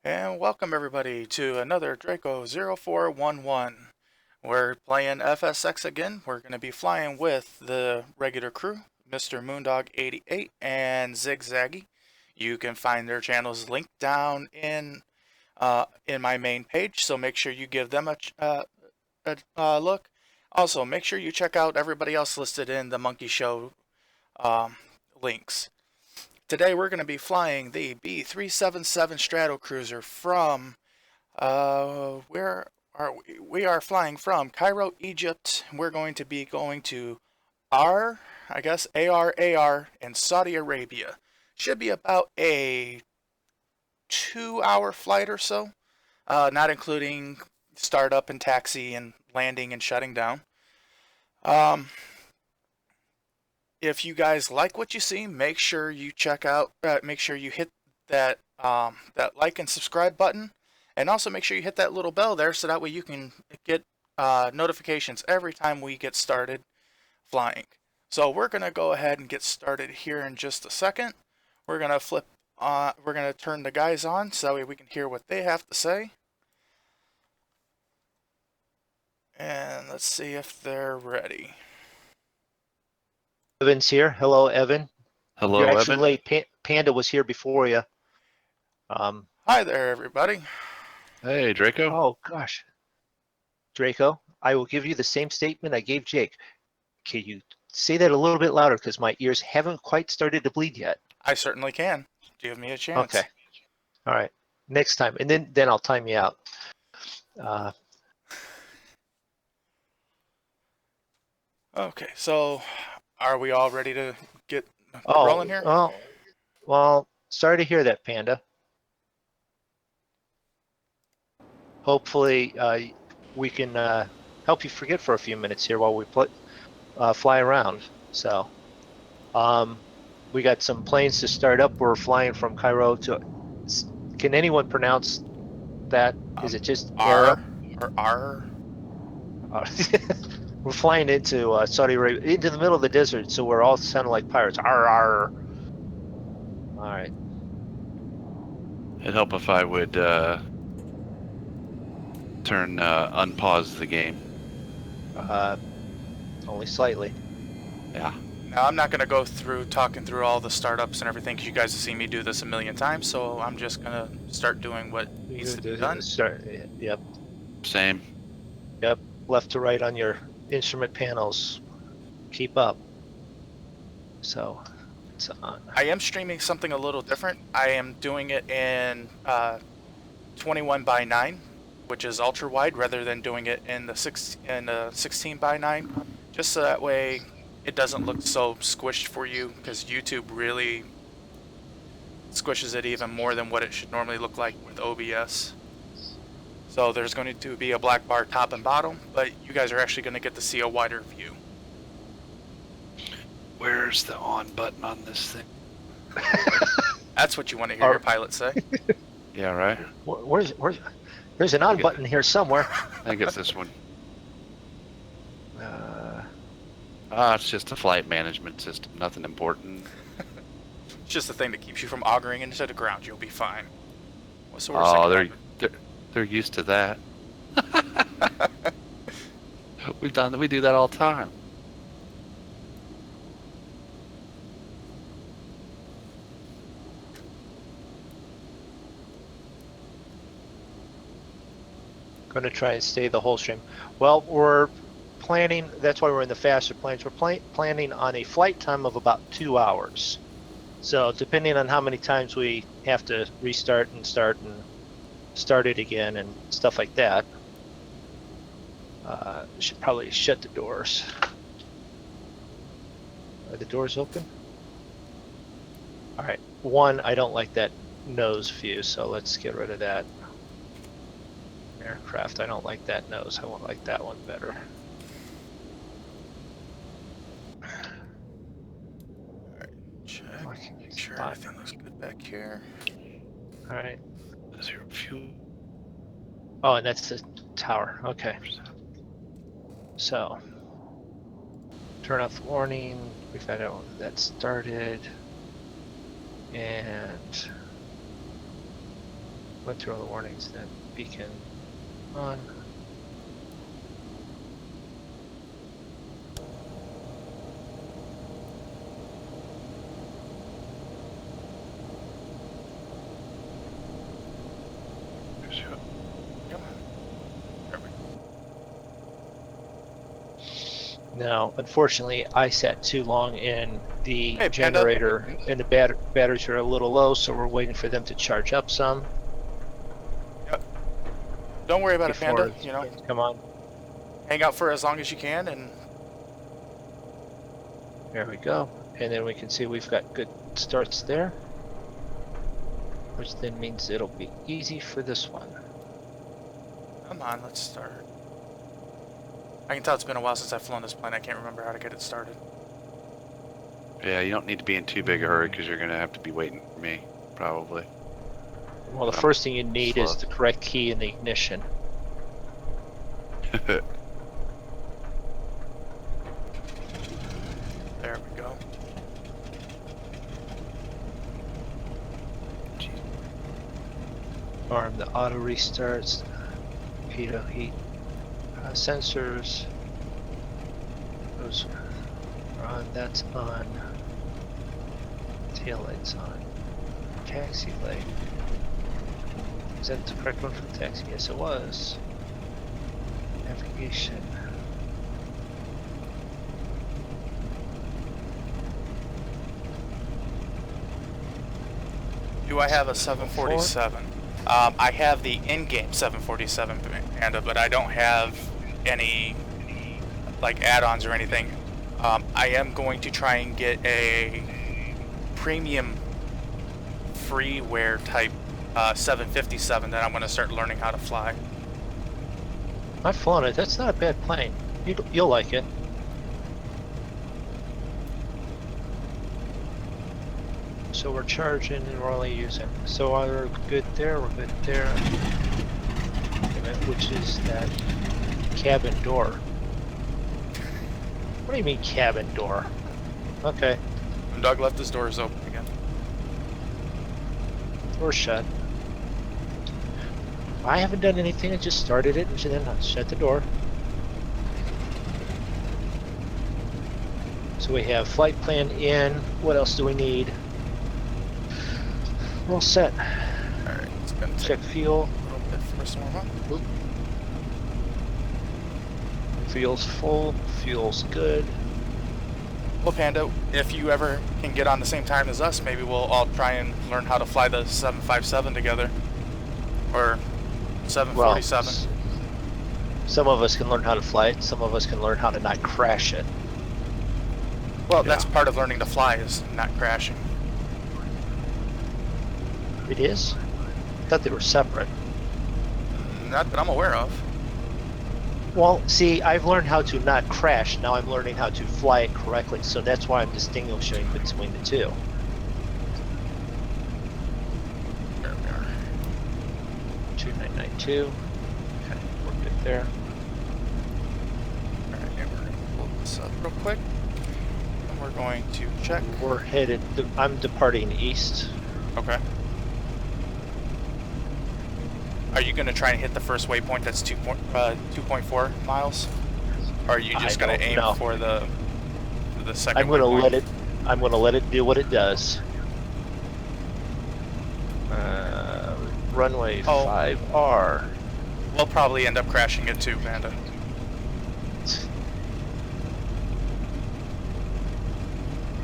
And welcome everybody to another Drako0411. We're playing FSX again. We're going to be flying with the regular crew, Mr. Moondog88 and Zigzaggy. You can find their channels linked down in my main page, so make sure you give them a look. Also, make sure you check out everybody else listed in the Monkey Show links. Today we're going to be flying the B377 Stratocruiser from, where are we? We are flying from Cairo, Egypt. We're going to be going to I guess AR in Saudi Arabia. Should be about a 2-hour flight or so, not including startup and taxi and landing and shutting down. Um, if you guys like what you see, make sure you make sure you hit that like and subscribe button, and also make sure you hit that little bell there so that way you can get notifications every time we get started flying. So we're gonna go ahead and get started here in just a second. We're gonna we're gonna turn the guys on so that way we can hear what they have to say. And let's see if they're ready. Evan's here. Hello, Evan. Hello, You're actually Evan. late. Panda was here before you. Hi there, everybody. Hey, Draco. Oh, gosh. Draco, I will give you the same statement I gave Jake. Can you say that a little bit louder because my ears haven't quite started to bleed yet? I certainly can. Give me a chance. Okay. All right. Next time. And then I'll time you out. Okay, so are we all ready to get rolling here? Oh, well, sorry to hear that, Panda. Hopefully, we can help you forget for a few minutes here while we fly around. So, we got some planes to start up. We're flying from Cairo to. Can anyone pronounce that? Is it just R or R? We're flying into Saudi Arabia, into the middle of the desert, so we're all sounding like pirates. Arr, arr. All right. It'd help if I would unpause the game. Only slightly. Yeah. Now I'm not going to go through talking through all the startups and everything because you guys have seen me do this a million times. So I'm just going to start doing what needs to be done. Yep. Same. Yep. Left to right on your instrument panels. Keep up. So it's on. I am streaming something a little different. I am doing it in 21:9, which is ultra wide, rather than doing it in the 16:9, just so that way it doesn't look so squished for you, because YouTube really squishes it even more than what it should normally look like with OBS. So there's going to be a black bar top and bottom, but you guys are actually going to get to see a wider view. Where's the on button on this thing? That's what you want to hear your pilot say. Yeah, right. There's an on button here somewhere. I think it's this one. It's just a flight management system. Nothing important. It's just the thing that keeps you from augering into the ground. You'll be fine. What sort of they're used to that. We do that all the time. Going to try and stay the whole stream. Well, we're planning, that's why we're in the faster planes. We're planning on a flight time of about 2 hours. So depending on how many times we have to restart and start it again and stuff like that, should probably shut the doors. Are the doors open? All right. One, I don't like that nose view, so let's get rid of that. Aircraft, I don't like that nose. I won't like that one better. Alright, check. Make sure everything looks good back here. Alright. Zero fuel. Oh, and that's the tower. Okay. So, turn off the warning. We've got that started. And Went through all the warnings. That beacon on. Come on. There we go. Now, unfortunately, I sat too long in the Hey, Panda. generator, and the batteries are a little low, so we're waiting for them to charge up some Don't worry about it, before Panda. You know, come on. hang out for as long as you can, and There we go. And then we can see we've got good starts there, which then means it'll be easy for this one. come on, let's start. I can tell it's been a while since I've flown this plane. I can't remember how to get it started. Yeah, you don't need to be in too big a hurry because you're going to have to be waiting for me, probably. Well, the first thing you need is slow. the correct key in the ignition. There we go. Arm the auto restarts, pitot heat sensors. Those are on. That's on. Tail lights on. Taxi light. Is that the correct one for the taxi? Yes, it was. Navigation. Do I have a 747? I have the in-game 747 Panda, but I don't have any like add-ons or anything. I am going to try and get a premium freeware type 757 that I'm going to start learning how to fly. I've flown it. That's not a bad plane. You'll like it. So we're charging and we're only using. So we're good there, we're good there. Which is that cabin door. What do you mean cabin door? Okay, And Doug left his doors open again. door's shut. I haven't done anything, I just started it and then I shut the door. So we have flight plan in. What else do we need? We're all set. Alright, it's going to take Check fuel. a little bit for some more. Fuel's full. Fuel's good. Well, Panda, if you ever can get on the same time as us, maybe we'll all try and learn how to fly the 757 together. Or 747. Some of us can learn how to fly it. Some of us can learn how to not crash it. Well, that's part of learning to fly, is not crashing. It is? I thought they were separate. Not that I'm aware of. Well, see, I've learned how to not crash. Now I'm learning how to fly it correctly. So that's why I'm distinguishing between the two. There we are. 2992. Okay, we're good there. Alright, and we're going to pull this up real quick. And we're going to check. We're headed. I'm departing east. Okay. Are you going to try and hit the first waypoint that's 2.4 miles? Or are you just going to aim for the second I'm going to waypoint? let it. I'm going to let it do what it does. Runway 5R. We'll probably end up crashing it too, Panda.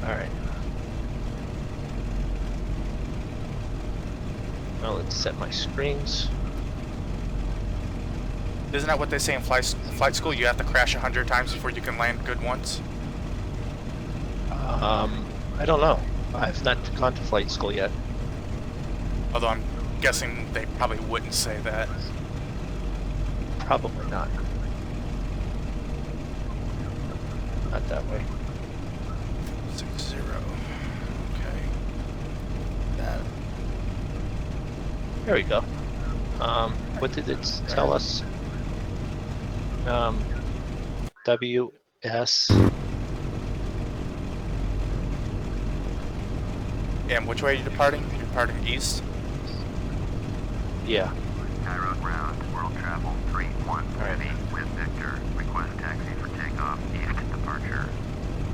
All right. Well, let's set my screens. Isn't that what they say in flight school? You have to crash 100 times before you can land good once? I don't know. I've not gone to flight school yet. Although I'm guessing they probably wouldn't say that. Probably not. Not that way. 60. Okay. That. There we go. What did it tell us? WS. And which way are you departing? You're departing east? Yeah. Cairo ground, world travel 31 heavy with Victor. Request taxi for takeoff, east departure.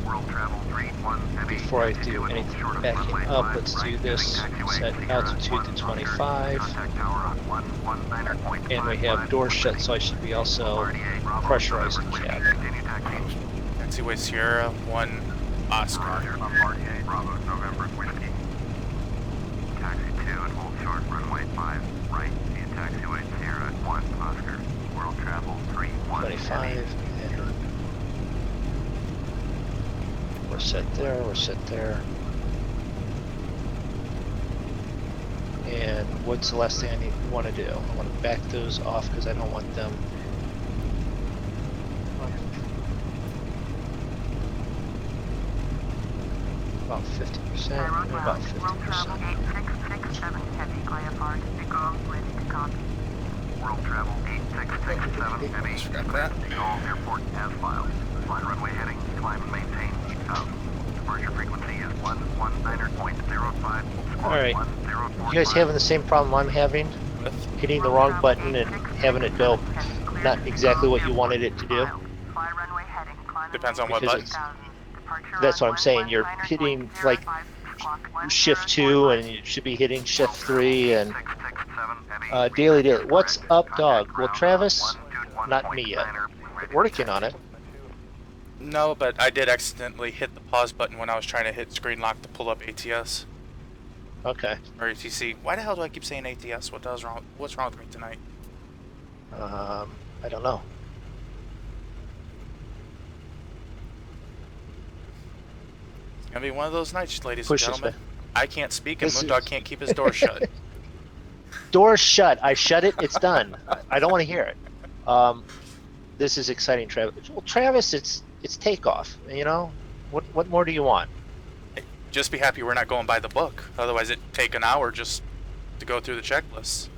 World travel 31 heavy. Before I do anything backing up, let's do this. Set altitude to 25. And we have doors shut, so I should be also pressurizing the cabin. Taxiway Sierra 1 Oscar. Bravo November Whiskey. Taxi 2 and hold short runway 5 right via taxiway Sierra 1 Oscar. World travel 31 25. And we're set there, we're set there. And what's the last thing I want to do? I want to back those off because I don't want them. About 50%, about 50%. World travel 8667 heavy. All airport as filed. Flight runway heading, climb and maintain 8000. Departure frequency is 119.05. Alright. You guys having the same problem I'm having? Hitting the wrong button and having it go not exactly what you wanted it to do? Depends on what Because button. that's what I'm saying. You're hitting like shift 2 and you should be hitting shift 3 and daily. What's up, dog? Well, Travis, not me yet. Working on it. No, but I did accidentally hit the pause button when I was trying to hit screen lock to pull up ATS Okay. or ATC. Why the hell do I keep saying ATS? What's wrong with me tonight? I don't know. It's gonna be one of those nights, ladies Push and this gentlemen. I can't speak and This Moondog is- can't keep his door shut. Door's shut. I shut it. It's done. I don't want to hear it. This is exciting, Travis. Well, Travis, it's takeoff. You know, what more do you want? Just be happy we're not going by the book. Otherwise, it'd take an hour just to go through the checklist.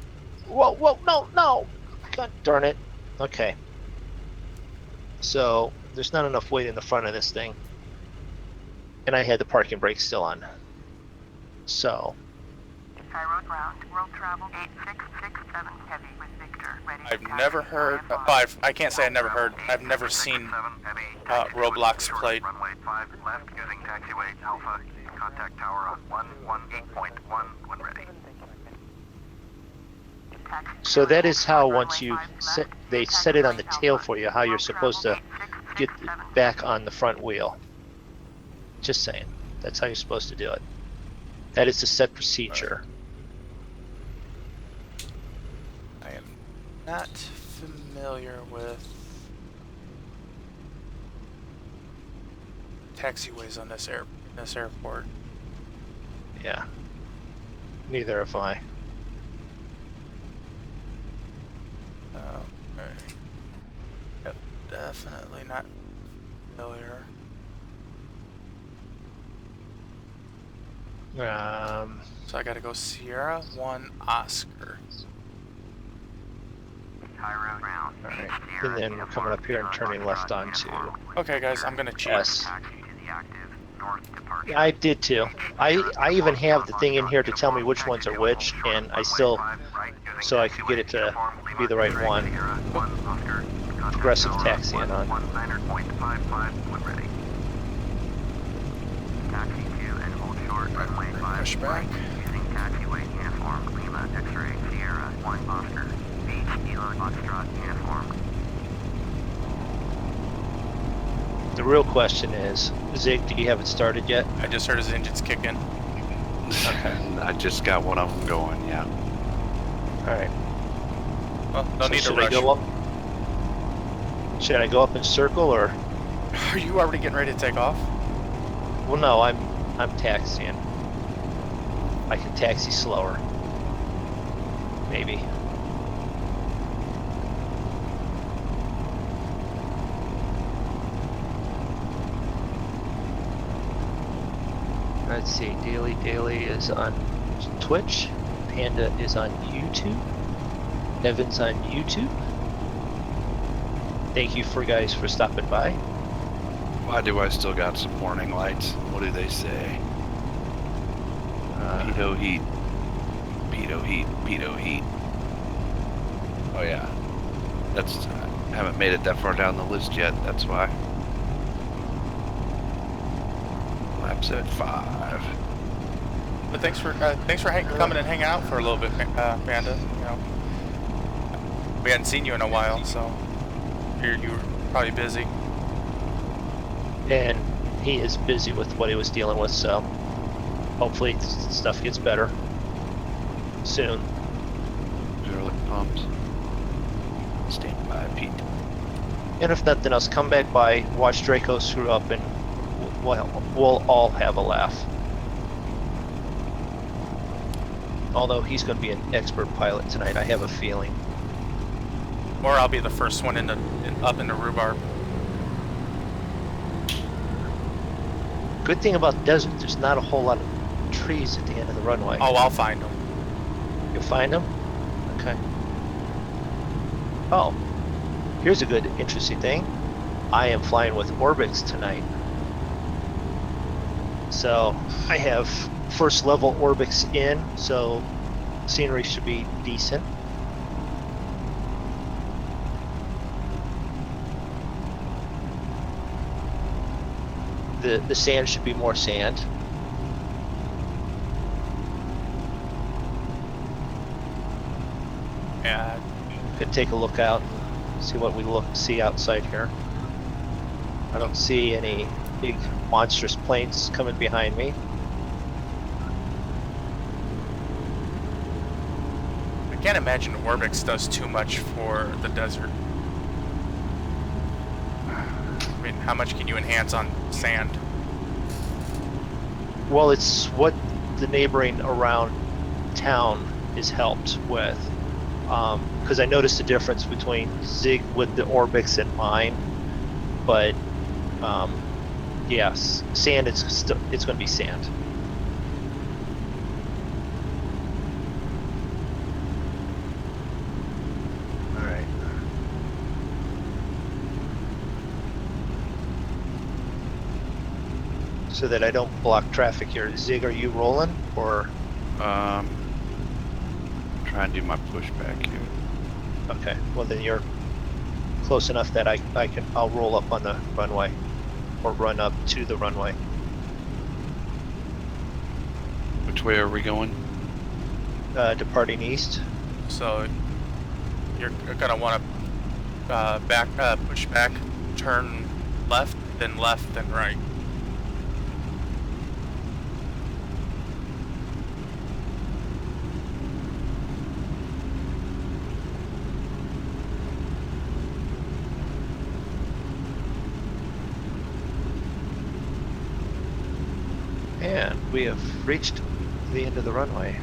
Whoa, no. God darn it. Okay. So there's not enough weight in the front of this thing, and I had the parking brake still on. So. Cairo ground, world travel 8667 heavy with Victor. Ready I've never heard. I can't say I never heard. I've never seen Roblox played. Runway 5 left using taxiway Alpha. Contact tower on 118.1 when ready. So that is how once you set, they set it on the tail for you, how you're supposed to get back on the front wheel. Just saying. That's how you're supposed to do it. That is the set procedure. I am not familiar with taxiways on this airport. Yeah. Neither have I. Okay. Yep, definitely not familiar. So I gotta go Sierra 1 Oscar. Cairo ground. Alright. And then we're coming up here and turning left onto Okay, guys, I'm gonna cheat. S. Taxi to the active north departure. Yeah, I did too. I even have the thing in here to tell me which ones are which, and I still, so I could get it to be the right one. Progressive taxiing on. 19.55 when ready. Taxi 2 and hold short runway 5 Push back. using taxiway uniform Lima X-ray Sierra 1 Oscar. Beach Kilo Foxtrot uniform. The real question is, Zig, do you have it started yet? I just heard his engines kick in. I just got one of them going, yeah. Alright. Well, no So need to should I rush. go up? Should I go up in circle or? Are you already getting ready to take off? Well, no, I'm taxiing. I can taxi slower. Maybe. Let's see. Daily is on Twitch. Panda is on YouTube. Evan's on YouTube. Thank you guys for stopping by. Why do I still got some warning lights? What do they say? Pedo heat. Pedo heat. Pedo heat. Oh yeah. That's I haven't made it that far down the list yet. That's why. Laps at 5. But thanks for coming and hanging out for a little bit, Panda. You know, we hadn't seen you in a while, so you were probably busy. And he is busy with what he was dealing with, so hopefully stuff gets better soon. Hydraulic pumps. Stand by, Pete. And if nothing else, come back by, watch Draco screw up, and we'll all have a laugh. Although he's going to be an expert pilot tonight, I have a feeling. Or I'll be the first one up in the rhubarb. Good thing about the desert, there's not a whole lot of trees at the end of the runway. Oh, I'll find them. You'll find them? Okay. Oh, here's a good, interesting thing. I am flying with Orbix tonight. So I have first level Orbix in, so scenery should be decent. The sand should be more sand. Yeah. Could take a look out, see what we see outside here. I don't see any big monstrous planes coming behind me. I can't imagine Orbix does too much for the desert. I mean, how much can you enhance on sand? Well, it's what the neighboring around town is helped with. Because I noticed the difference between Zig with the Orbix and mine. But yes, sand, it's going to be sand. All right. So that I don't block traffic here. Zig, are you rolling or? Try and do my pushback here. Okay, well then you're close enough that I'll roll up on the runway, or run up to the runway. Which way are we going? Departing east. So you're gonna want to push back, turn left, then right. And we have reached the end of the runway.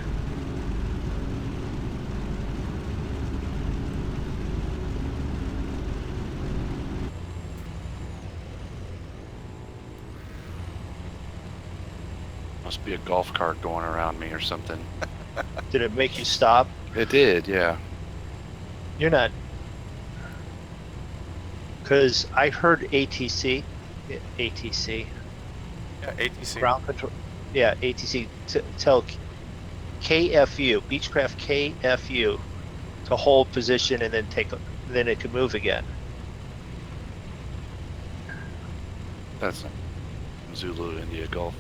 Must be a golf cart going around me or something. Did it make you stop? It did, yeah. You're not. Because I heard ATC. ATC. Yeah, ATC. Ground control. Yeah, ATC. Tell KFU, Beechcraft KFU, to hold position and then then it can move again. That's Zulu India Golf.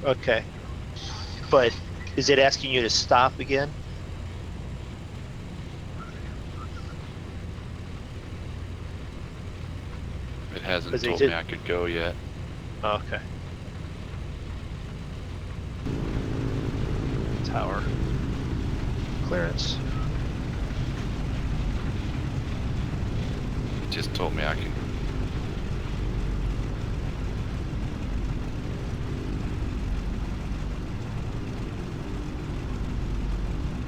Okay. But is it asking you to stop again? It hasn't 'Cause they told did- me I could go yet. Okay. Tower clearance. It just told me I can.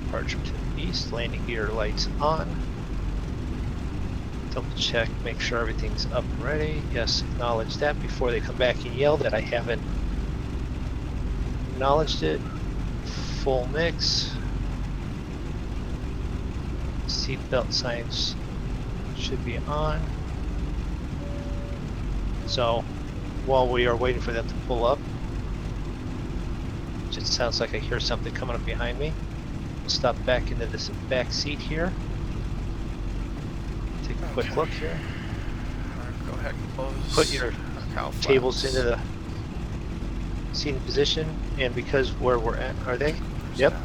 Departure to the east, landing gear lights on. Double check, make sure everything's up and ready. Yes, acknowledge that before they come back and yell that I haven't acknowledged it. Full mix. Seatbelt signs should be on. So, while we are waiting for them to pull up, it just sounds like I hear something coming up behind me. We'll stop back into this back seat here. quick look here. Alright, go ahead and close. Put your our cow tables flaps. into the seating position, and because where we're at, are they? Cruise Yep. down.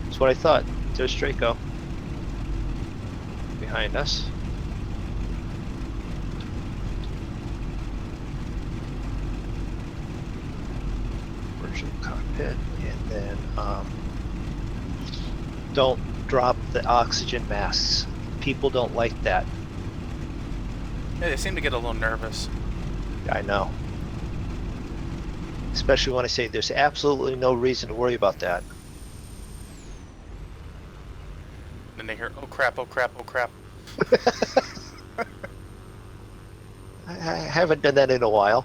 That's what I thought. There's Drako behind us. Virtual cockpit, and then don't drop the oxygen masks. People don't like that. Yeah, they seem to get a little nervous. I know. Especially when I say there's absolutely no reason to worry about that. Then they hear, oh crap, oh crap, oh crap. I haven't done that in a while.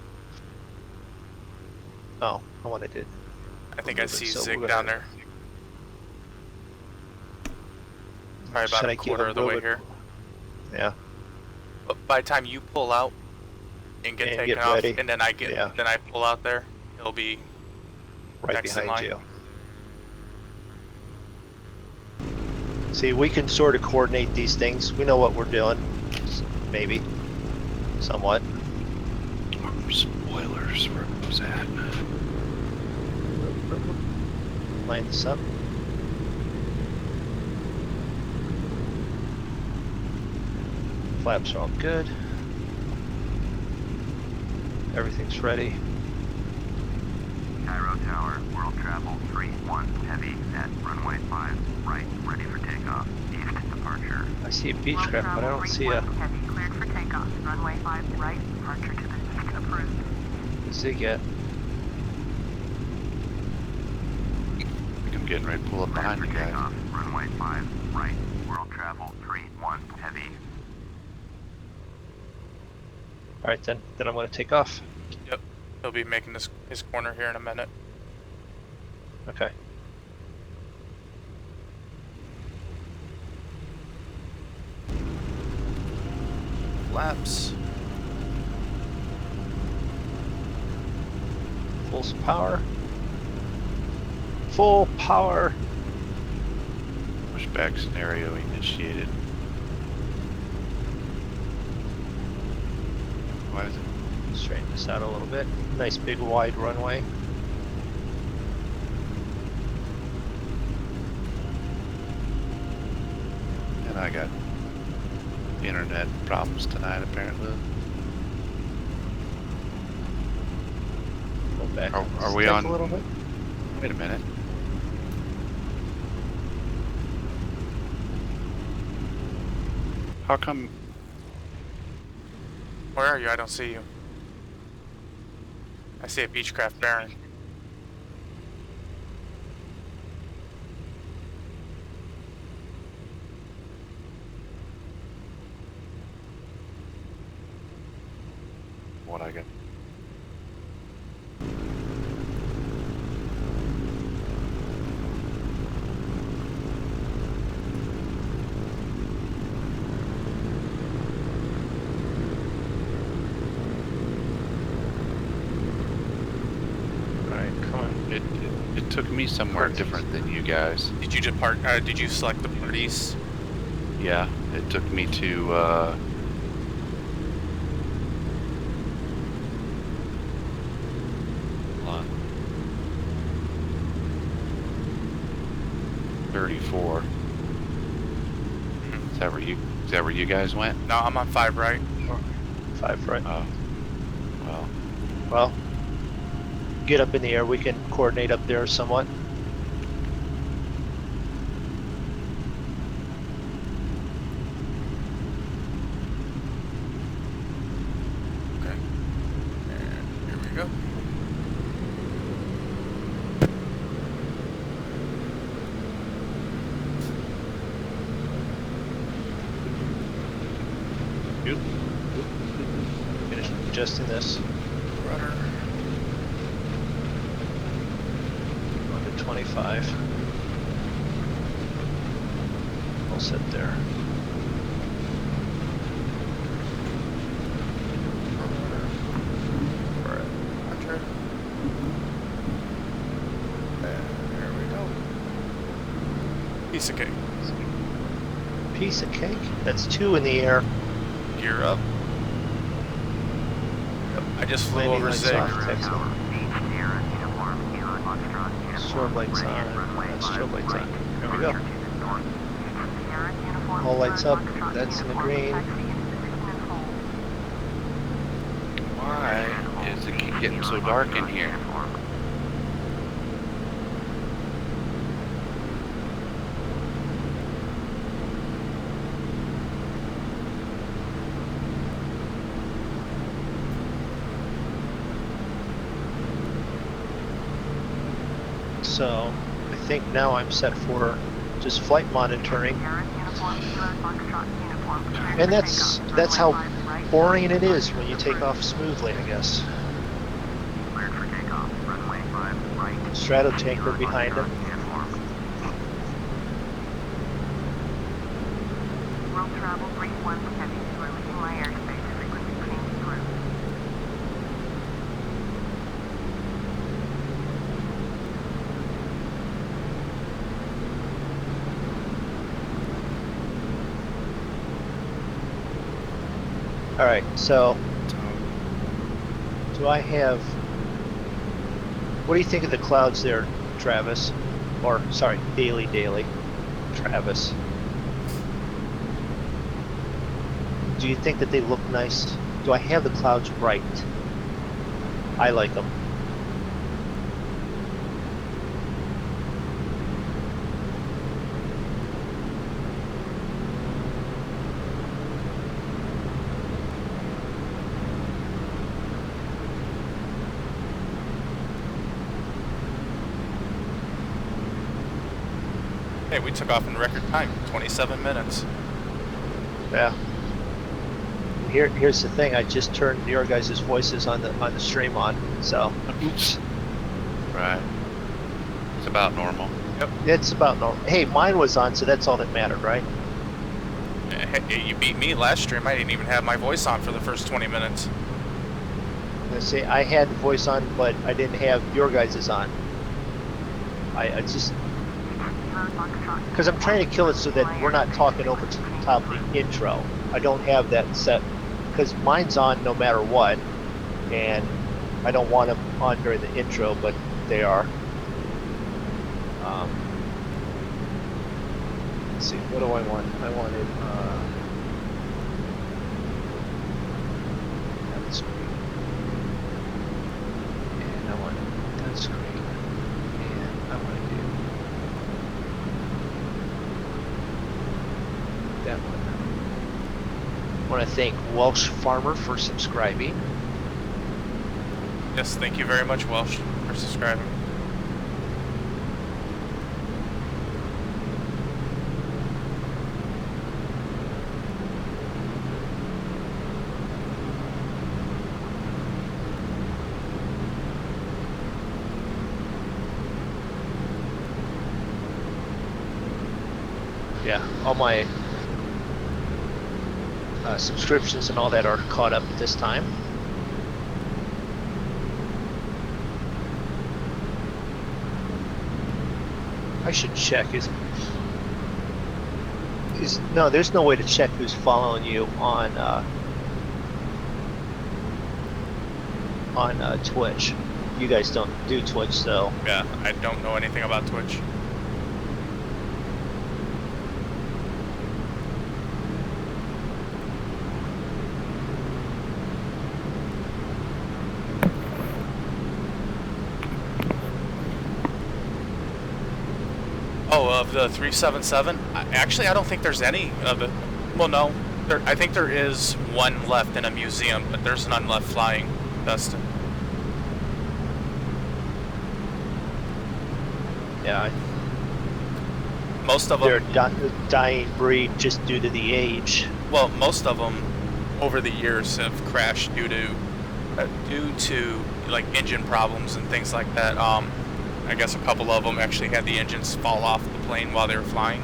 Oh, I want to do. I think I see So Zig we're down gonna- there. Probably about Should I a give quarter him of the way Ruben- here. Yeah. But by the time you pull out and get And taken get off, ready. and then I pull out there, he'll be Right next in behind line. you. See, we can sort of coordinate these things. We know what we're doing. Maybe. Somewhat. Spoilers, where was that? Line this up. Flaps are all good. Everything's ready. Cairo Tower, world travel 31 heavy at runway 5 right, ready for takeoff. East departure. I see a Beechcraft, but I don't see a Heavy cleared for takeoff. Runway 5 right, departure to the east approved. Zig yet. I'm getting ready to pull up behind Cleared you for guys. takeoff. Runway 5 right, world travel 31 heavy. Alright then I'm gonna take off. Yep. He'll be making his corner here in a minute. Okay. Flaps. Full power. Full power. Pushback scenario initiated. Why is it? Straighten this out a little bit. Nice big wide runway. And I got internet problems tonight, apparently. Go back. Are we step on- a little bit? Wait a minute. How come? Where are you? I don't see you. I see a Beechcraft bearing. What I got? Alright, come on. It took me somewhere different than you guys. Did you depart? Did you select the parties? Yeah, it took me to hold on. 34. Is that where you guys went? No, I'm on 5 right. 5 right. Oh. Well, Well, get up in the air. We can coordinate up there somewhat. Okay. And here we go. Finish adjusting this. Rudder. On to 25. We'll sit there. Roger. And there we go. Piece of cake. Piece of cake. That's 2 in the air. gear up. Yep, I just flew Landing over lights Zig. off, taxi. Tower, 8 Sierra uniform, Kilo Foxtrot, Strobe lights ready, on. runway Strobe 5 lights right, on. There we go. departure to the north. Sierra uniform. All lights up. Foxtrot That's in the uniform. green. Taxi in position and hold. Why is it keep getting so dark in here? So I think now I'm set for just flight monitoring. Sierra uniform. Kilo Foxtrot uniform. Cleared And for that's takeoff. how Runway 5 right. boring it is when you take off smoothly, I guess. Cleared for takeoff, runway 5 right. Stratotanker behind him. Uniform. World travel brief 1 heavy. You are leaving my airspace. Frequency change approved. All right, so do I have? What do you think of the clouds there, Travis? Or sorry, Daily, Travis. Do you think that they look nice? Do I have the clouds right? I like them. Hey, we took off in record time, 27 minutes. Yeah. Here's the thing. I just turned your guys' voices on the stream on, so oops. Right. It's about normal. It's about normal. Hey, mine was on, so that's all that mattered, right? Hey, you beat me last stream. I didn't even have my voice on for the first 20 minutes. Let's say I had the voice on, but I didn't have your guys' on. I just because I'm trying to kill it so that we're not talking over to the top of the intro. I don't have that set because mine's on no matter what, and I don't want them on during the intro, but they are. Let's see, what do I want? I wanted that screen, and I want that screen, and I want to do that one. I want to thank Welsh Farmer for subscribing. Yes, thank you very much, Welsh, for subscribing. Yeah, all my subscriptions and all that are caught up at this time. I should check. Is no? There's no way to check who's following you on Twitch. You guys don't do Twitch, so Yeah, I don't know anything about Twitch. Oh, of the 377? Actually, I don't think there's any of it. Well, no. I think there is one left in a museum, but there's none left flying, Dustin. yeah, Most of they're them, a dying breed just due to the age. well, most of them over the years have crashed due to like engine problems and things like that. I guess a couple of them actually had the engines fall off the plane while they were flying,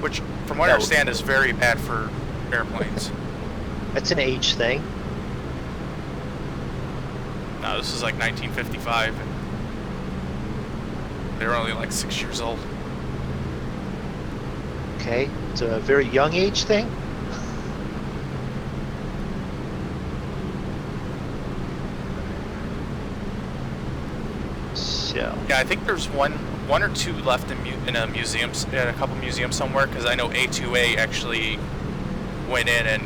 which, from what I understand, is very bad for airplanes. That's an age thing. No, this is like 1955, and they were only like 6 years old. Okay, it's a very young age thing. is, yeah. Yeah, I think there's one or two left in a museums, in a couple museums somewhere, because I know A2A actually went in and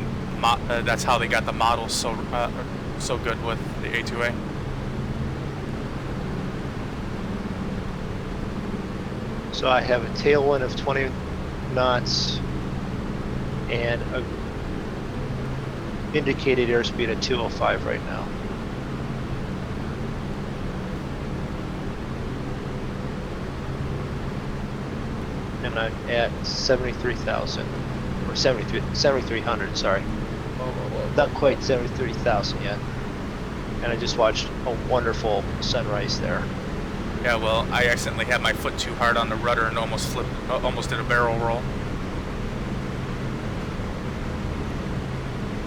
that's how they got the models so good with the A2A. So I have a tailwind of 20 knots and a indicated airspeed at 205 right now. And I'm at 73,000 or 7,300. Sorry, not quite 73,000 yet. And I just watched a wonderful sunrise there. Yeah, well, I accidentally had my foot too hard on the rudder and almost did a barrel roll.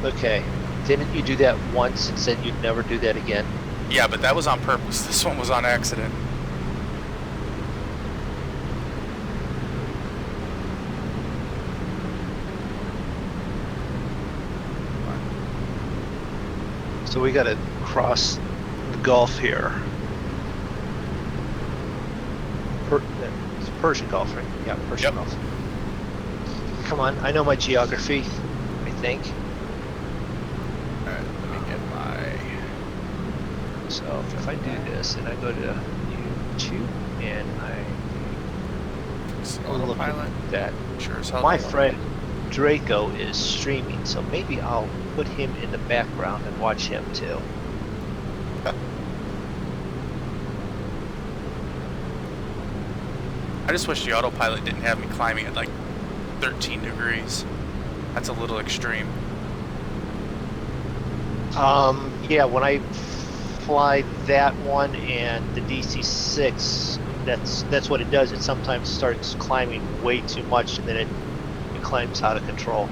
Okay, didn't you do that once and said you'd never do that again? Yeah, but that was on purpose. This one was on accident. So we gotta cross the Gulf here. It's Persian Gulf, right? Yeah, Persian Gulf. Come on, I know my geography, I think. Alright, let me get my... So if I do this and I go to YouTube and I look Autopilot. at that, Sure as hell. my don't. friend Draco is streaming, so maybe I'll put him in the background and watch him too. I just wish the autopilot didn't have me climbing at like 13 degrees. That's a little extreme. Yeah, when I fly that one and the DC-6, that's what it does. It sometimes starts climbing way too much and then it climbs out of control.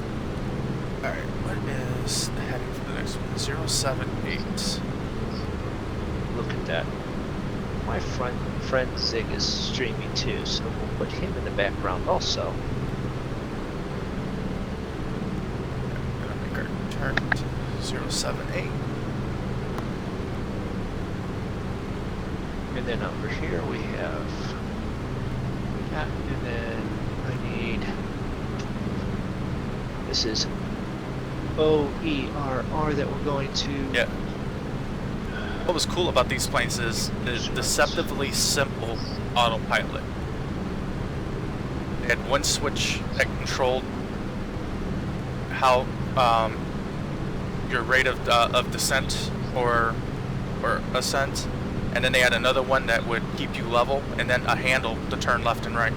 Alright, what is the heading for the next one? 078. Look at that. My friend Zig is streaming too, so we'll put him in the background also. I'm gonna make our turn to 078. And then over here we have that, and then I need, this is OERR that we're going to. Yeah. What was cool about these planes is the deceptively simple autopilot. They had one switch that controlled how your rate of descent or ascent, and then they had another one that would keep you level, and then a handle to turn left and right.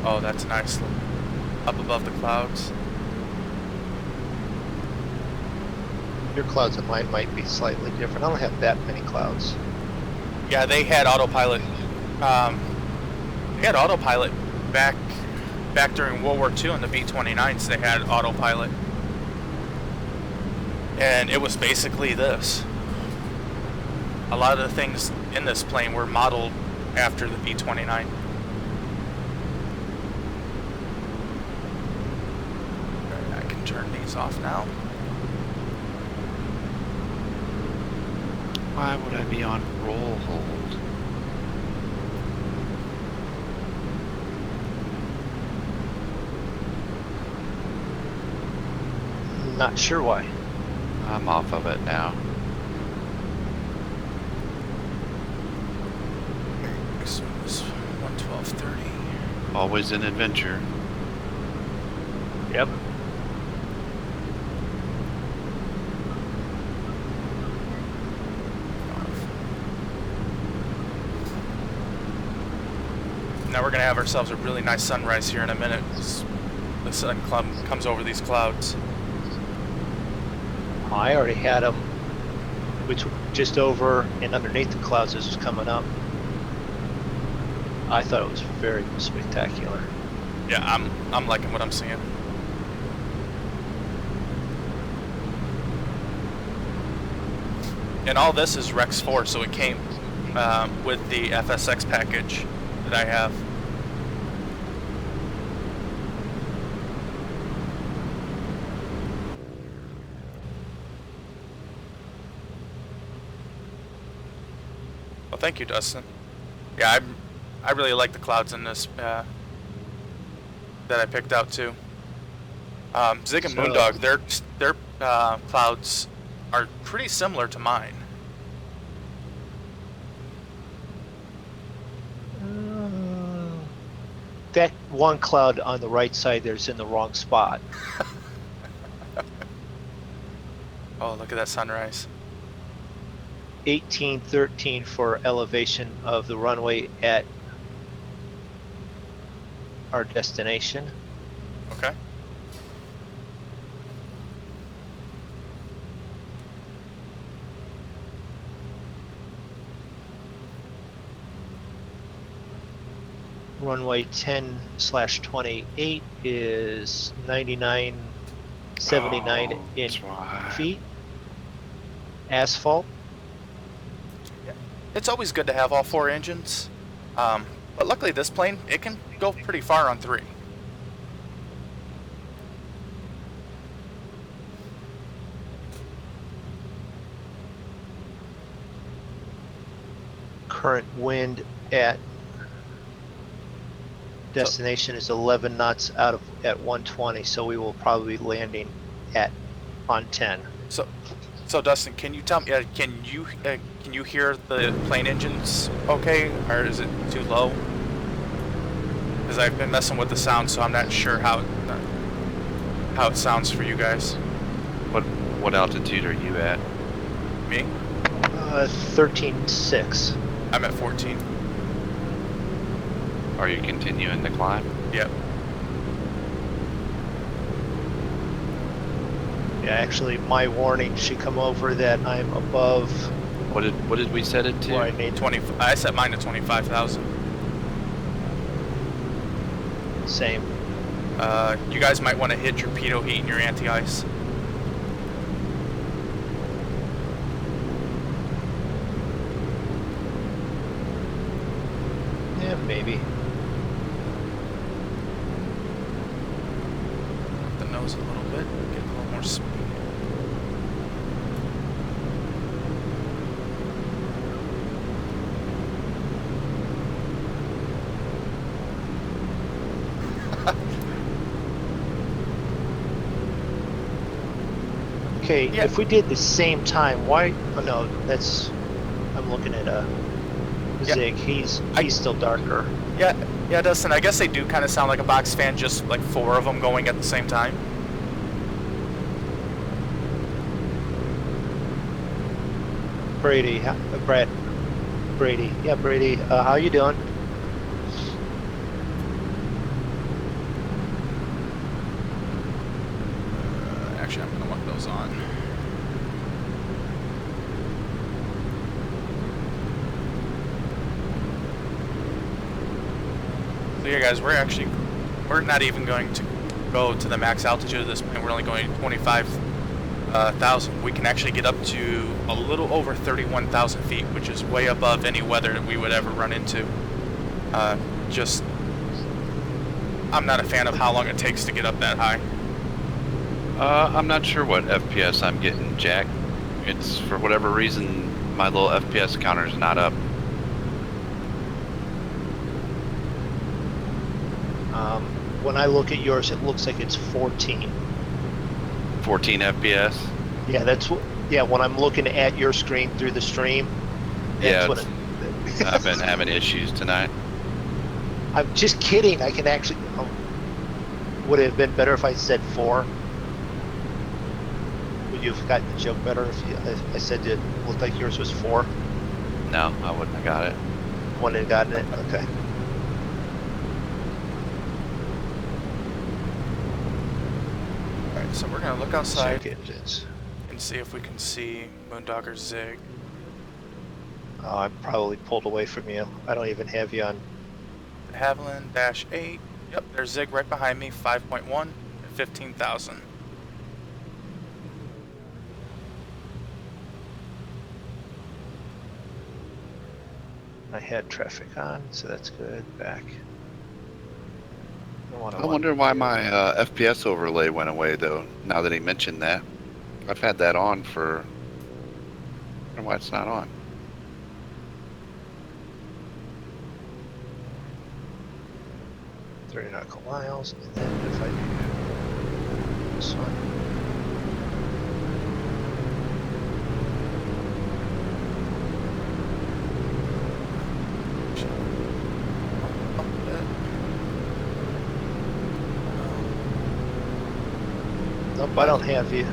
Oh, that's nice. Up above the clouds. Your clouds and mine might be slightly different. I don't have that many clouds. Yeah, they had autopilot. They had autopilot back during World War II on the B-29s. They had autopilot, and it was basically this. A lot of the things in this plane were modeled after the B-29. I can turn these off now. Why would I be on roll hold? Not sure why. I'm off of it now. This one was 112.30. Always an adventure. Yep. Now we're gonna have ourselves a really nice sunrise here in a minute. The sun comes over these clouds. I already had them, which were just over and underneath the clouds as it was coming up. I thought it was very spectacular. Yeah, I'm liking what I'm seeing. And all this is Rex 4, so it came with the FSX package that I have. Well, thank you, Dustin. Yeah, I really like the clouds in this that I picked out too. Zig and So- Moondog, their clouds are pretty similar to mine. That one cloud on the right side there's in the wrong spot. Oh, look at that sunrise. 1813 for elevation of the runway at our destination. Okay. Runway 10/28 is 99.79 Oh, in that's right. feet. Asphalt. It's always good to have all 4 engines, but luckily this plane, it can go pretty far on 3. Current wind at destination is 11 knots out of at 120, so we will probably be landing at on 10. So Dustin, can you tell me? Can you hear the plane engines okay, or is it too low? Because I've been messing with the sound, so I'm not sure how it sounds for you guys. What altitude are you at? Me, 13.6. I'm at 14. Are you continuing to climb? Yep. Yeah, actually, my warning should come over that I'm above What did we set it to? where I need 20. I set mine to 25,000. same. You guys might want to hit your pitot heat and your anti-ice. Yeah, maybe. The nose a little bit, get a little more speed. Okay, Yeah. if we did the same time, why? Oh no, that's. I'm looking at Yeah. Zig. He's still darker. Yeah, Dustin. I guess they do kind of sound like a box fan, just like 4 of them going at the same time. Brady, Brad, Brady. Yeah, Brady. How you doing? Actually, I'm gonna want those on. So yeah, guys, we're not even going to go to the max altitude of this plane. We're only going 25,000. We can actually get up to a little over 31,000 feet, which is way above any weather that we would ever run into. I'm not a fan of how long it takes to get up that high. I'm not sure what FPS I'm getting, Jack. It's for whatever reason my little FPS counter's not up. When I look at yours, it looks like it's 14. 14 FPS. Yeah, that's what. Yeah, when I'm looking at your screen through the stream, Yeah, that's what I've been having issues tonight. I'm just kidding. I can actually. Would it have been better if I said 4? Would you have gotten the joke better if I said it looked like yours was 4? No, I wouldn't have got it. Wouldn't have gotten it. Okay. Alright, so we're gonna look outside Check engines. and see if we can see Moondog or Zig. Oh, I'm probably pulled away from you. I don't even have you on. De Havilland -8. Yep, there's Zig right behind me, 5.1 at 15,000. I had traffic on, so that's good. Back. I wonder why my FPS overlay went away though. Now that he mentioned that, I've had that on for. I wonder why it's not on. 30 nautical miles, and then if I do this one. Nope, I don't have you. I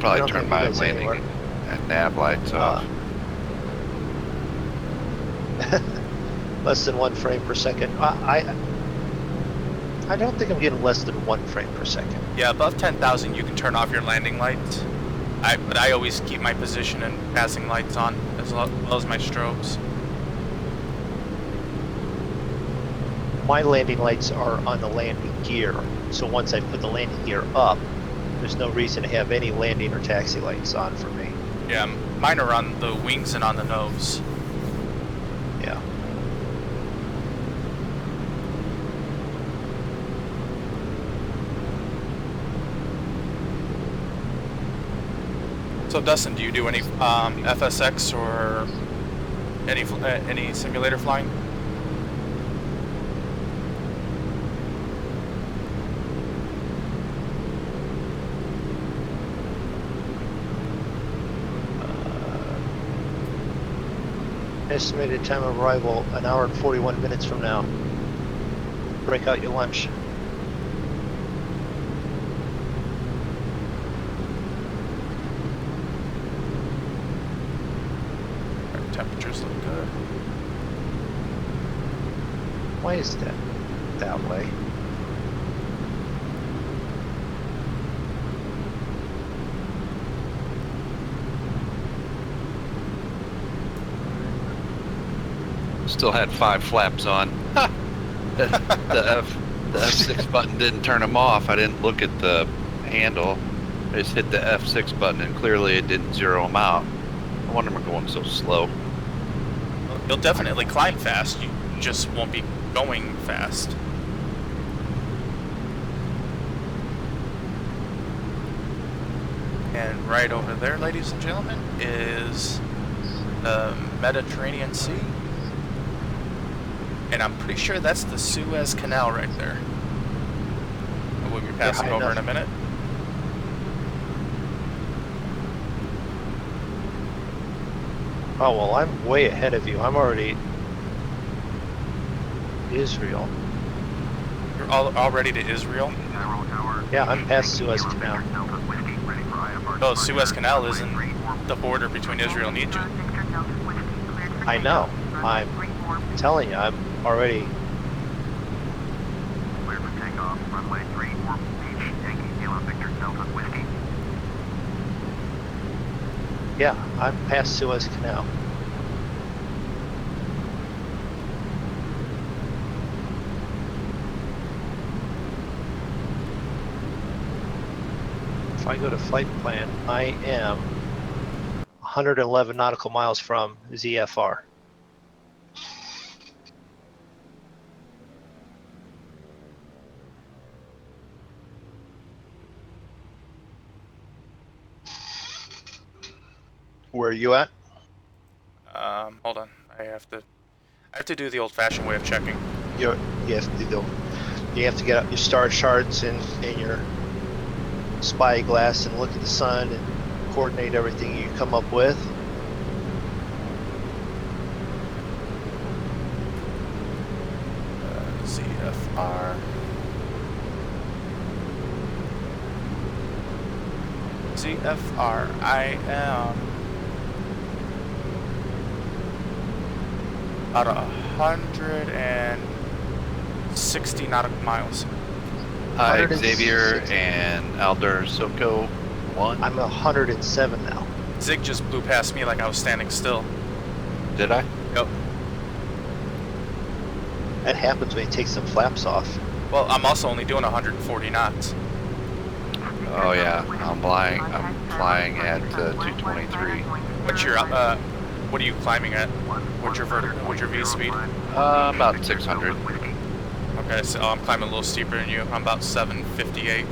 Probably don't turn have my you guys landing anywhere. and nav lights off. Less than 1 frame per second. I don't think I'm getting less than 1 frame per second. Yeah, above 10,000 you can turn off your landing lights. But I always keep my position and passing lights on, as well as my strobes. My landing lights are on the landing gear, so once I put the landing gear up, there's no reason to have any landing or taxi lights on for me. Yeah, mine are on the wings and on the nose. Yeah. So Dustin, do you do any FSX or any simulator flying? Estimated time of arrival, 1 hour and 41 minutes from now. Break out your lunch. Alright, temperatures look good. Why is that that way? Still had 5 flaps on. the F6 button didn't turn them off. I didn't look at the handle. I just hit the F6 button and clearly it didn't zero them out. I wonder am I going so slow. You'll definitely climb fast, you just won't be going fast. And right over there, ladies and gentlemen, is the Mediterranean Sea. And I'm pretty sure that's the Suez Canal right there. We'll be passing high over enough. in a minute. Oh, well, I'm way ahead of you. I'm already Israel. You're already to Israel? Yeah, I'm past Suez Canal. No, Suez Canal isn't the border between Israel and Egypt. I know. I'm telling you, I'm already. Clear for takeoff. Runway 34 Beach, Yankee Kilo Victor Delta Whiskey. Yeah, I'm past Suez Canal. If I go to flight plan, I am 111 nautical miles from ZFR. Where are you at? Hold on. I have to do the old-fashioned way of checking. You have to get out your star charts and your spyglass and look at the sun and coordinate everything you come up with. ZFR. ZFR. I am about 160 nautical miles. Hi, 160. Xavier and Alder Soko 1. I'm 107 now. Zig just blew past me like I was standing still. Did I? Yep. That happens when you take some flaps off. Well, I'm also only doing 140 knots. Oh yeah, I'm flying at 223. What's your what are you climbing at? What's your V speed? About 600. Okay, so I'm climbing a little steeper than you. I'm about 758.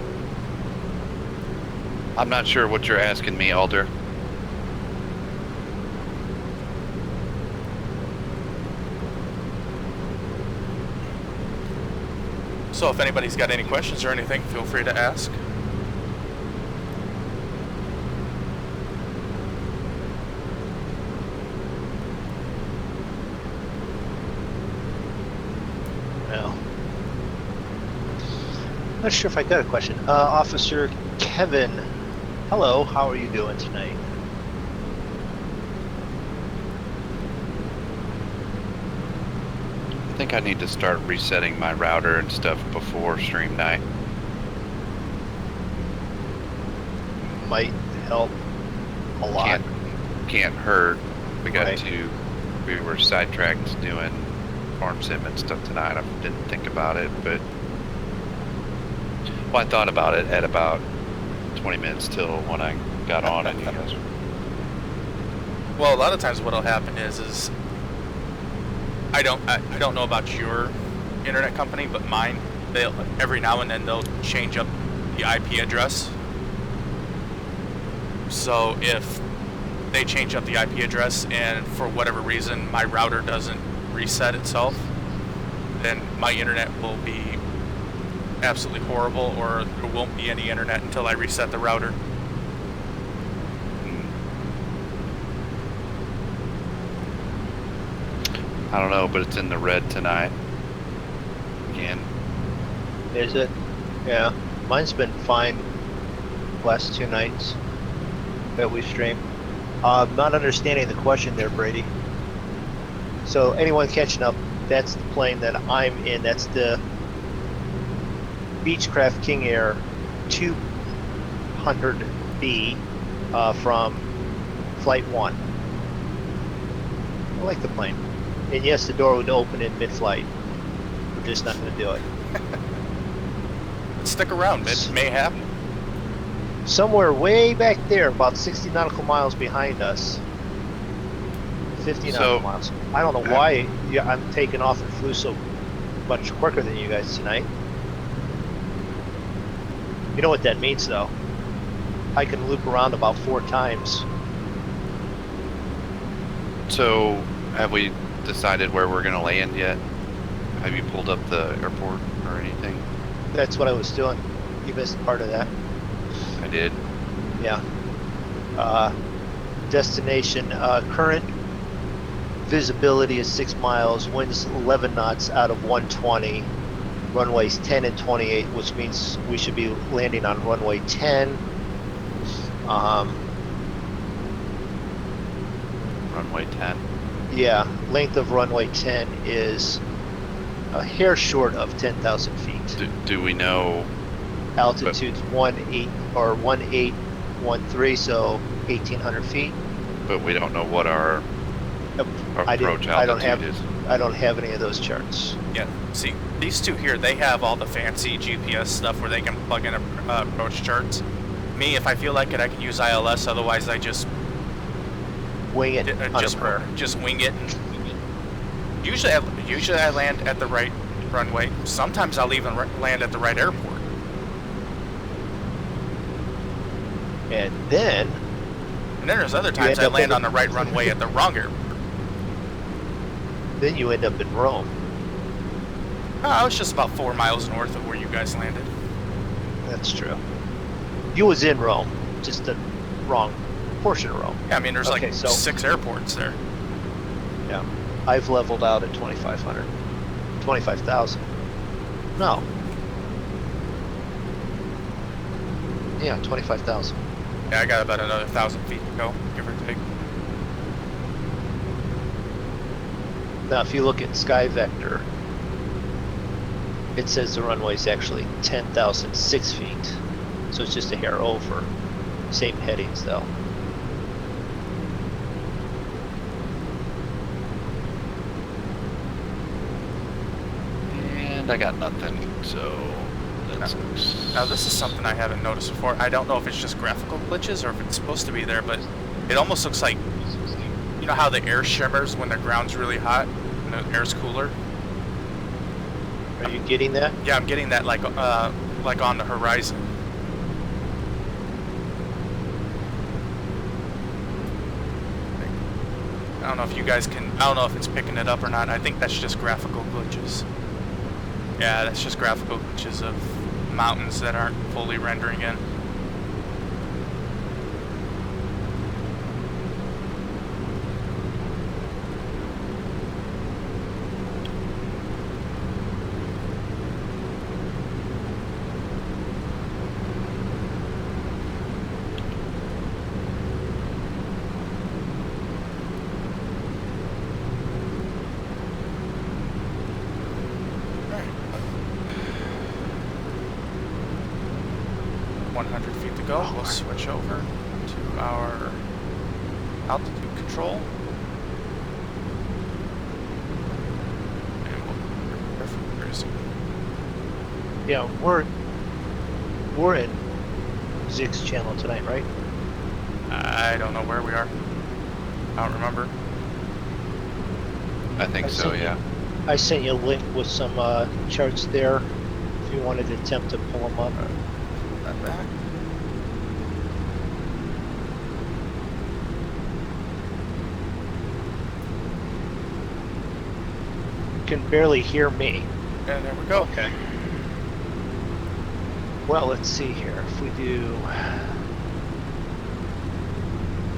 I'm not sure what you're asking me, Alder. So if anybody's got any questions or anything, feel free to ask. No. Not sure if I got a question. Officer Kevin, hello, how are you doing tonight? I think I need to start resetting my router and stuff before stream night. Might help a lot. Can't hurt. We Right. we were sidetracked doing farm sim and stuff tonight. I didn't think about it, but well, I thought about it at about 20 minutes till when I got on and you guys. Well, a lot of times what'll happen is I don't know about your internet company, but mine, they'll every now and then they'll change up the IP address. So if they change up the IP address and for whatever reason my router doesn't reset itself, then my internet will be absolutely horrible, or there won't be any internet until I reset the router. I don't know, but it's in the red tonight. Again. Is it? Yeah. Mine's been fine last 2 nights that we streamed. Not understanding the question there, Brady. So anyone catching up, that's the plane that I'm in. That's the Beechcraft King Air 200B from Flight 1. I like the plane. And yes, the door would open in mid-flight. We're just not going to do it. Stick around, it may happen. Somewhere way back there, about 60 nautical miles behind us. 50 nautical miles. I don't know why I'm taking off and flew so much quicker than you guys tonight. You know what that means, though? I can loop around about 4 times. So, have we decided where we're going to land yet? Have you pulled up the airport or anything? That's what I was doing. You missed part of that. I did. Yeah. Destination, current visibility is 6 miles, winds 11 knots out of 120, runways 10 and 28, which means we should be landing on runway 10. Runway 10. Yeah, length of runway 10 is a hair short of 10,000 feet. Do we know? Altitude's 1813, so 1,800 feet. But we don't know what our approach altitude is. I don't have any of those charts. Yeah, see, these two here, they have all the fancy GPS stuff where they can plug in approach charts. Me, if I feel like it, I can use ILS, otherwise I just Wing it just wing it. And usually I land at the right runway. Sometimes I'll even land at the right airport. And then there's other times I land on the right runway at the wrong airport. Then you end up in Rome. I was just about 4 miles north of where you guys landed. That's true. You was in Rome, just the wrong portion of Rome. Yeah, I mean, there's like 6 airports there. Yeah. I've leveled out at 2,500. 25,000. No. Yeah, 25,000. Yeah, I got about another 1,000 feet to go, give or take. Now, if you look at Sky Vector, it says the runway is actually 10,006 feet. So it's just a hair over. Same headings, though. And I got nothing, so that sucks. Now this is something I haven't noticed before. I don't know if it's just graphical glitches or if it's supposed to be there, but it almost looks like, you know how the air shimmers when the ground's really hot and the air's cooler? Are you getting that? Yeah, I'm getting that like on the horizon. I don't know if you guys can, I don't know if it's picking it up or not. I think that's just graphical glitches. Yeah, that's just graphical glitches of mountains that aren't fully rendering in. Alright. 100 feet to go. We'll switch over to our altitude control. And we'll prepare for cruising. Yeah, we're in Zig's channel tonight, right? I don't know where we are. I don't remember. I think so, yeah. I sent you a link with some charts there if you wanted to attempt to pull them up. That back. You can barely hear me. And there we go. Okay. Well, let's see here. If we do, I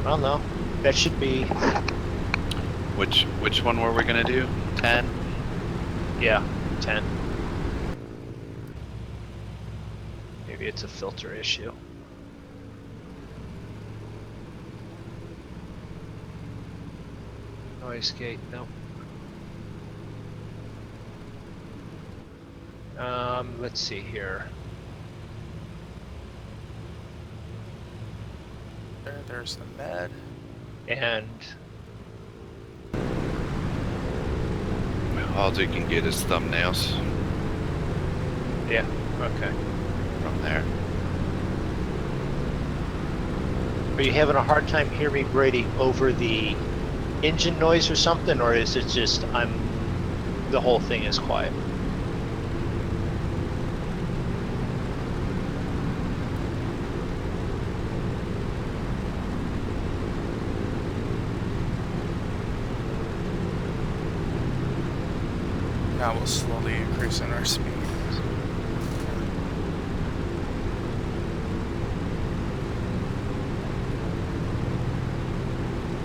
don't know. That should be, Which one were we gonna do? 10? yeah, 10. Maybe it's a filter issue. Noise gate, no. Let's see here. There's the med. And All Dude can get his thumbnails yeah, okay. from there. Are you having a hard time hearing me, Brady, over the engine noise or something, or is it just the whole thing is quiet? Now we'll slowly increase in our speed.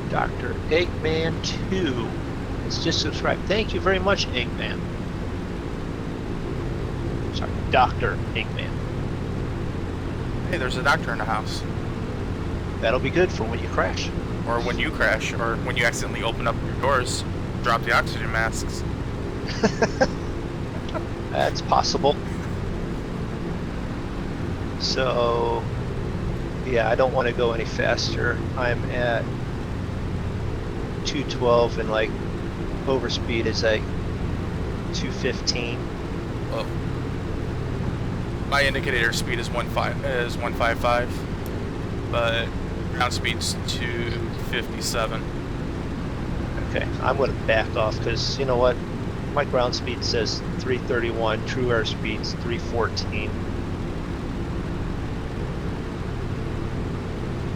Dr. Eggman 2 has just subscribed. Thank you very much, Eggman. Sorry, Dr. Eggman. Hey, there's a doctor in the house. That'll be good for when you crash. Or when you crash, or when you accidentally open up your doors, drop the oxygen masks. That's possible. So, yeah, I don't want to go any faster. I'm at 212 and like overspeed is like 215. Well, my indicator speed is 155, but ground speed's 257. Okay, I'm going to back off because you know what? My ground speed says 331, true air speed's 314.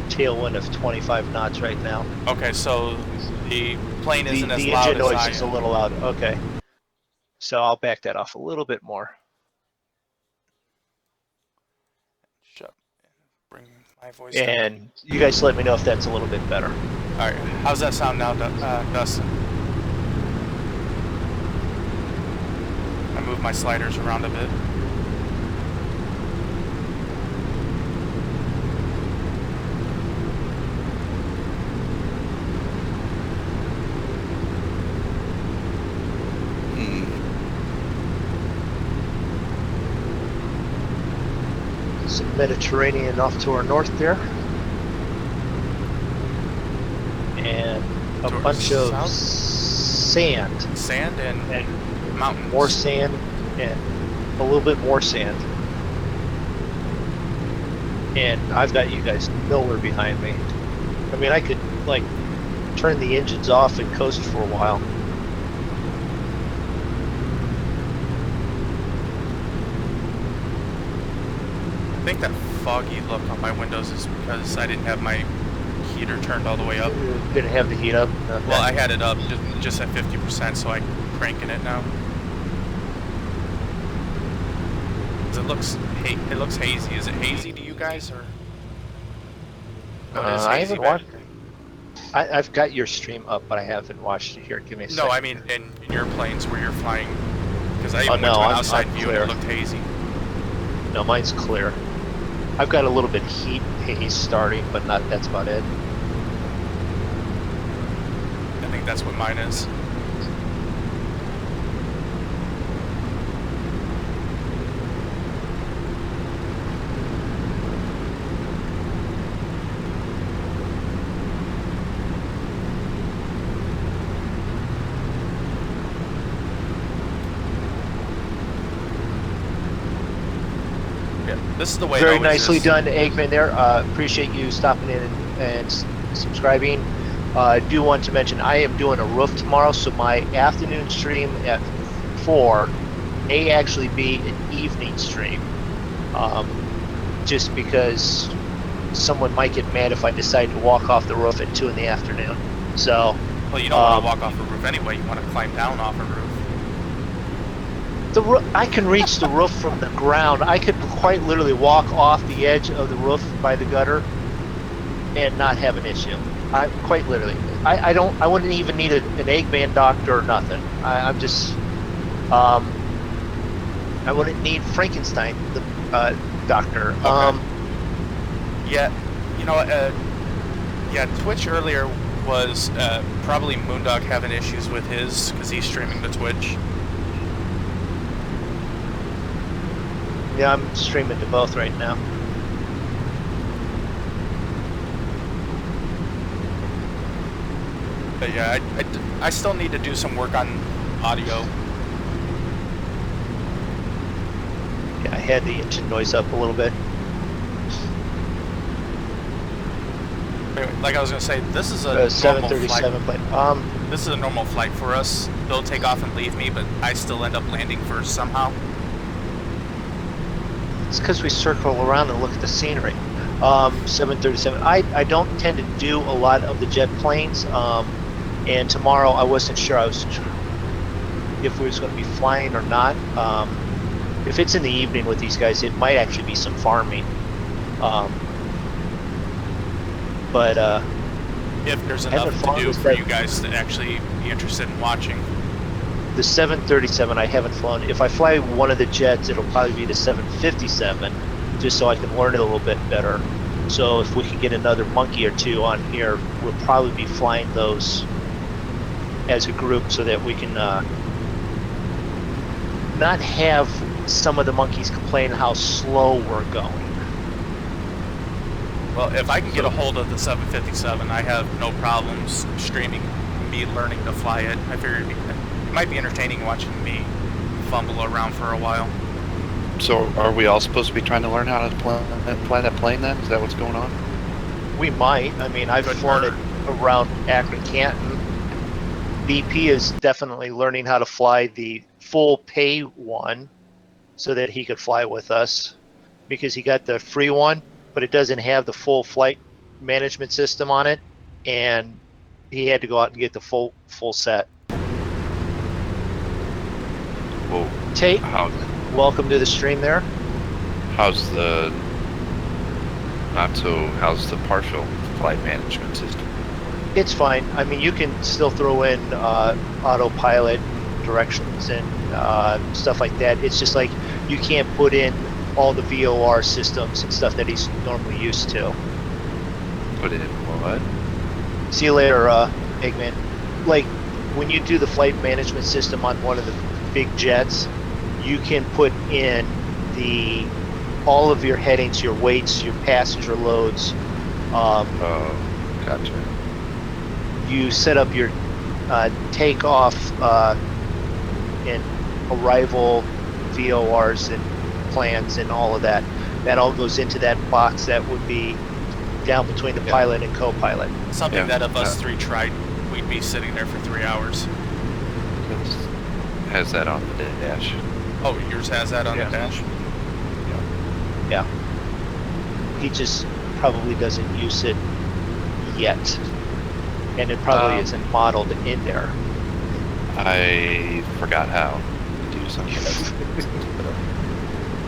Tailwind of 25 knots right now. Okay, so the plane isn't as The loud engine as noise I is a am. little loud. Okay. So I'll back that off a little bit more. Shut. Bring my voice down. And you guys let me know if that's a little bit better. All right, how's that sound now, Dustin? I move my sliders around a bit. Some Mediterranean off to our north there. And a To our bunch of south? sand. Sand and mountains. More sand and a little bit more sand. And I've got you guys nowhere behind me. I mean, I could like turn the engines off and coast for a while. I think that foggy look on my windows is because I didn't have my heater turned all the way up. Didn't have the heat up. Okay. Well, I had it up just at 50%, so I'm cranking it now. looks hazy. Is it hazy to you guys, or what is I hazy haven't back? watched. I've got your stream up, but I haven't watched it here. Give me a No, second. I mean in your planes where you're flying, because I Oh, even went no, to an I'm outside view and clear. it looked hazy. No, mine's clear. I've got a little bit heat haze starting, but not. That's about it. I think that's what mine is. Yeah, this is the way. Very it always nicely is. done, Eggman. There. Appreciate you stopping in and subscribing. I do want to mention I am doing a roof tomorrow, so my afternoon stream at 4 may actually be an evening stream. Just because someone might get mad if I decide to walk off the roof at 2 in the afternoon. So. Well, you don't want to walk off a roof anyway. You want to climb down off a roof. I can reach the roof from the ground. I could quite literally walk off the edge of the roof by the gutter and not have an issue. I quite literally. I wouldn't even need an Eggman doctor or nothing. I'm just. I wouldn't need Frankenstein, the doctor. Okay. Yeah, you know, yeah, Twitch earlier was probably Moondog having issues with his because he's streaming to Twitch. Yeah, I'm streaming to both right now. But yeah, I still need to do some work on audio. Yeah, I had the engine noise up a little bit. Anyway, like I was gonna say, this is a normal 737 flight. plane. This is a normal flight for us. They'll take off and leave me, but I still end up landing first somehow. It's because we circle around and look at the scenery. 737. I don't tend to do a lot of the jet planes. And tomorrow I wasn't sure if we was going to be flying or not. If it's in the evening with these guys, it might actually be some farming. But If there's haven't enough to flown do this for type- you guys to actually be interested in watching. the 737 I haven't flown. If I fly one of the jets, it'll probably be the 757, just so I can learn it a little bit better. So if we can get another monkey or two on here, we'll probably be flying those as a group so that we can not have some of the monkeys complain how slow we're going. Well, if I can get a hold of the 757, I have no problems streaming me learning to fly it. I figure it might be entertaining watching me fumble around for a while. So are we all supposed to be trying to learn how to fly that plane then? Is that what's going on? We might. I mean, I've Good flown bird. it around Akron, Canton. BP is definitely learning how to fly the full pay one so that he could fly with us because he got the free one, but it doesn't have the full flight management system on it. And he had to go out and get the full set. Well, Tate, welcome to the stream there. how's the partial flight management system? It's fine. I mean, you can still throw in autopilot directions and stuff like that. It's just like you can't put in all the VOR systems and stuff that he's normally used to. Put in what? See you later, Eggman. Like, when you do the flight management system on one of the big jets, you can put in all of your headings, your weights, your passenger loads. Oh, gotcha. You set up your takeoff and arrival VORs and plans and all of that. That all goes into that box that would be down between the pilot and co-pilot. Something Yeah. that if us three tried, we'd be sitting there for 3 hours. Has that on the dash? Oh, yours has that on Yeah. the dash? Yeah. He just probably doesn't use it yet. And it probably isn't modeled in there. I forgot how to do something.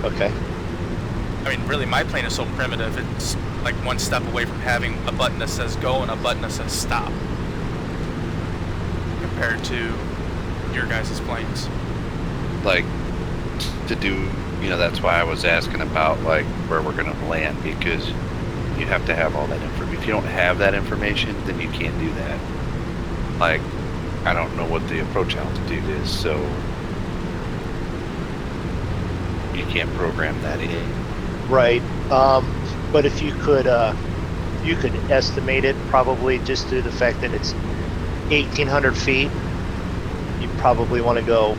Okay. I mean, really, my plane is so primitive. It's like one step away from having a button that says go and a button that says stop, compared to your guys' planes. Like, to do, you know, that's why I was asking about like where we're gonna land, because you have to have all that information. If you don't have that information, then you can't do that. Like, I don't know what the approach altitude is, so you can't program that in. Right. But if you could estimate it probably just through the fact that it's 1,800 feet. You probably want to go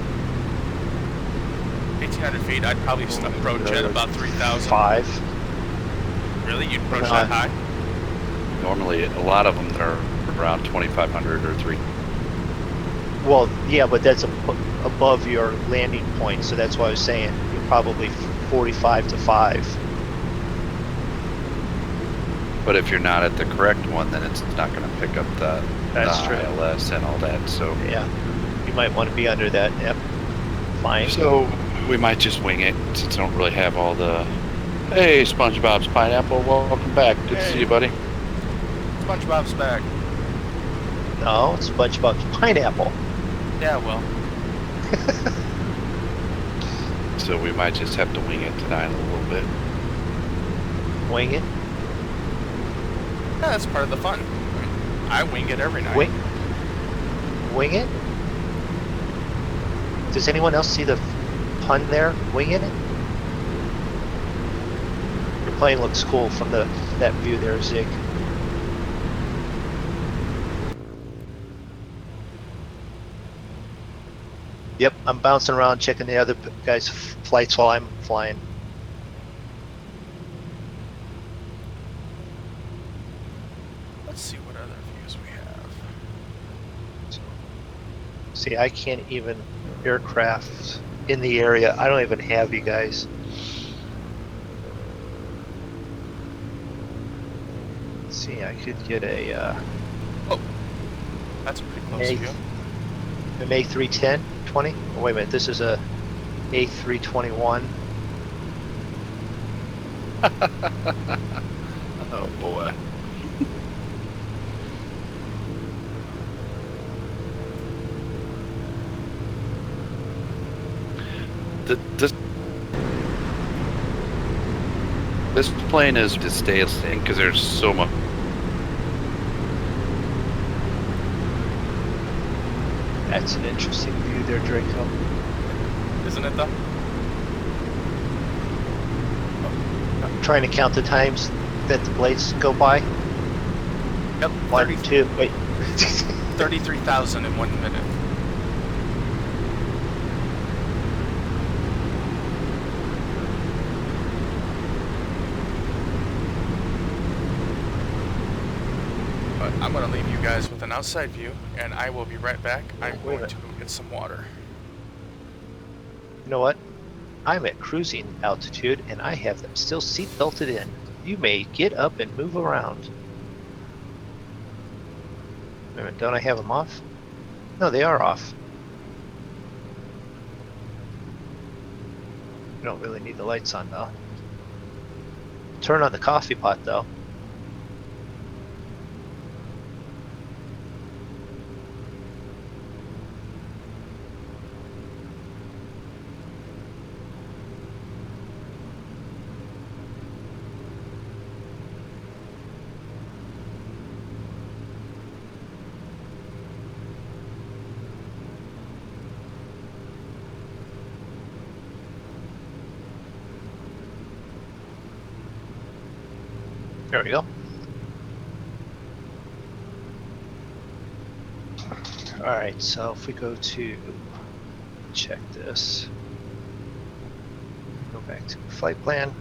1,800 feet, I'd probably approach at about 3,000. 5. Really? You'd approach that high? Normally, a lot of them are around 2,500 or 3. Well, yeah, but that's above your landing point, so that's why I was saying you're probably 45 to 5. But if you're not at the correct one, then it's not going to pick up the That's true. ILS and all that. So Yeah, you might want to be under that. Yep. Fine. So we might just wing it since I don't really have all the. Hey, SpongeBob's Pineapple, welcome back. Good to see you, buddy. SpongeBob's back. No, it's SpongeBob's Pineapple. Yeah, well. So we might just have to wing it tonight a little bit. Wing it. Yeah, that's part of the fun. I wing it every night. Wing it? Does anyone else see the pun there? Winging it? Your plane looks cool from that view there, Zig. Yep, I'm bouncing around checking the other guys' flights while I'm flying. Let's see what other views we have. See, I can't even aircraft in the area. I don't even have you guys. Let's see, I could get a Oh, that's a pretty close view. an A310 20. Oh, wait a minute, this is a A321. Oh boy. This plane is to stay because there's so much. That's an interesting view there, Draco. Isn't it though? I'm trying to count the times that the blades go by. Yep, 1, 2, wait. 33,000 in 1 minute. But I'm going to leave you guys with an outside view, and I will be right back. I'm Wait a going to go get some water. You know what? I'm at cruising altitude and I have them still seat belted in. You may get up and move around. Wait a minute, don't I have them off? No, they are off. You don't really need the lights on though. Turn on the coffee pot though. There we go. Alright, so if we go to check this, go back to flight plan.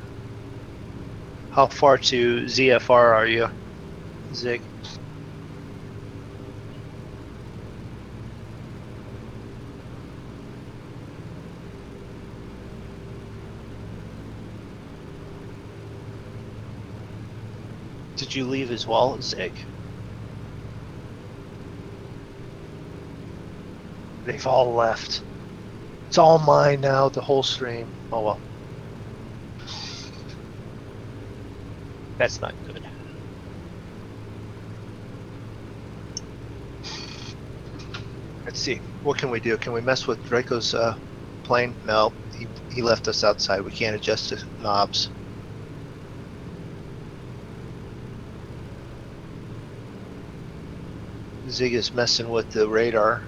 How far to ZFR are you, Zig? Did you leave as well, Zig? They've all left. It's all mine now, the whole stream. Oh well. That's not good. Let's see. What can we do? Can we mess with Draco's plane? No, he left us outside. We can't adjust the knobs. Zig is messing with the radar.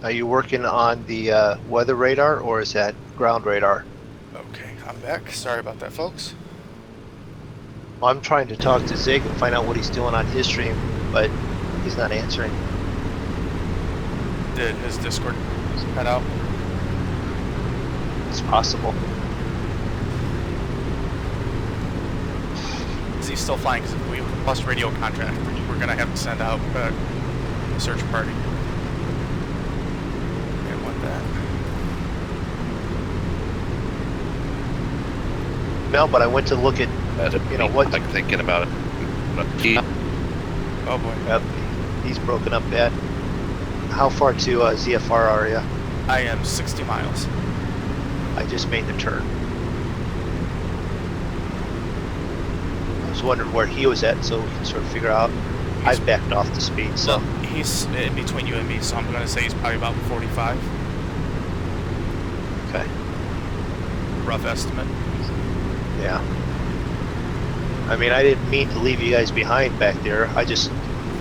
Are you working on the weather radar, or is that ground radar? Okay, I'm back. Sorry about that, folks. I'm trying to talk to Zig and find out what he's doing on his stream, but he's not answering. Did his Discord head out? It's possible. Is he still flying? Because if we lost radio contract, we're going to have to send out a search party. Didn't want that. No, but I went to look at, you know, what... Like thinking about it. Oh boy. Yep, he's broken up bad. How far to ZFR are you? I am 60 miles. I just made the turn. I was wondering where he was at, so we can sort of figure out. I backed off the speed, so... Well, he's in between you and me, so I'm going to say he's probably about 45. Okay. Rough estimate. Yeah. I mean, I didn't mean to leave you guys behind back there. I just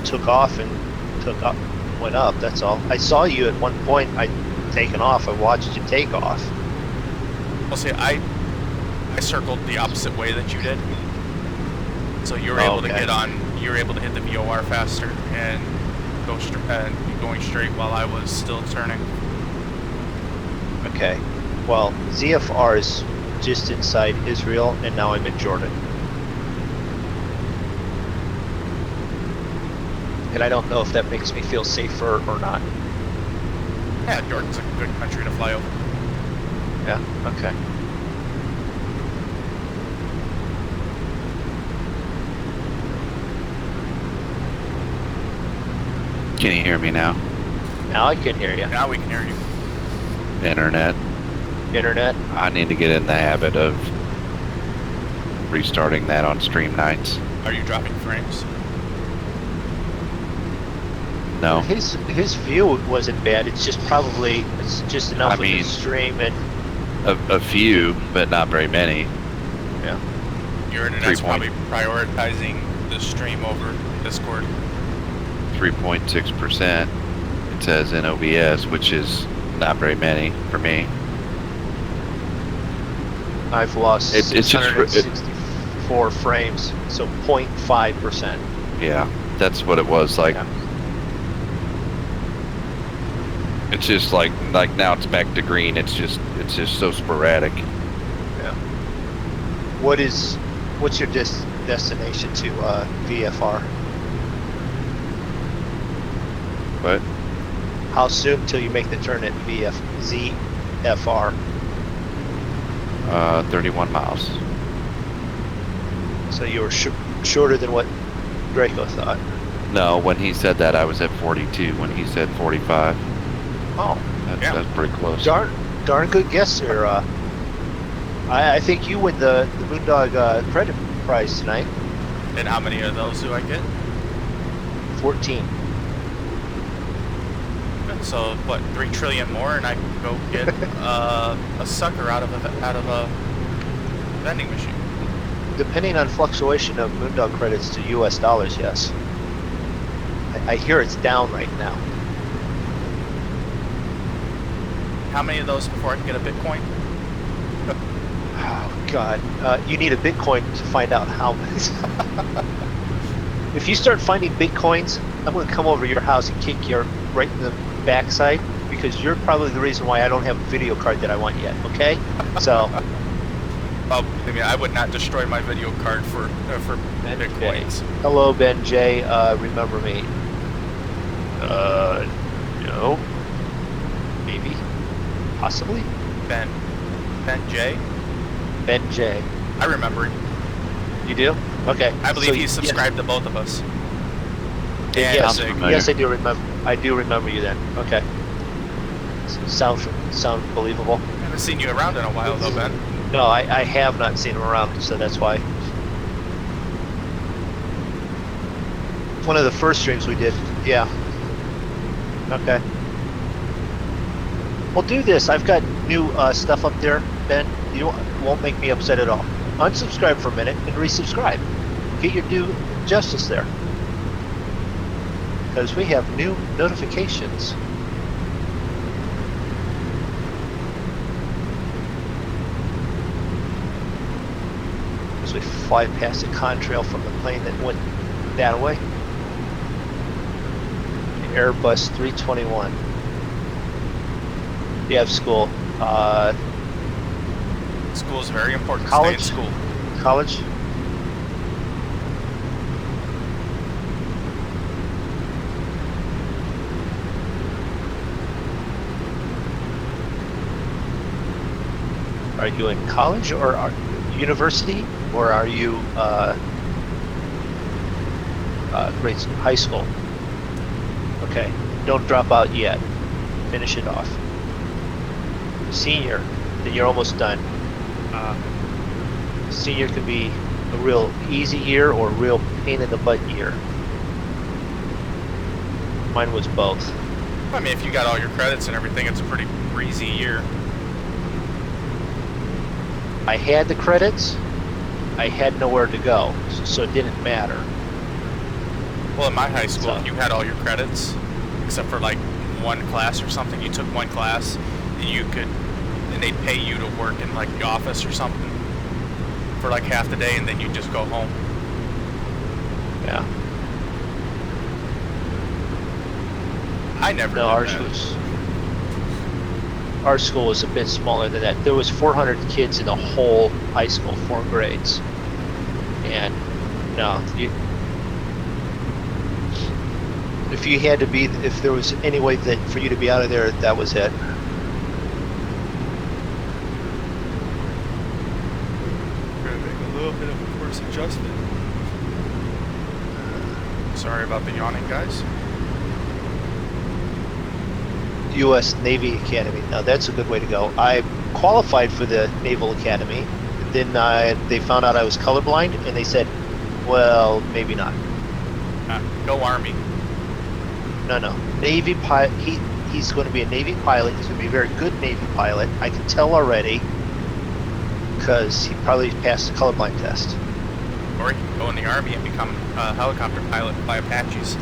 took off and went up, that's all. I saw you at one point. I'd taken off. I watched you take off. Well, see, I circled the opposite way that you did. So you were able to get on, you were able to hit the VOR faster and go going straight while I was still turning. Okay. Well, ZFR is just inside Israel, and now I'm in Jordan. And I don't know if that makes me feel safer or not. Yeah, Jordan's a good country to fly over. Yeah, okay. Can you hear me now? Now I can hear you. Now we can hear you. Internet. Internet? I need to get in the habit of restarting that on stream nights. Are you dropping frames? No. His view wasn't bad. It's just probably just enough of mean, his stream and A few, but not very many. yeah. Your internet's probably prioritizing the stream over Discord. 3.6%. It says in OBS, which is not very many for me. I've lost It's just 664 frames, so 0.5%. Yeah, that's what it was like. Yeah. It's just like now it's back to green. It's just so sporadic. Yeah. What's your destination to VFR? But How soon till you make the turn at ZFR? 31 miles. So you were shorter than what Draco thought. No, when he said that, I was at 42. When he said 45, Oh, that's pretty close. darn good guess there. I think you win the Moondog credit prize tonight. And how many of those do I get? 14. So what, 3 trillion more, and I can go get a sucker out of a vending machine. Depending on fluctuation of Moondog credits to US dollars, yes. I hear it's down right now. How many of those before I can get a Bitcoin? Oh God, you need a Bitcoin to find out how much. If you start finding Bitcoins, I'm going to come over to your house and kick you right in the backside, because you're probably the reason why I don't have a video card that I want yet, okay? So... Well, I mean, I would not destroy my video card for Bitcoins. Hello, Ben J. Remember me? No. Maybe. Possibly. Ben J? Ben J. I remember him. You do? Okay. I believe So, he's subscribed to both of us. Yes, Sounds familiar. yes, I do remember. I do remember you then. Okay. Sound believable. I haven't seen you around in a while though, Ben. No, I have not seen him around, so that's why. One of the first streams we did, yeah. Okay. Well, do this. I've got new stuff up there, Ben. You won't make me upset at all. Unsubscribe for a minute and resubscribe. Get your due justice there. Because we have new notifications. As we fly past the contrail from the plane that went that way. Airbus 321. You have school. School is very important. College? Stay in school. College? Are you in college or university, or are you high school? Okay, don't drop out yet. Finish it off. Senior, then you're almost done. Senior could be a real easy year or a real pain in the butt year. Mine was both. I mean, if you got all your credits and everything, it's a pretty breezy year. I had the credits, I had nowhere to go, so it didn't matter. Well, in my high school, So- you had all your credits, except for like one class or something. You took one class, and they'd pay you to work in like the office or something for like half the day, and then you just go home. Yeah. I never No, did ours that. was. Our school was a bit smaller than that. There was 400 kids in the whole high school, 4 grades, and no, if you had to be, if there was any way that for you to be out of there, that was it. We're gonna make a little bit of a course adjustment. Sorry about the yawning, guys. U.S. Navy Academy. Now that's a good way to go. I qualified for the Naval Academy. Then they found out I was colorblind, and they said, "Well, maybe not." Go Army. No. Navy pilot. He's going to be a Navy pilot. He's going to be a very good Navy pilot. I can tell already because he probably passed the colorblind test. Or you can go in the Army and become a helicopter pilot and fly Apaches.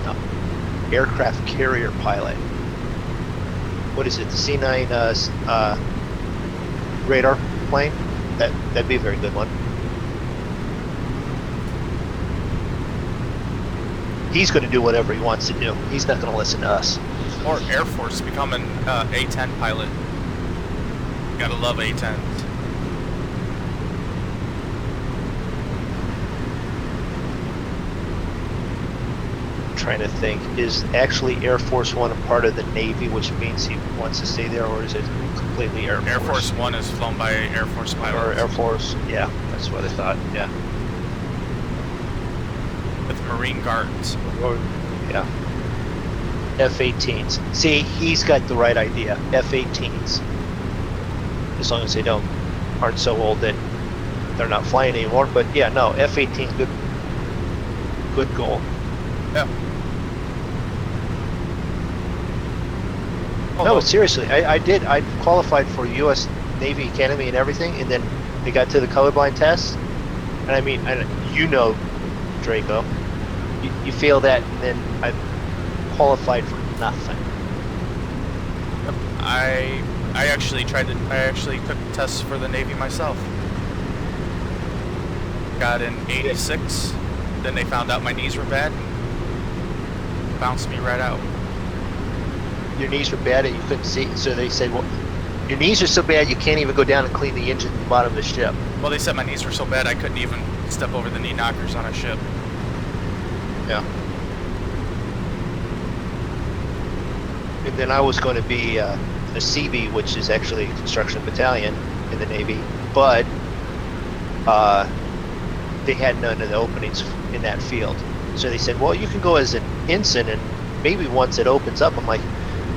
No. Aircraft carrier pilot. What is it? The C9 radar plane? That'd be a very good one. He's going to do whatever he wants to do. He's not going to listen to us. Or Air Force, become an A-10 pilot. You gotta love A-10s. Trying to think, is actually Air Force One a part of the Navy, which means he wants to stay there, or is it completely Air Force? Air Force One is flown by Air Force pilots. Or Air Force, yeah, that's what I thought, yeah. With Marine Guards. Or, yeah. F-18s. See, he's got the right idea. F-18s. As long as they aren't so old that they're not flying anymore. But yeah, no, F-18, good goal. Yeah. No, seriously, I qualified for U.S. Navy Academy and everything, and then they got to the colorblind test, and I mean, you know, Draco, you fail that, and then I qualified for nothing. I actually took the tests for the Navy myself. Got an 86, then they found out my knees were bad, and bounced me right out. Your knees were bad and you couldn't see, so they said, well, your knees are so bad you can't even go down and clean the engine at the bottom of the ship. Well, they said my knees were so bad I couldn't even step over the knee knockers on a ship. Yeah. And then I was going to be a CB, which is actually a construction battalion in the Navy, but they had none of the openings in that field. So they said, well, you can go as an ensign, and maybe once it opens up, I'm like,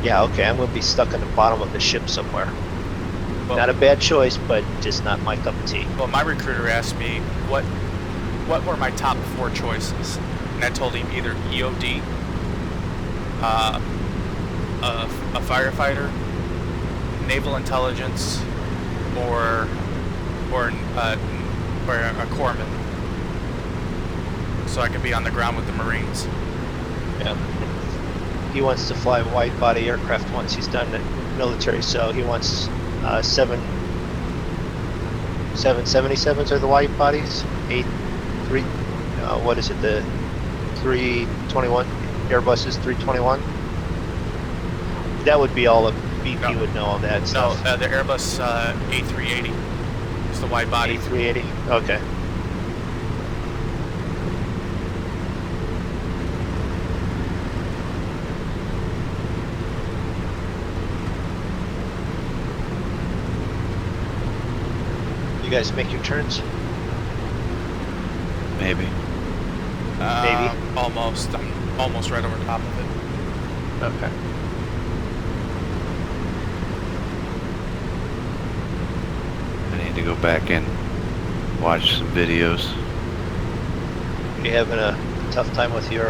yeah, okay, I'm going to be stuck in the bottom of the ship somewhere. Well, Not a bad choice, but just not my cup of tea. well, my recruiter asked me what were my top 4 choices, and I told him either EOD, a firefighter, naval intelligence, or a corpsman, so I could be on the ground with the Marines. Yeah. He wants to fly wide body aircraft once. He's done it military, so he wants 777s are the wide bodies. 3 what is it, the 321 Airbus is 321? That would be all of BP No. would know all that No, stuff. the Airbus A380. It's the wide body. A380. Okay. You guys make your turns? Maybe. Maybe. Almost. I'm almost right over top of it. Okay. I need to go back and watch some videos. You having a tough time with your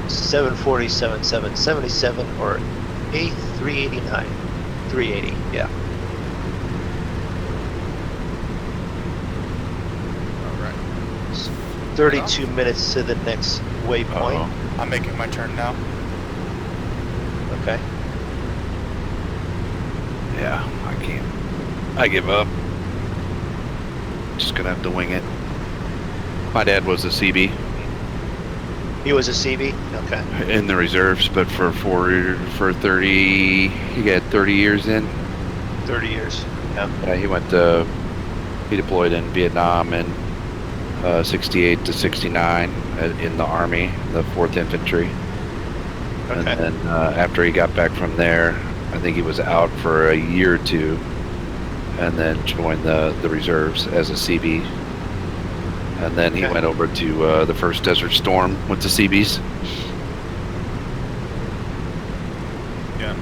747, 777, or A389? 380, yeah. All right. 32 minutes to the next waypoint. Uh-oh. I'm making my turn now. Okay. Yeah, I can't. I give up. Just gonna have to wing it. My dad was a CB He was a CB? Okay. in the reserves, but for 30, he got 30 years in. 30 years. Yeah. Yeah, he deployed in Vietnam in 68 to 69 in the Army, the 4th Infantry. And Okay. then after he got back from there, I think he was out for a year or two, and then joined the reserves as a CB. And then he Okay. went over to the first Desert Storm with the CBs. Yeah.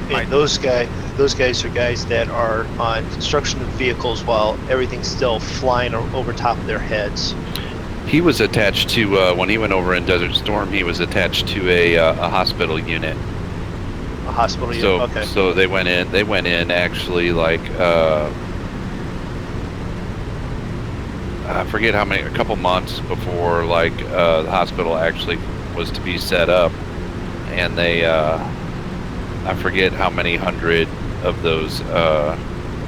And those guys are guys that are on construction of vehicles while everything's still flying over top of their heads. He was attached to when he went over in Desert Storm. He was attached to a hospital unit. A hospital So unit. Okay. so they went in. They went in actually like I forget how many, a couple months before like the hospital actually was to be set up, and they I forget how many hundred of those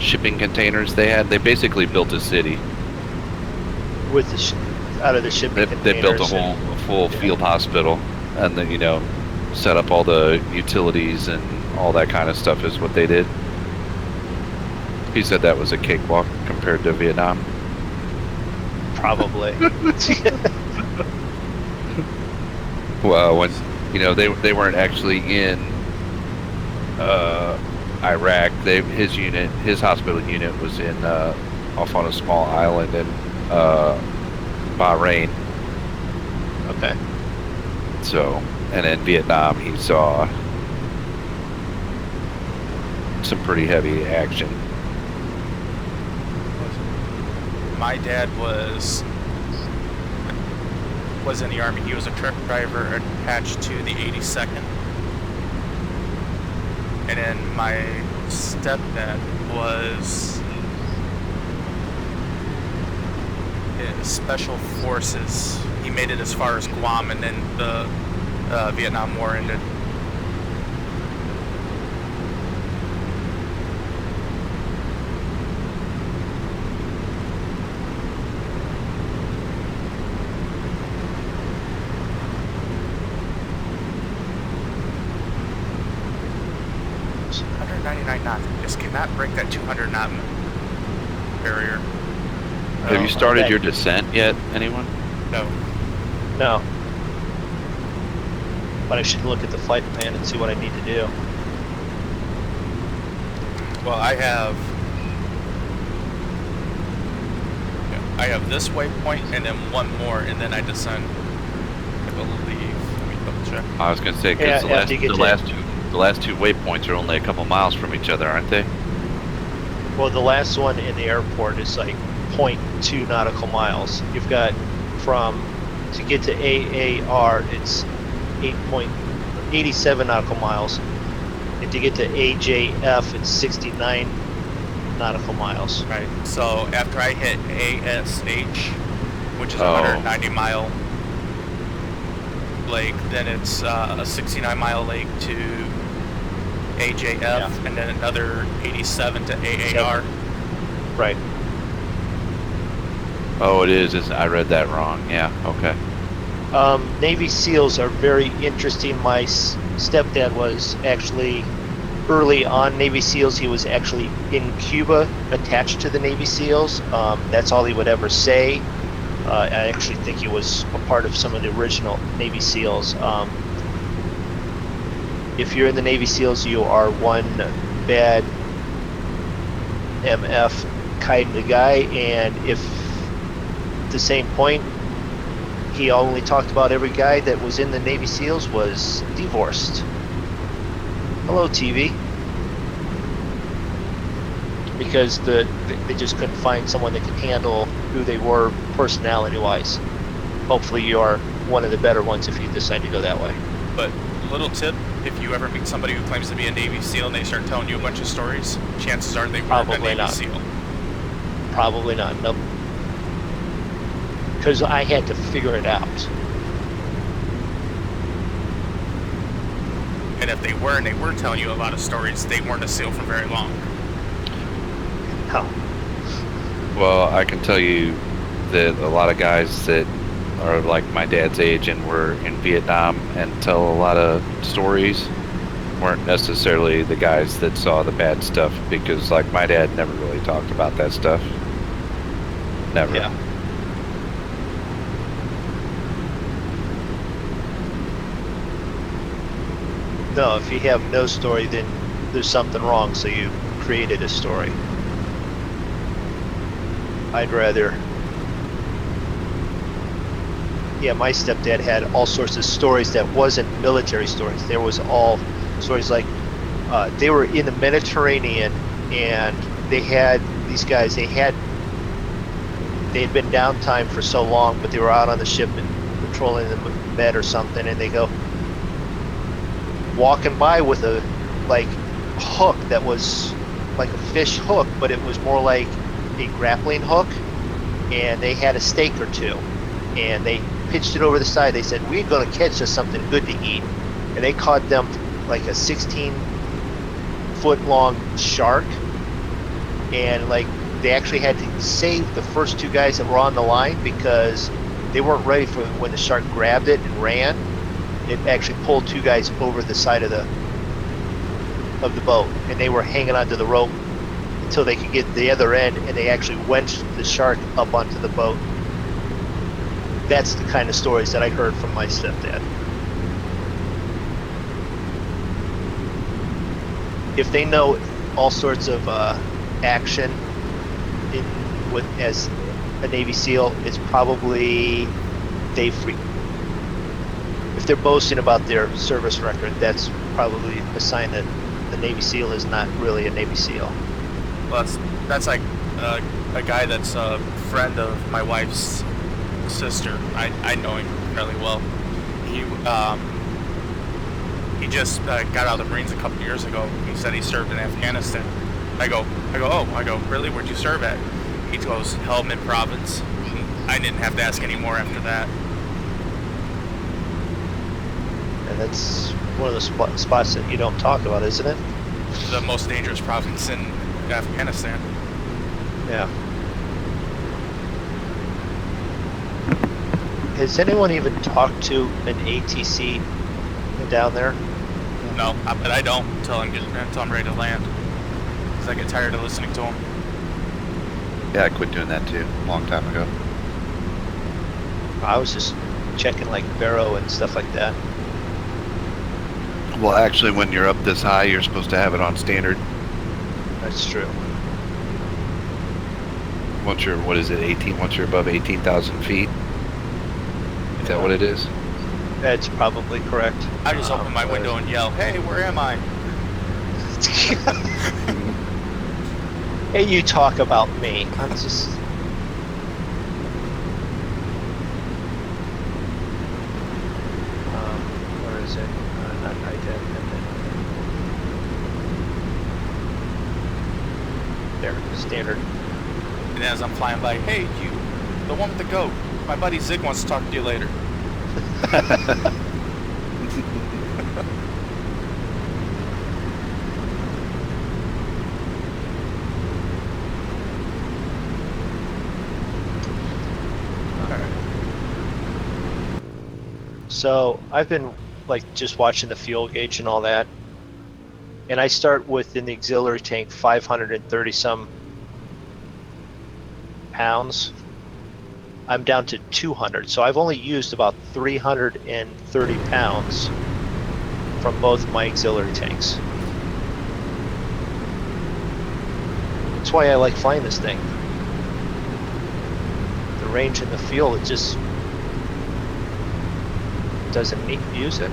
shipping containers they had. They basically built a city. With the out of the shipping They built a containers full field hospital, and then set up all the utilities and all that kind of stuff is what they did. He said that was a cakewalk compared to Vietnam. Probably. Well, when they weren't actually in Iraq. His hospital unit was in off on a small island in Bahrain. Okay. So, and in Vietnam, he saw some pretty heavy action. My dad was in the Army. He was a truck driver attached to the 82nd. And then my stepdad was in Special Forces. He made it as far as Guam, and then the Vietnam War ended. It's 199 knots. You just cannot break that 200 knot barrier. Have you started okay. your descent yet, anyone? No. No. But I should look at the flight plan and see what I need to do. Well, I have this waypoint and then one more, and then I descend. I believe. Let me double check. I was gonna say Yeah, because after you get the to- last The last two waypoints are only a couple miles from each other, aren't they? Well, the last one in the airport is like 0.2 nautical miles. You've got to get to AAR, it's 8.87 nautical miles. And to get to AJF, it's 69 nautical miles. Right. So after I hit ASH, which is a Oh. 190-mile lake, then it's a 69-mile lake to AJF, Yeah. and then another 87 to AAR. Right. Oh, it is. I read that wrong. Yeah. Okay. Navy SEALs are very interesting. My stepdad was actually early on Navy SEALs. He was actually in Cuba attached to the Navy SEAls. That's all he would ever say. I actually think he was a part of some of the original Navy SEAls. If you're in the Navy SEALs, you are one bad MF kind of guy, and if at the same point he only talked about every guy that was in the Navy SEALs was divorced. Hello, TV. Because they just couldn't find someone that could handle who they were personality-wise. Hopefully you are one of the better ones if you decide to go that way. But little tip, if you ever meet somebody who claims to be a Navy SEAL and they start telling you a bunch of stories, chances are they weren't a Probably Navy not. SEAL. Probably not, nope. Because I had to figure it out. And if they were, and they were telling you a lot of stories, they weren't a SEAL for very long. How? Well, I can tell you that a lot of guys that are like my dad's age and were in Vietnam and tell a lot of stories weren't necessarily the guys that saw the bad stuff, because like my dad never really talked about that stuff. Never. Yeah. No, if you have no story, then there's something wrong, so you created a story. I'd rather... Yeah, my stepdad had all sorts of stories that wasn't military stories. There was all stories like they were in the Mediterranean, and they had these guys, they had been downtime for so long, but they were out on the ship and patrolling the Med or something, and they go walking by with a hook that was like a fish hook, but it was more like a grappling hook, and they had a steak or two, and they pitched it over the side. They said, we're going to catch us something good to eat, and they caught them like a 16-foot long shark, and like they actually had to save the first two guys that were on the line because they weren't ready for when the shark grabbed it and ran. It actually pulled two guys over the side of the boat, and they were hanging onto the rope until they could get to the other end, and they actually wenched the shark up onto the boat. That's the kind of stories that I heard from my stepdad. If they know all sorts of action as a Navy SEAL, it's probably if they're boasting about their service record, that's probably a sign that the Navy SEAL is not really a Navy SEAL. Well, that's like a guy that's a friend of my wife's sister. I know him fairly well. He just got out of the Marines a couple years ago. He said he served in Afghanistan. I go, really? Where'd you serve at? He goes, Helmand Province. I didn't have to ask any more after that. And that's one of the spots that you don't talk about, isn't it? The most dangerous province in Afghanistan. Yeah. Has anyone even talked to an ATC down there? No, but I don't until I'm ready to land. Because I get tired of listening to them. Yeah, I quit doing that too a long time ago. I was just checking like Barrow and stuff like that. Well, actually, when you're up this high, you're supposed to have it on standard. That's true. Once you're, what is it, 18? Once you're above 18,000 feet? Is that what it is? That's probably correct. I just open my window and yell, "Hey, where am I?" Hey, you talk about me. I'm just. Where is it? Not there, standard. And as I'm flying by, "Hey, you, the one with the goat. My buddy Zig wants to talk to you later." So I've been like just watching the fuel gauge and all that, and I start with in the auxiliary tank 530 some pounds. I'm down to 200, so I've only used about 330 pounds from both my auxiliary tanks. That's why I like flying this thing. The range in the field, it just doesn't make music.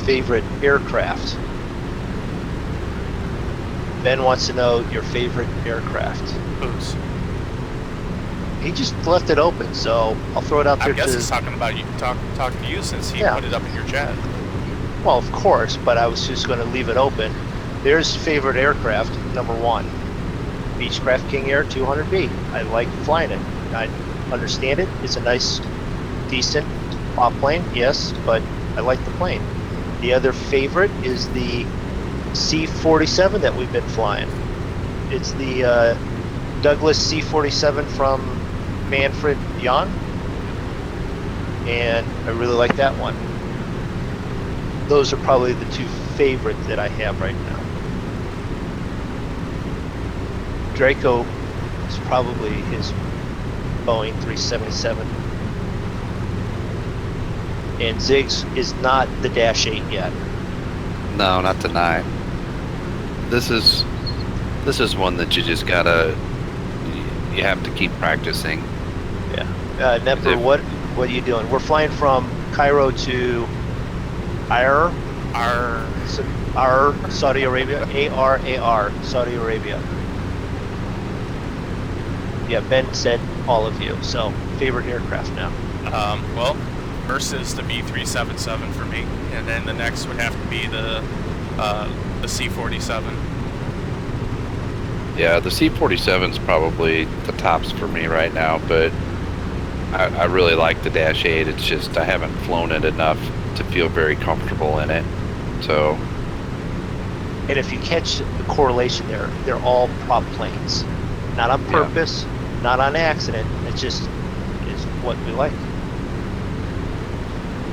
Favorite aircraft? Ben wants to know your favorite aircraft. Whose? He just left it open, so I'll throw it out there I guess to. he's talking about you, talking to you since he Yeah. put it up in your chat. Well, of course, but I was just going to leave it open. There's favorite aircraft number 1, Beechcraft King Air 200B. I like flying it. I understand it. It's a nice, decent off plane, yes, but I like the plane. The other favorite is the C-47 that we've been flying. It's the Douglas C-47 from Manfred Jan, and I really like that one. Those are probably the 2 favorites that I have right now. Draco is probably his Boeing 377. And Ziggs is not the Dash 8 yet. No, not the 9. This is one that you just gotta, you have to keep practicing. Yeah. Nepper, what are you doing? We're flying from Cairo to Ar, Saudi Arabia. AR, Saudi Arabia. Yeah, Ben said all of you. So, favorite aircraft now. Well, first is the B377 for me, and then the next would have to be the C-47. Yeah, the C-47's probably the tops for me right now, but I really like the Dash 8. It's just I haven't flown it enough to feel very comfortable in it. So. And if you catch the correlation there, they're all prop planes. Not on purpose, not on accident. It just is what we like.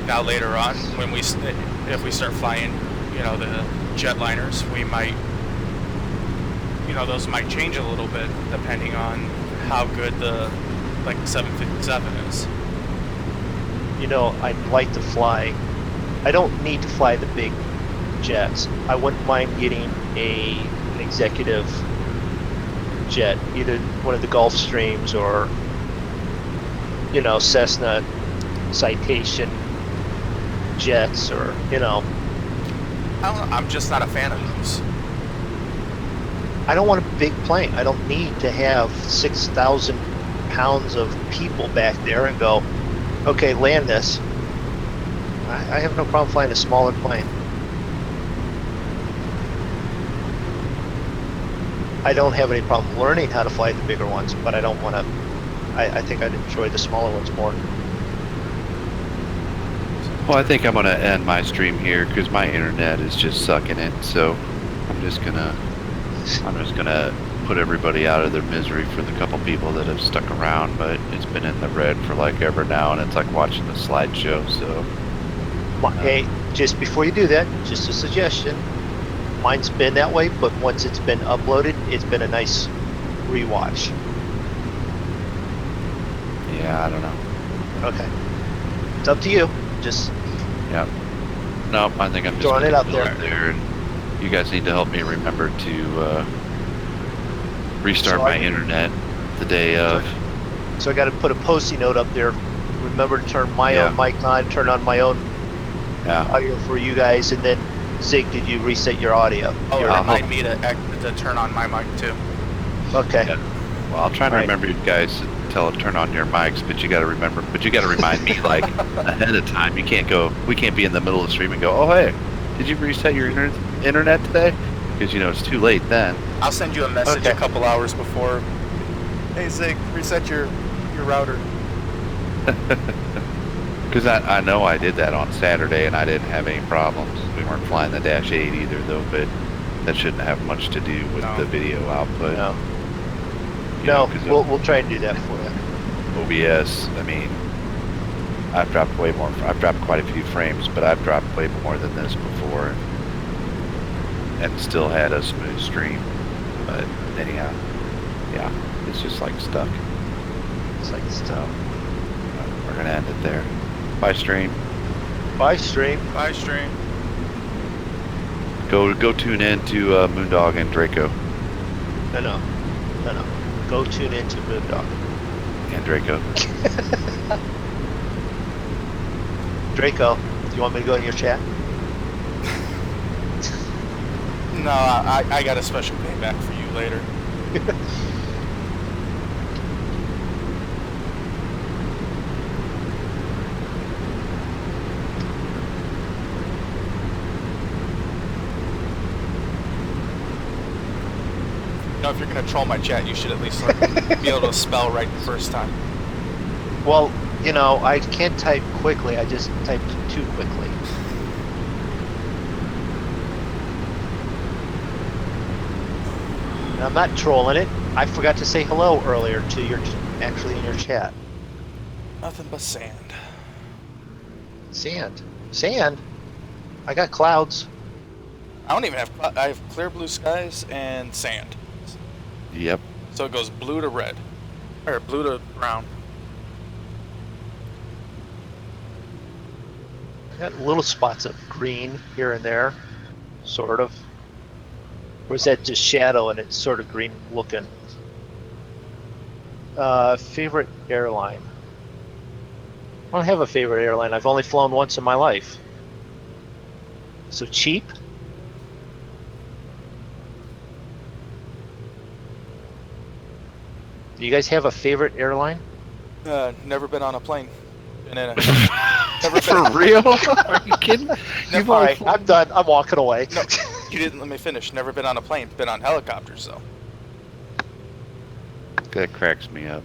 Now later on, when if we start flying, the jetliners, we might, those might change a little bit depending on how good the 757 is. I'd like to fly. I don't need to fly the big jets. I wouldn't mind getting an executive jet, either one of the Gulfstreams or Cessna Citation jets, or I don't know, I'm just not a fan of those. I don't want a big plane. I don't need to have 6,000 pounds of people back there and go, okay, land this. I have no problem flying a smaller plane. I don't have any problem learning how to fly the bigger ones, but I don't want to. I think I'd enjoy the smaller ones more. Well, I think I'm gonna end my stream here because my internet is just sucking it. So I'm just gonna put everybody out of their misery for the couple people that have stuck around. But it's been in the red for like ever now, and it's like watching the slideshow. So hey, just before you do that, just a suggestion. Mine's been that way, but once it's been uploaded, it's been a nice rewatch. yeah, I don't know. Okay, it's up to you. Just Yeah. No, I think I'm just Throwing it gonna out put there. and you guys need to help me remember to restart So my internet the day of. So I got to put a Post-it note up there. Remember to turn my Yeah. own mic on, turn on my own Yeah. audio for you guys, and then Zig, did you reset your audio? Oh, Your- remind me to turn on my mic too. Okay. Yeah. Well, I'll try to All right. remember you guys to turn on your mics, but you got to remember. But you got to remind me like ahead of time. You can't go. We can't be in the middle of the stream and go, "Oh, hey, did you reset your internet today?" Because it's too late then. I'll send you a message Okay. a couple hours before. Hey Zig, reset your router. Because I know I did that on Saturday and I didn't have any problems. We weren't flying the Dash 8 either, though, but that shouldn't have much to do with No. the video output. No. You know, No, 'cause we'll try and do that for you. OBS, I mean, I've dropped way more. I've dropped quite a few frames, but I've dropped way more than this before, and still had a smooth stream. But anyhow, yeah, it's just like stuck. It's like stuff. We're gonna end it there. Bye, stream. Bye, stream. Bye, stream. Go tune in to Moondog and Draco. No. Go tune into Moondog. And Draco. Draco, do you want me to go in your chat? No, I got a special payback for you later. If you're gonna troll my chat, you should at least be able to spell right the first time. Well, I can't type quickly. I just typed too quickly. And I'm not trolling it. I forgot to say hello earlier to your, actually in your chat. Nothing but sand. Sand. Sand? I got clouds. I don't even have. I have clear blue skies and sand. Yep. So it goes blue to red, or blue to brown. I got little spots of green here and there, sort of. Or is that just shadow and it's sort of green looking? Favorite airline? I don't have a favorite airline. I've only flown once in my life. So cheap? Do you guys have a favorite airline? Never been on a plane. Been in a. For real? Are you kidding? You've All only right, I'm done. I'm walking away. No, you didn't let me finish. Never been on a plane. Been on helicopters though. That cracks me up.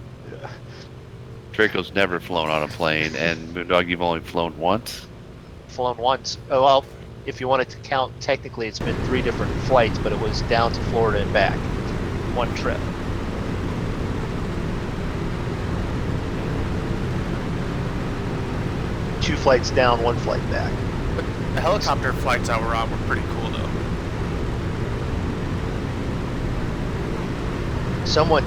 Draco's never flown on a plane, and Moondog, you've only flown once? Flown once. Oh, well, if you wanted to count, technically it's been 3 different flights, but it was down to Florida and back. One trip. Two flights down, 1 flight back. But the helicopter flights I were on were pretty cool though. Someone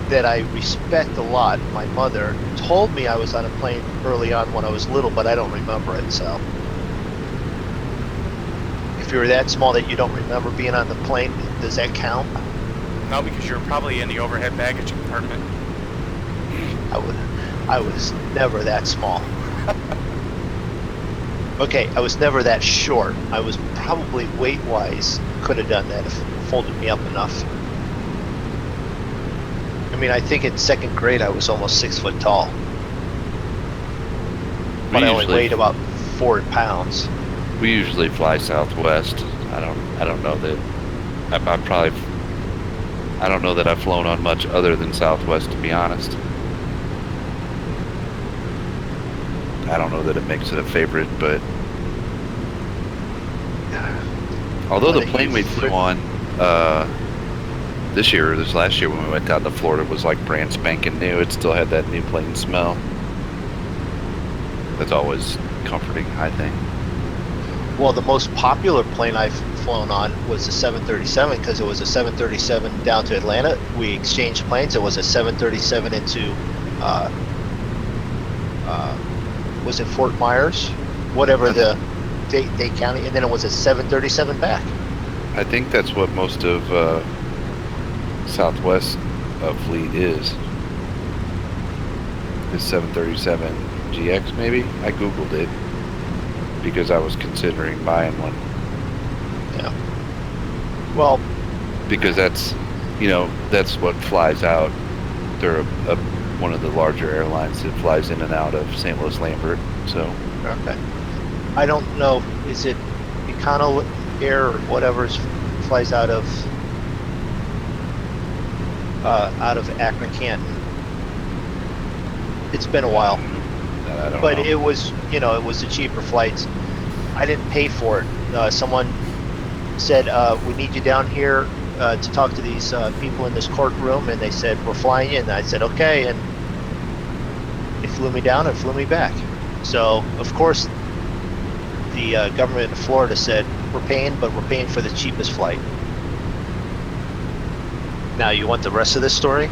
that I respect a lot, my mother, told me I was on a plane early on when I was little, but I don't remember it, so. If you were that small that you don't remember being on the plane, does that count? No, because you're probably in the overhead baggage compartment. I was never that small. Okay, I was never that short. I was probably weight-wise could have done that if it folded me up enough. I mean, I think in 2nd grade I was almost 6 foot tall. But I only weighed about 4 pounds. We usually fly Southwest. I don't know that I don't know that I've flown on much other than Southwest, to be honest. I don't know that it makes it a favorite, but although the plane we flew on this last year when we went down to Florida was like brand spanking new, it still had that new plane smell. That's always comforting, I think. Well, the most popular plane I've flown on was the 737 because it was a 737 down to Atlanta. We exchanged planes. It was a 737 into was it Fort Myers, whatever the Dade County, and then it was a 737 back. I think that's what most of Southwest fleet is. The 737 GX, maybe? I googled it because I was considering buying one. Yeah. Well, Because that's, you know, that's what flies out. They're one of the larger airlines that flies in and out of St. Louis Lambert. So okay. I don't know. Is it Econo Air or whatever flies out of Akron Canton? It's been a while, I don't but know. it was, you know, it was the cheaper flights. I didn't pay for it. Someone said, we need you down here to talk to these people in this courtroom, and they said, we're flying in. And I said, okay, and they flew me down and flew me back. So, of course, the government of Florida said, we're paying, but we're paying for the cheapest flight. Now, you want the rest of this story?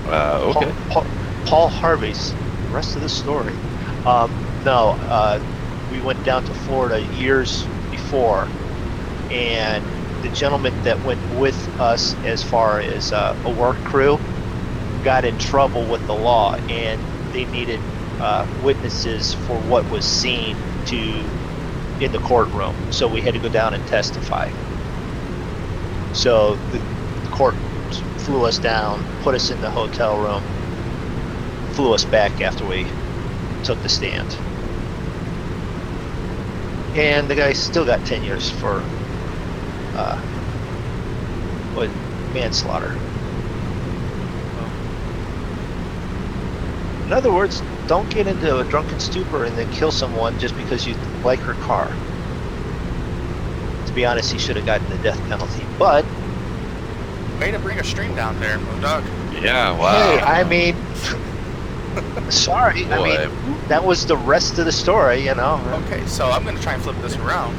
Okay. Paul Harvey's, the rest of the story. No, we went down to Florida years before, and the gentleman that went with us as far as a work crew got in trouble with the law, and they needed witnesses for what was seen in the courtroom. So we had to go down and testify. So the court flew us down, put us in the hotel room, flew us back after we took the stand. And the guy still got 10 years for manslaughter. In other words, don't get into a drunken stupor and then kill someone just because you like her car. To be honest, he should have gotten the death penalty, but Way to bring a stream down there, Moondog. Yeah, wow. hey, I mean, sorry, I Boy. mean, that was the rest of the story, you know. Okay, so I'm going to try and flip this around.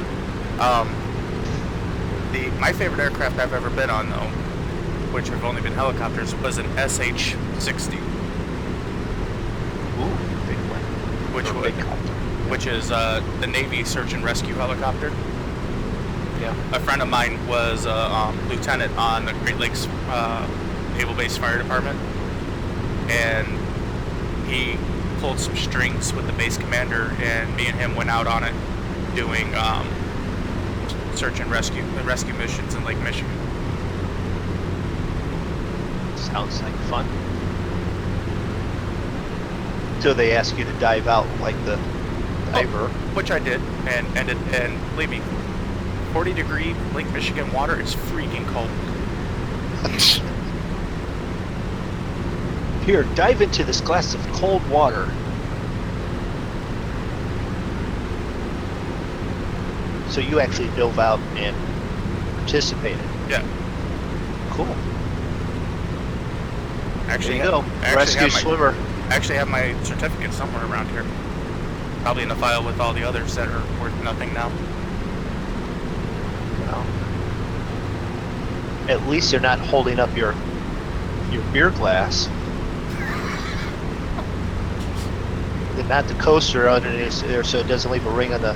My favorite aircraft I've ever been on, though, which have only been helicopters, was an SH-60, Ooh, big one. which is the Navy search and rescue helicopter. Yeah. A friend of mine was a lieutenant on the Great Lakes Naval Base Fire Department, and he pulled some strings with the base commander, and me and him went out on it doing search and rescue missions in Lake Michigan. Sounds like fun. Till they ask you to dive out like the diver. Which I did, and believe me, 40-degree Lake Michigan water is freaking cold. Here, dive into this glass of cold water. So you actually dove out and participated. Yeah. Cool. Actually, There you go. Rescue swimmer. Actually have my certificate somewhere around here. Probably in the file with all the others that are worth nothing now. Well, at least you're not holding up your beer glass. And not the coaster underneath there, so it doesn't leave a ring on the.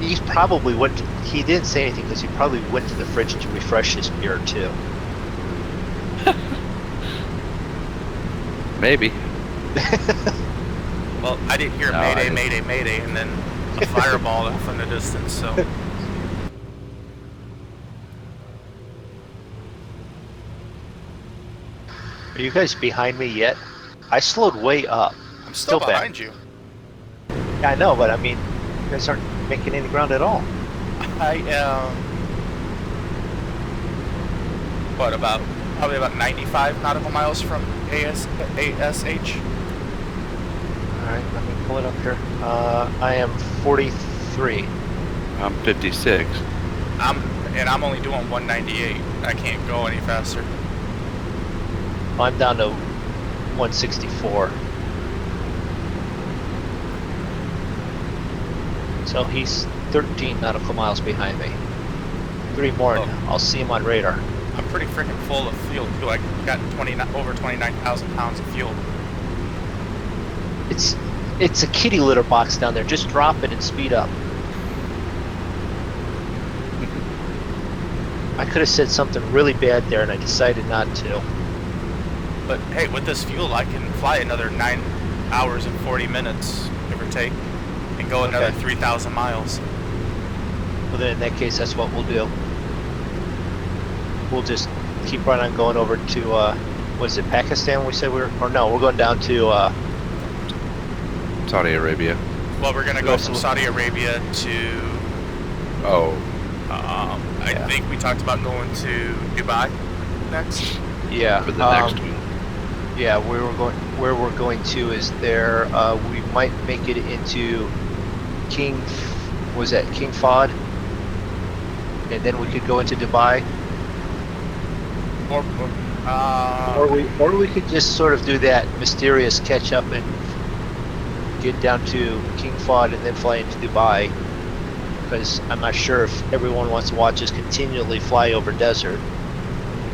He probably went. He didn't say anything because he probably went to the fridge to refresh his beer too. Maybe. Well, I didn't hear No, I Mayday, didn't. Mayday, Mayday, and then a fireball off in the distance, so. Are you guys behind me yet? I slowed way up. I'm still back. behind you. Yeah, I know, but I mean, you guys aren't making any ground at all. I am, probably about 95 nautical miles from ASH. Alright, let me pull it up here. I am 43. I'm 56. I'm only doing 198. I can't go any faster. I'm down to 164. So he's 13 nautical miles behind me. 3 more, and I'll see him on radar. I'm pretty freaking full of fuel too. I got over 29,000 pounds of fuel. It's a kitty litter box down there. Just drop it and speed up. I could have said something really bad there, and I decided not to. But hey, with this fuel, I can fly another 9 hours and 40 minutes, give or take, and go another Okay. 3,000 miles. Well, then in that case, that's what we'll do. We'll just keep right on going over to, what is it, Pakistan? We said we were, or no, we're going down to, Saudi Arabia. Well, we're gonna go from Saudi Arabia to. Oh, I think we talked about going to Dubai next. yeah, for the next one. yeah, where we're going to is there, we might make it into King Fahd? And then we could go into Dubai. Or we could just sort of do that mysterious catch up and get down to King Fahd and then fly into Dubai, because I'm not sure if everyone wants to watch us continually fly over desert.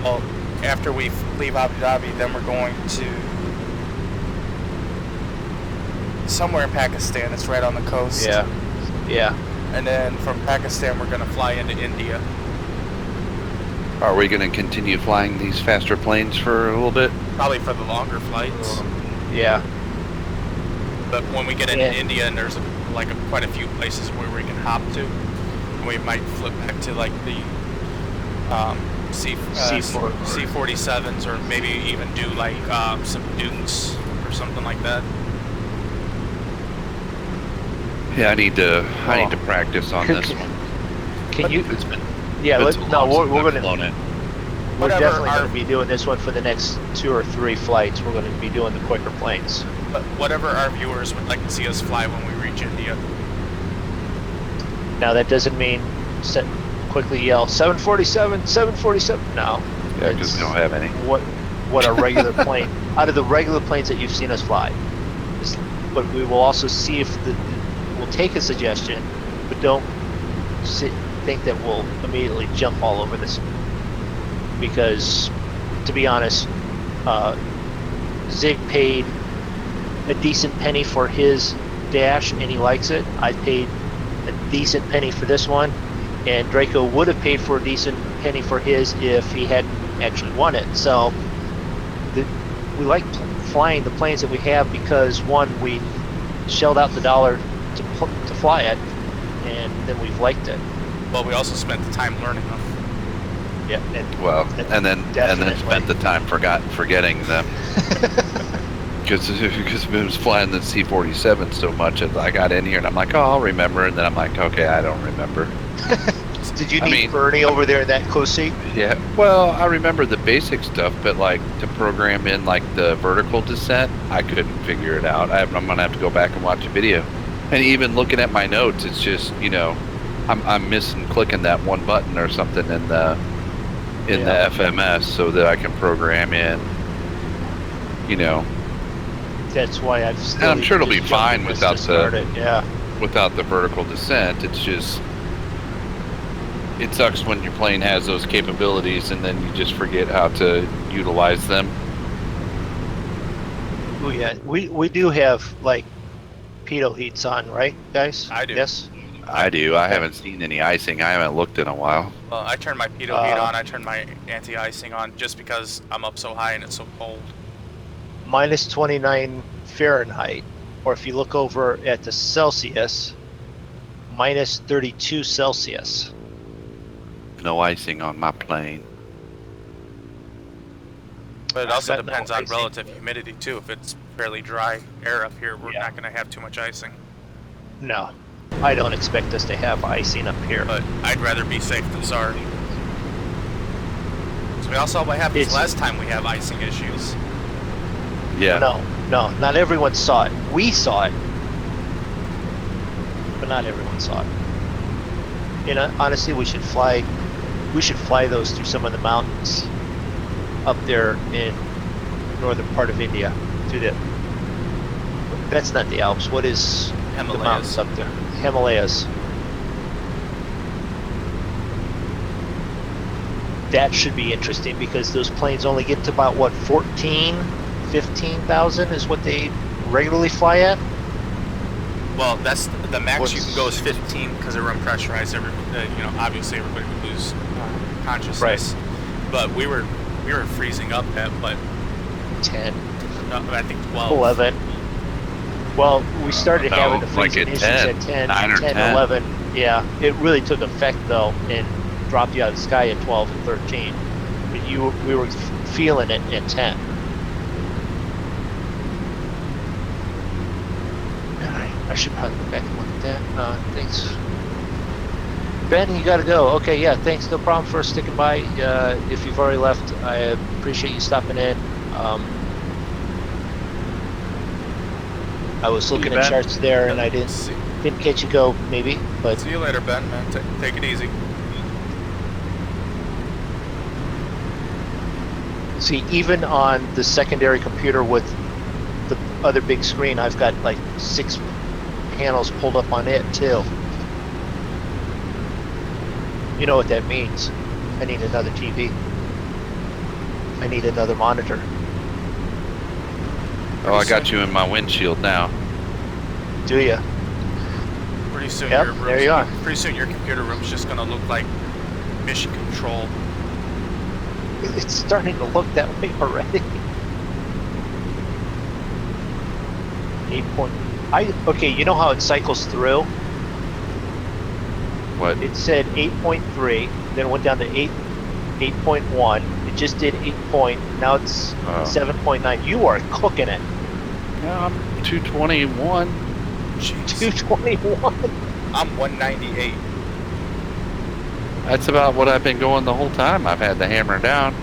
Well, after we leave Abu Dhabi, then we're going to somewhere in Pakistan. It's right on the coast. Yeah. And then from Pakistan, we're gonna fly into India. Are we going to continue flying these faster planes for a little bit? Probably for the longer flights. Yeah. But when we get into Yeah. India, and there's quite a few places where we can hop to, and we might flip back to like the C-47s, or maybe even do like some Dukes or something like that. Yeah, I need to practice on this one. Can you? It's been Yeah. it's a No, long we're since I've gonna. flown it. We're Whatever definitely our- going to be doing this one for the next 2 or 3 flights. We're going to be doing the quicker planes. But whatever our viewers would like to see us fly when we reach India. Now that doesn't mean quickly yell 747, 747. No. Yeah, because we don't have any. What a regular plane out of the regular planes that you've seen us fly. But we will also see if we'll take a suggestion, but don't think that we'll immediately jump all over this. Because, to be honest, Zig paid a decent penny for his dash, and he likes it. I paid a decent penny for this one, and Draco would have paid for a decent penny for his if he hadn't actually won it. So, we like flying the planes that we have because, one, we shelled out the dollar to fly it, and then we've liked it. Well, we also spent the time learning them. Yeah, Well, and then Definitely. spent the time forgetting them. Because I was flying the C-47 so much, I got in here and I'm like, oh, I'll remember, and then I'm like, okay, I don't remember. Did you I need mean- Bernie over there in that close seat? Yeah, well, I remember the basic stuff, but like to program in like the vertical descent, I couldn't figure it out. I'm gonna have to go back and watch a video. And even looking at my notes, it's just, I'm missing clicking that one button or something in the FMS so that I can program in, That's why I've still. And I'm sure it'll be just fine jumped without to start it. Yeah. without the vertical descent. It's just, it sucks when your plane has those capabilities and then you just forget how to utilize them. Oh yeah, we do have like pitot heats on, right, guys? I do. Yes. I do. I haven't seen any icing. I haven't looked in a while. Well, I turned my pitot heat on. I turned my anti-icing on just because I'm up so high and it's so cold. Minus 29 Fahrenheit, or if you look over at the Celsius, minus 32 Celsius. No icing on my plane. But it I've also got no depends on icing. relative humidity too. If it's fairly dry air up here, we're Yeah. not going to have too much icing. No, I don't expect us to have icing up here. But I'd rather be safe than sorry. So we all saw what happens It's- last time we have icing issues. Yeah. No, not everyone saw it. We saw it, but not everyone saw it. Honestly, we should fly those through some of the mountains up there in northern part of India. That's not the Alps. What is the mountains Himalayas. up there? Himalayas. That should be interesting because those planes only get to about what, 15,000 is what they regularly fly at. Well, that's the max you What's- can go is 15 because they're unpressurized. Obviously everybody would lose consciousness. But we were freezing up at what? 10, No, I think 12. 11. Well, we started No, having the like freezing at issues 10, at 10, 9 or 10, 10. 11. Yeah, it really took effect though and dropped you out of the sky at 12 and 13. But we were feeling it at 10. Alright, I should probably go back and look at that. Thanks. Ben, you gotta go. Okay, yeah, thanks. No problem for sticking by. If you've already left, I appreciate you stopping in. I was looking you, at Ben. charts there and I didn't catch you go, maybe, but See you later, Ben, man. Take it easy. see, even on the secondary computer with the other big screen, I've got like 6 panels pulled up on it too. You know what that means. I need another TV. I need another monitor. Oh, I got you in my windshield now. Do ya? Pretty soon, Yep, your room's there you are. Pretty soon, your computer room's just gonna look like Mission Control. It's starting to look that way already. 8 point. Okay, you know how it cycles through? What? It said 8.3, then went down to 8.1. It just did 8 point. Now it's Oh. 7.9. You are cooking it. Yeah, I'm 221. Jeez. 221. I'm 198. That's about what I've been going the whole time. I've had the hammer down.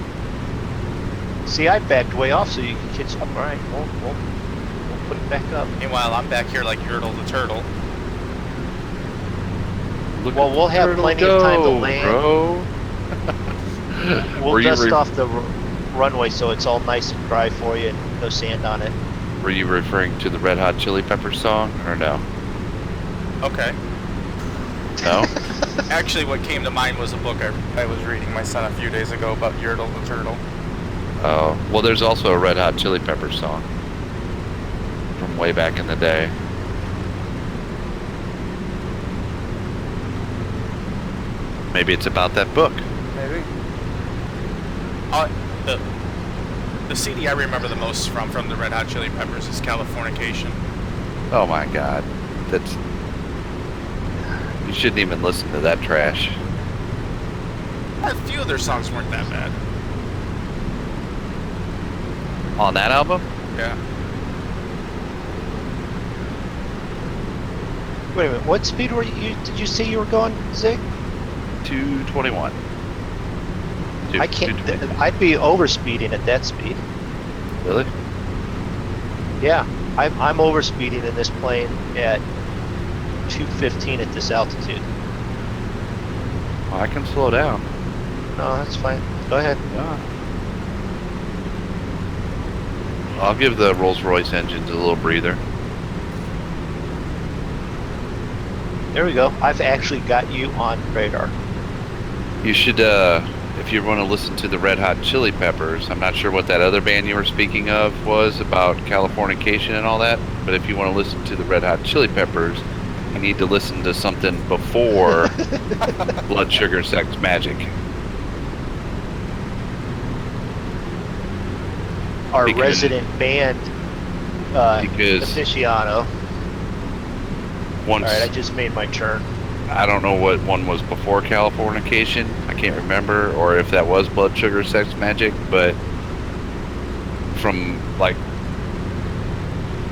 See, I backed way off so you can catch up. All right, we'll put it back up. Meanwhile, I'm back here like Yertle the Turtle. Look Well, at we'll the have turtle plenty of time to go, land. Bro. We'll Were you dust off the runway so it's all nice and dry for you and no sand on it. Were you referring to the Red Hot Chili Peppers song or no? Okay. No? Actually, what came to mind was a book I was reading my son a few days ago about Yertle the Turtle. Oh, well, there's also a Red Hot Chili Peppers song from way back in the day. Maybe it's about that book. Maybe. The CD I remember the most from the Red Hot Chili Peppers is Californication. Oh my God, that's. You shouldn't even listen to that trash. A few of their songs weren't that bad. On that album? Yeah. Wait a minute, what speed were you? Did you say you were going, Zig? 221. I can't. 220. I'd be overspeeding at that speed. Really? Yeah, I'm overspeeding in this plane at 215 at this altitude. Well, I can slow down. No, that's fine. Go ahead. Yeah. I'll give the Rolls-Royce engines a little breather. There we go. I've actually got you on radar. You should, if you want to listen to the Red Hot Chili Peppers, I'm not sure what that other band you were speaking of was about Californication and all that, but if you want to listen to the Red Hot Chili Peppers, you need to listen to something before Blood Sugar Sex Magic. Our Because- resident band Because aficionado. once, Alright, I just made my turn. I don't know what one was before Californication, I can't remember, or if that was Blood Sugar Sex Magic, but from like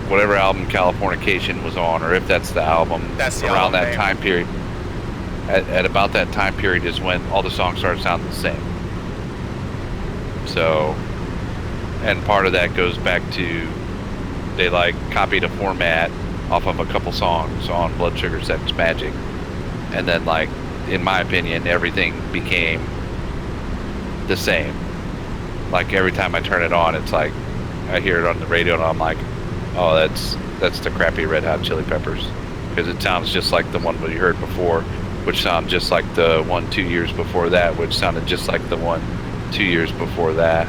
whatever album Californication was on, or if that's the album, That's the around album that name. time period. At about that time period is when all the songs started sounding the same. So, and part of that goes back to they like copied a format off of a couple songs on Blood Sugar Sex Magic, and then like, in my opinion, everything became the same. Like every time I turn it on, it's like I hear it on the radio and I'm like, oh, that's the crappy Red Hot Chili Peppers, because it sounds just like the one we heard before, which sounded just like the one 2 years before that, which sounded just like the one 2 years before that.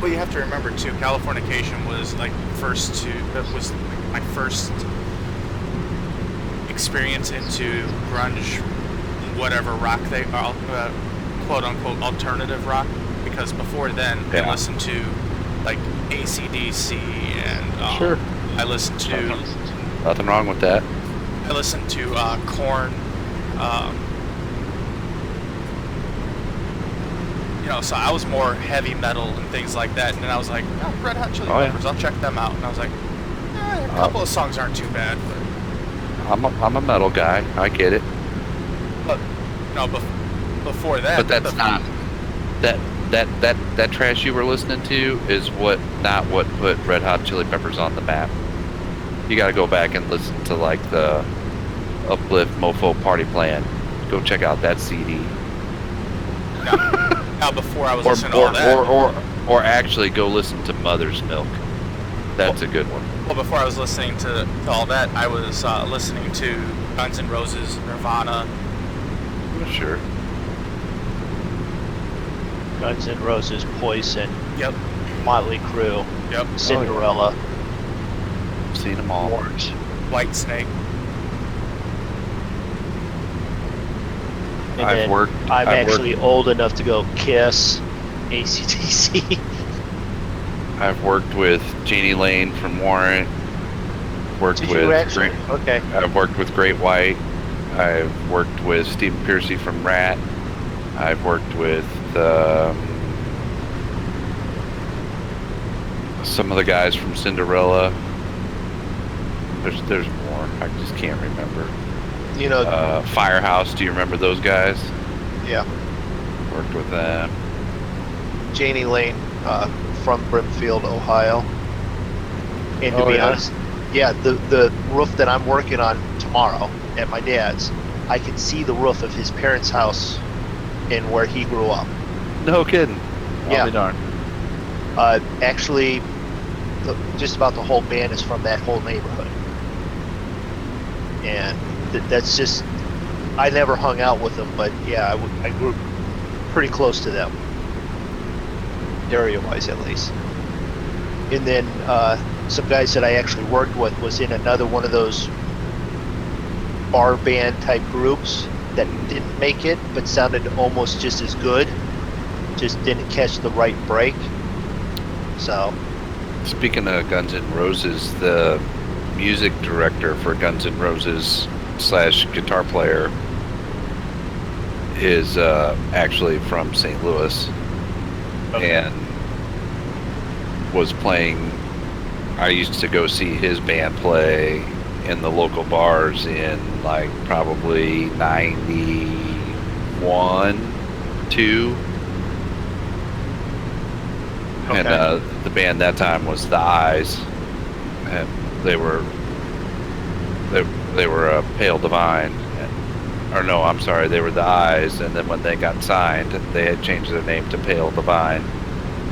Well, you have to remember too, Californication was like that was like my first experience into grunge, whatever rock they quote unquote alternative rock, because before then I Yeah. listened to like AC/DC and Sure. I listened to Nothing wrong with that. Korn. You know, so I was more heavy metal and things like that, and then I was like, oh, Red Hot Chili Oh, yeah. Peppers, I'll check them out, and I was like, a couple of songs aren't too bad, I'm a metal guy. I get it. but no, before that, But that's not that trash you were listening to is not what put Red Hot Chili Peppers on the map. You got to go back and listen to like the Uplift Mofo Party Plan. Go check out that CD. Now before I was listening to all that, or actually go listen to Mother's Milk. That's a good one. well, before I was listening to all that, I was listening to Guns N' Roses, Nirvana. Sure. Guns N' Roses, Poison, Yep, Motley Crue, yep. Cinderella, Seen them all. Orange. White Snake. And I've then worked. I'm I've actually old enough to go Kiss, AC/DC. I've worked with Jeannie Lane from Warrant. Worked Did with you actually? Great, Okay. I've worked with Great White. I've worked with Stephen Piercy from Rat. I've worked with some of the guys from Cinderella. There's more. I just can't remember. You know, Firehouse. Do you remember those guys? yeah. Worked with them. Janie Lane from Brimfield, Ohio. And to Oh, be yeah? honest, yeah, the roof that I'm working on tomorrow at my dad's, I can see the roof of his parents' house in where he grew up. No kidding. Yeah. I'll be darned. Actually, just about the whole band is from that whole neighborhood. And that's just, I never hung out with them, but yeah, I grew pretty close to them. Area-wise, at least. And then some guys that I actually worked with was in another one of those bar band type groups that didn't make it, but sounded almost just as good. Just didn't catch the right break. So, Speaking of Guns N' Roses, the music director for Guns N' Roses / guitar player is actually from St. Louis and was playing. I used to go see his band play in the local bars in like probably 91, 2. And the band that time was The Eyes, and they were Pale Divine, or no, I'm sorry, they were The Eyes, and then when they got signed, they had changed their name to Pale Divine,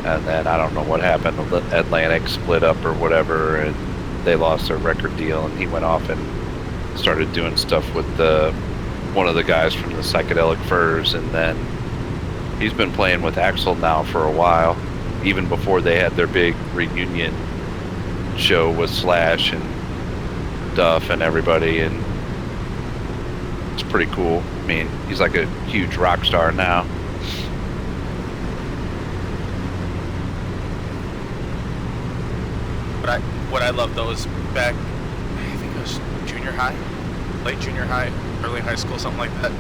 and then I don't know what happened. Atlantic split up or whatever, and they lost their record deal, and he went off and started doing stuff with one of the guys from the Psychedelic Furs, and then he's been playing with Axl now for a while. Even before they had their big reunion show with Slash and Duff and everybody, and it's pretty cool. I mean, he's like a huge rock star now. What I loved though was back, I think it was junior high, late junior high, early high school, something like that,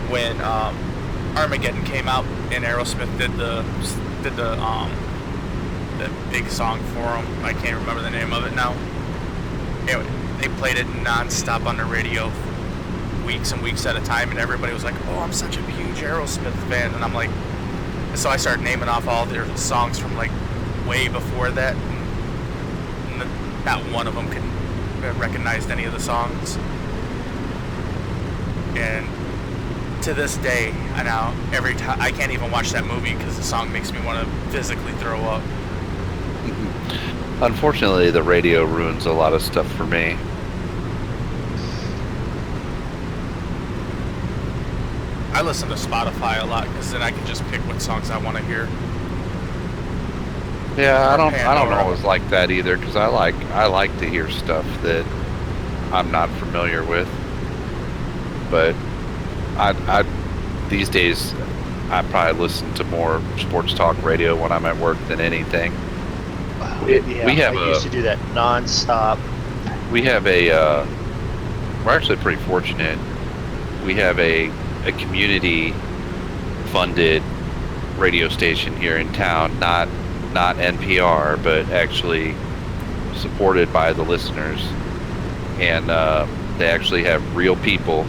when Armageddon came out and Aerosmith did the big song for him. I can't remember the name of it now. Anyway, they played it non-stop on the radio weeks and weeks at a time, and everybody was like, oh, I'm such a huge Aerosmith fan, and I'm like, so I started naming off all their songs from like way before that, and not one of them could recognized any of the songs. And to this day, I know every time I can't even watch that movie because the song makes me want to physically throw up. Unfortunately, the radio ruins a lot of stuff for me. I listen to Spotify a lot because then I can just pick what songs I want to hear. Yeah, I don't Pandora. always like that either, because I like to hear stuff that I'm not familiar with. But I these days I probably listen to more sports talk radio when I'm at work than anything. Yeah, we have I used to do that nonstop. We have a, we're actually pretty fortunate. We have a community funded radio station here in town, not NPR, but actually supported by the listeners. And they actually have real people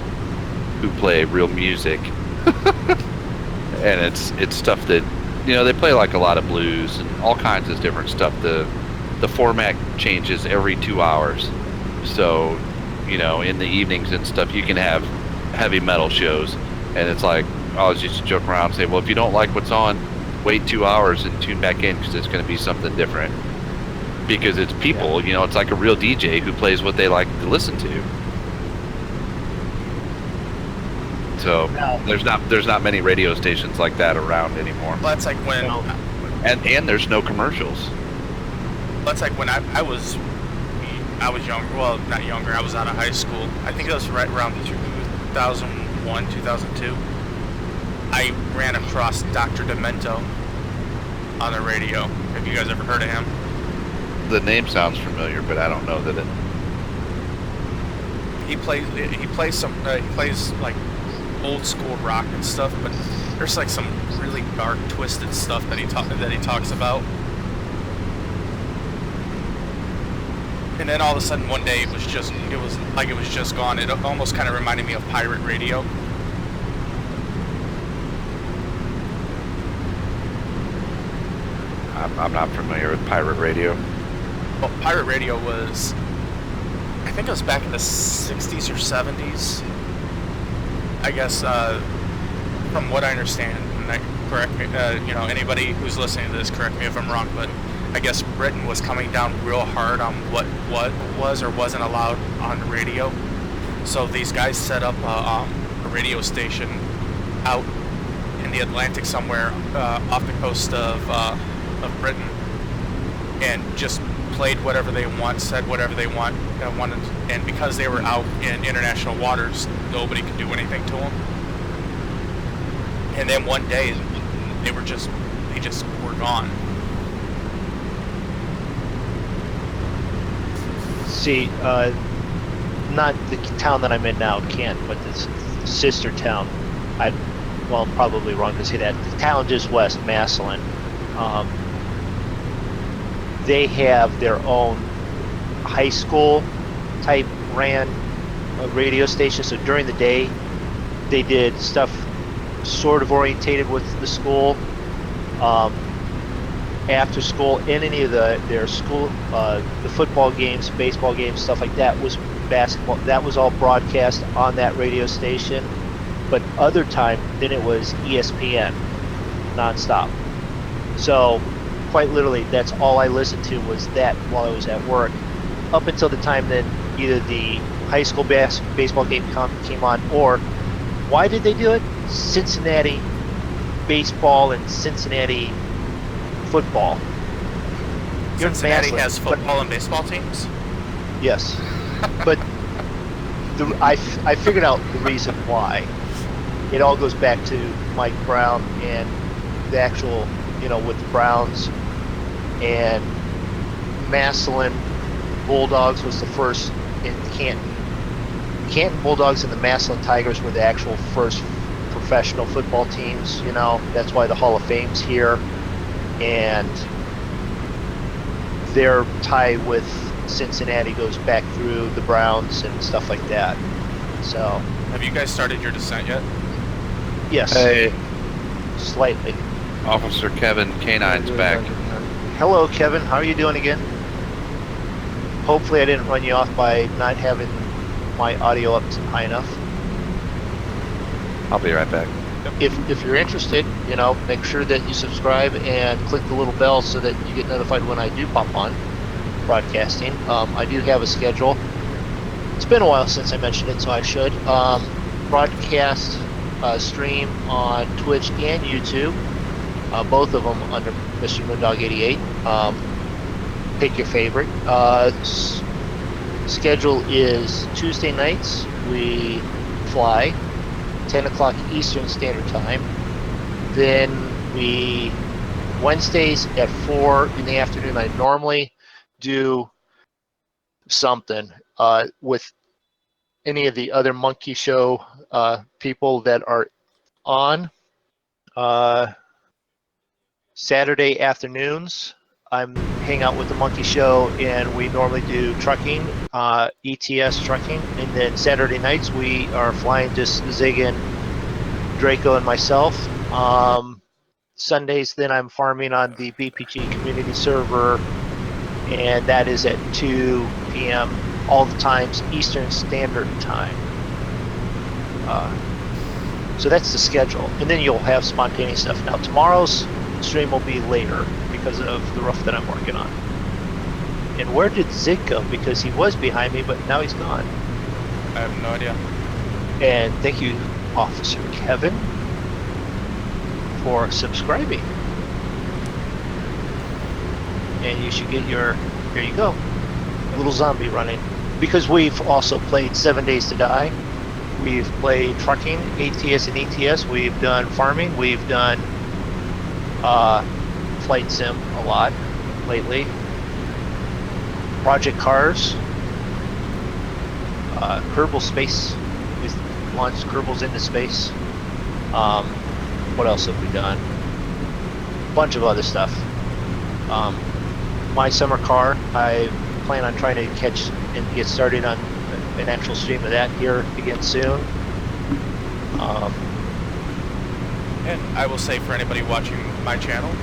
who play real music. And it's stuff that, you know, they play like a lot of blues and all kinds of different stuff. The format changes every 2 hours. So, you know, in the evenings and stuff, you can have heavy metal shows. And it's like, I always used to joke around and say, well, if you don't like what's on, wait 2 hours and tune back in, because it's going to be something different. Because it's people, you know, it's like a real DJ who plays what they like to listen to. So there's not many radio stations like that around anymore. Well, that's like when, and there's no commercials. that's like when I was younger. Well, not younger. I was out of high school. I think it was right around 2001, 2002. I ran across Dr. Demento on the radio. Have you guys ever heard of him? The name sounds familiar, but I don't know that it. He plays like old school rock and stuff, but there's like some really dark, twisted stuff that he talks about. And then all of a sudden one day it was just gone. It almost kind of reminded me of pirate radio. I'm not familiar with pirate radio. Well, pirate radio was, I think it was back in the 60s or 70s. I guess, from what I understand, and correct me, you know, anybody who's listening to this, correct me if I'm wrong, but I guess Britain was coming down real hard on what was or wasn't allowed on the radio. So these guys set up a radio station out in the Atlantic somewhere, off the coast of Britain, and just played whatever they want, said whatever they wanted, and because they were out in international waters, nobody could do anything to them. And then one day, they just were gone. See, not the town that I'm in now, Kent, but this sister town. I'm probably wrong to say that. The town just west, Massillon. They have their own high school type ran radio station. So during the day, they did stuff sort of orientated with the school. After school, in any of their school, the football games, baseball games, stuff like that, was basketball. That was all broadcast on that radio station. But other time, then it was ESPN, nonstop. So quite literally, that's all I listened to was that while I was at work, up until the time that either the high school baseball game came on, or why did they do it? Cincinnati baseball and Cincinnati football. Cincinnati has football and baseball teams? Yes, but I figured out the reason why. It all goes back to Mike Brown and the actual, you know, with the Browns and Massillon Bulldogs was the first in Canton. Canton Bulldogs and the Massillon Tigers were the actual first professional football teams, you know. That's why the Hall of Fame's here. And their tie with Cincinnati goes back through the Browns and stuff like that. So, have you guys started your descent yet? Yes. Hey, Slightly. Officer Kevin Canine's back. Hello, Kevin. How are you doing again? Hopefully I didn't run you off by not having my audio up high enough. I'll be right back. If you're interested, you know, make sure that you subscribe and click the little bell so that you get notified when I do pop on broadcasting. I do have a schedule. It's been a while since I mentioned it, so I should. Broadcast stream on Twitch and YouTube, both of them under Mr. Moondog88. Pick your favorite. Schedule is Tuesday nights. We fly 10 o'clock Eastern Standard Time. Then Wednesdays at 4 in the afternoon, I normally do something with any of the other monkey show people that are on. Saturday afternoons, I'm hang out with the monkey show, and we normally do trucking, ETS trucking, and then Saturday nights we are flying just Zig and Draco and myself. Sundays, then I'm farming on the BPG community server, and that is at 2 p.m. all the times Eastern Standard Time. So that's the schedule, and then you'll have spontaneous stuff. Now tomorrow's stream will be later because of the roof that I'm working on. And where did Zig go? Because he was behind me, but now he's gone. I have no idea. And thank you, Officer Kevin, for subscribing. And you should get your, here you go, little zombie running. Because we've also played 7 Days to Die. We've played trucking, ATS and ETS. We've done farming. We've done flight sim a lot lately. Project Cars. Kerbal Space. We've launched Kerbals into space. What else have we done? A bunch of other stuff. My summer car, I plan on trying to catch and get started on an actual stream of that here again soon. And I will say for anybody watching my channel,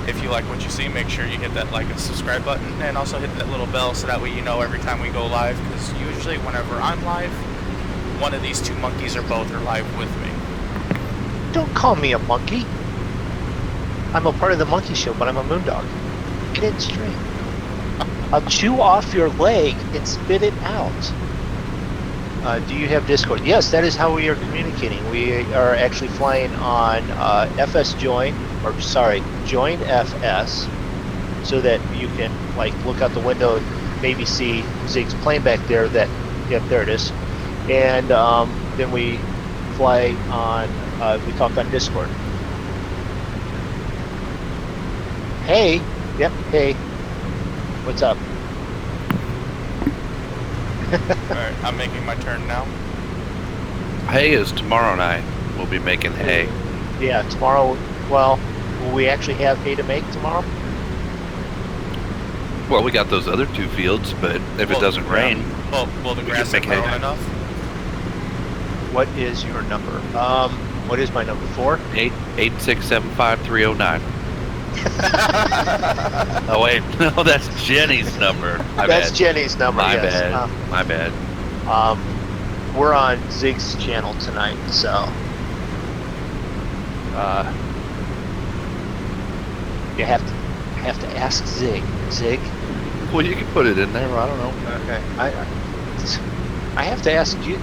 if you like what you see, make sure you hit that like and subscribe button, and also hit that little bell so that way you know every time we go live, because usually whenever I'm live, one of these two monkeys or both are live with me. Don't call me a monkey. I'm a part of the monkey show, but I'm a moondog. Get it straight. I'll chew off your leg and spit it out. Do you have Discord? Yes, that is how we are communicating. We are actually flying on Join FS, so that you can like look out the window and maybe see Zig's plane back there. Yep, there it is. And then we fly on. We talk on Discord. Hey, yep, hey, what's up? Alright, I'm making my turn now. Hay is tomorrow night. We'll be making hay. Yeah, tomorrow. Well, will we actually have hay to make tomorrow? Well, we got those other two fields, but if it doesn't rain, Well, will the we grass can have make hay. grown enough? What is your number? What is my number? 4? 8675309. Oh wait, no, that's Jenny's number. That's Jenny's number. My yes. bad. My bad. We're on Zig's channel tonight, so you have to ask Zig. Zig. Well, you can put it in there. I don't know. Okay. I have to ask you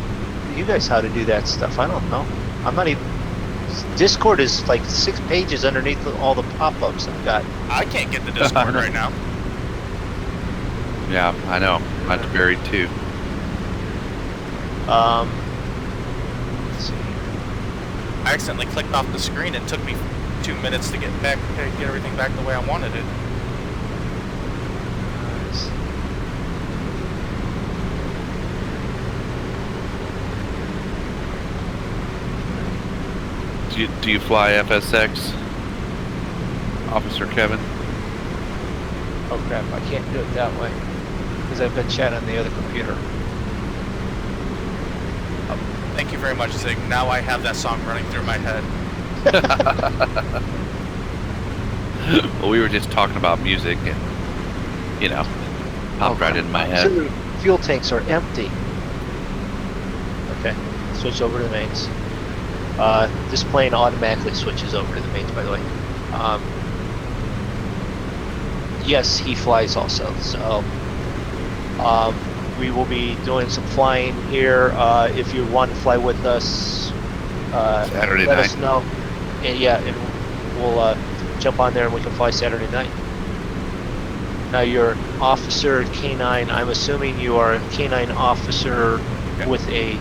guys how to do that stuff. I don't know. I'm not even. Discord is like 6 pages underneath all the pop-ups I've got. I can't get the Discord right now. Yeah, I know. Mine's buried too. Let's see. I accidentally clicked off the screen. It took me 2 minutes to get everything back the way I wanted it. Do you fly FSX, Officer Kevin? Oh crap! I can't do it that way because I've got chat on the other computer. Thank you very much, Zig. Now I have that song running through my head. Well, we were just talking about music, and you know, popped right in my head. So fuel tanks are empty. Okay, switch over to the mains. This plane automatically switches over to the mains, by the way. Yes, he flies also, so we will be doing some flying here. If you want to fly with us, Saturday let night. us know. And yeah, and we'll jump on there and we can fly Saturday night. Now you're Officer K9. I'm assuming you are a K9 officer with a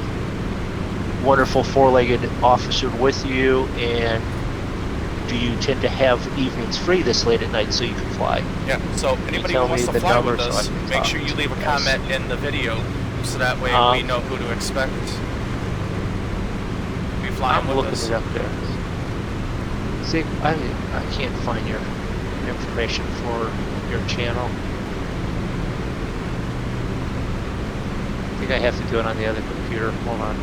wonderful 4-legged officer with you, and do you tend to have evenings free this late at night so you can fly? Yeah, so anybody who tell wants me to the fly with numbers so I us, can make talk sure you to leave a you guys. comment in the video so that way we know who to expect. Be flying I'm with looking us. it up there. See, I can't find your information for your channel. I think I have to do it on the other computer. Hold on.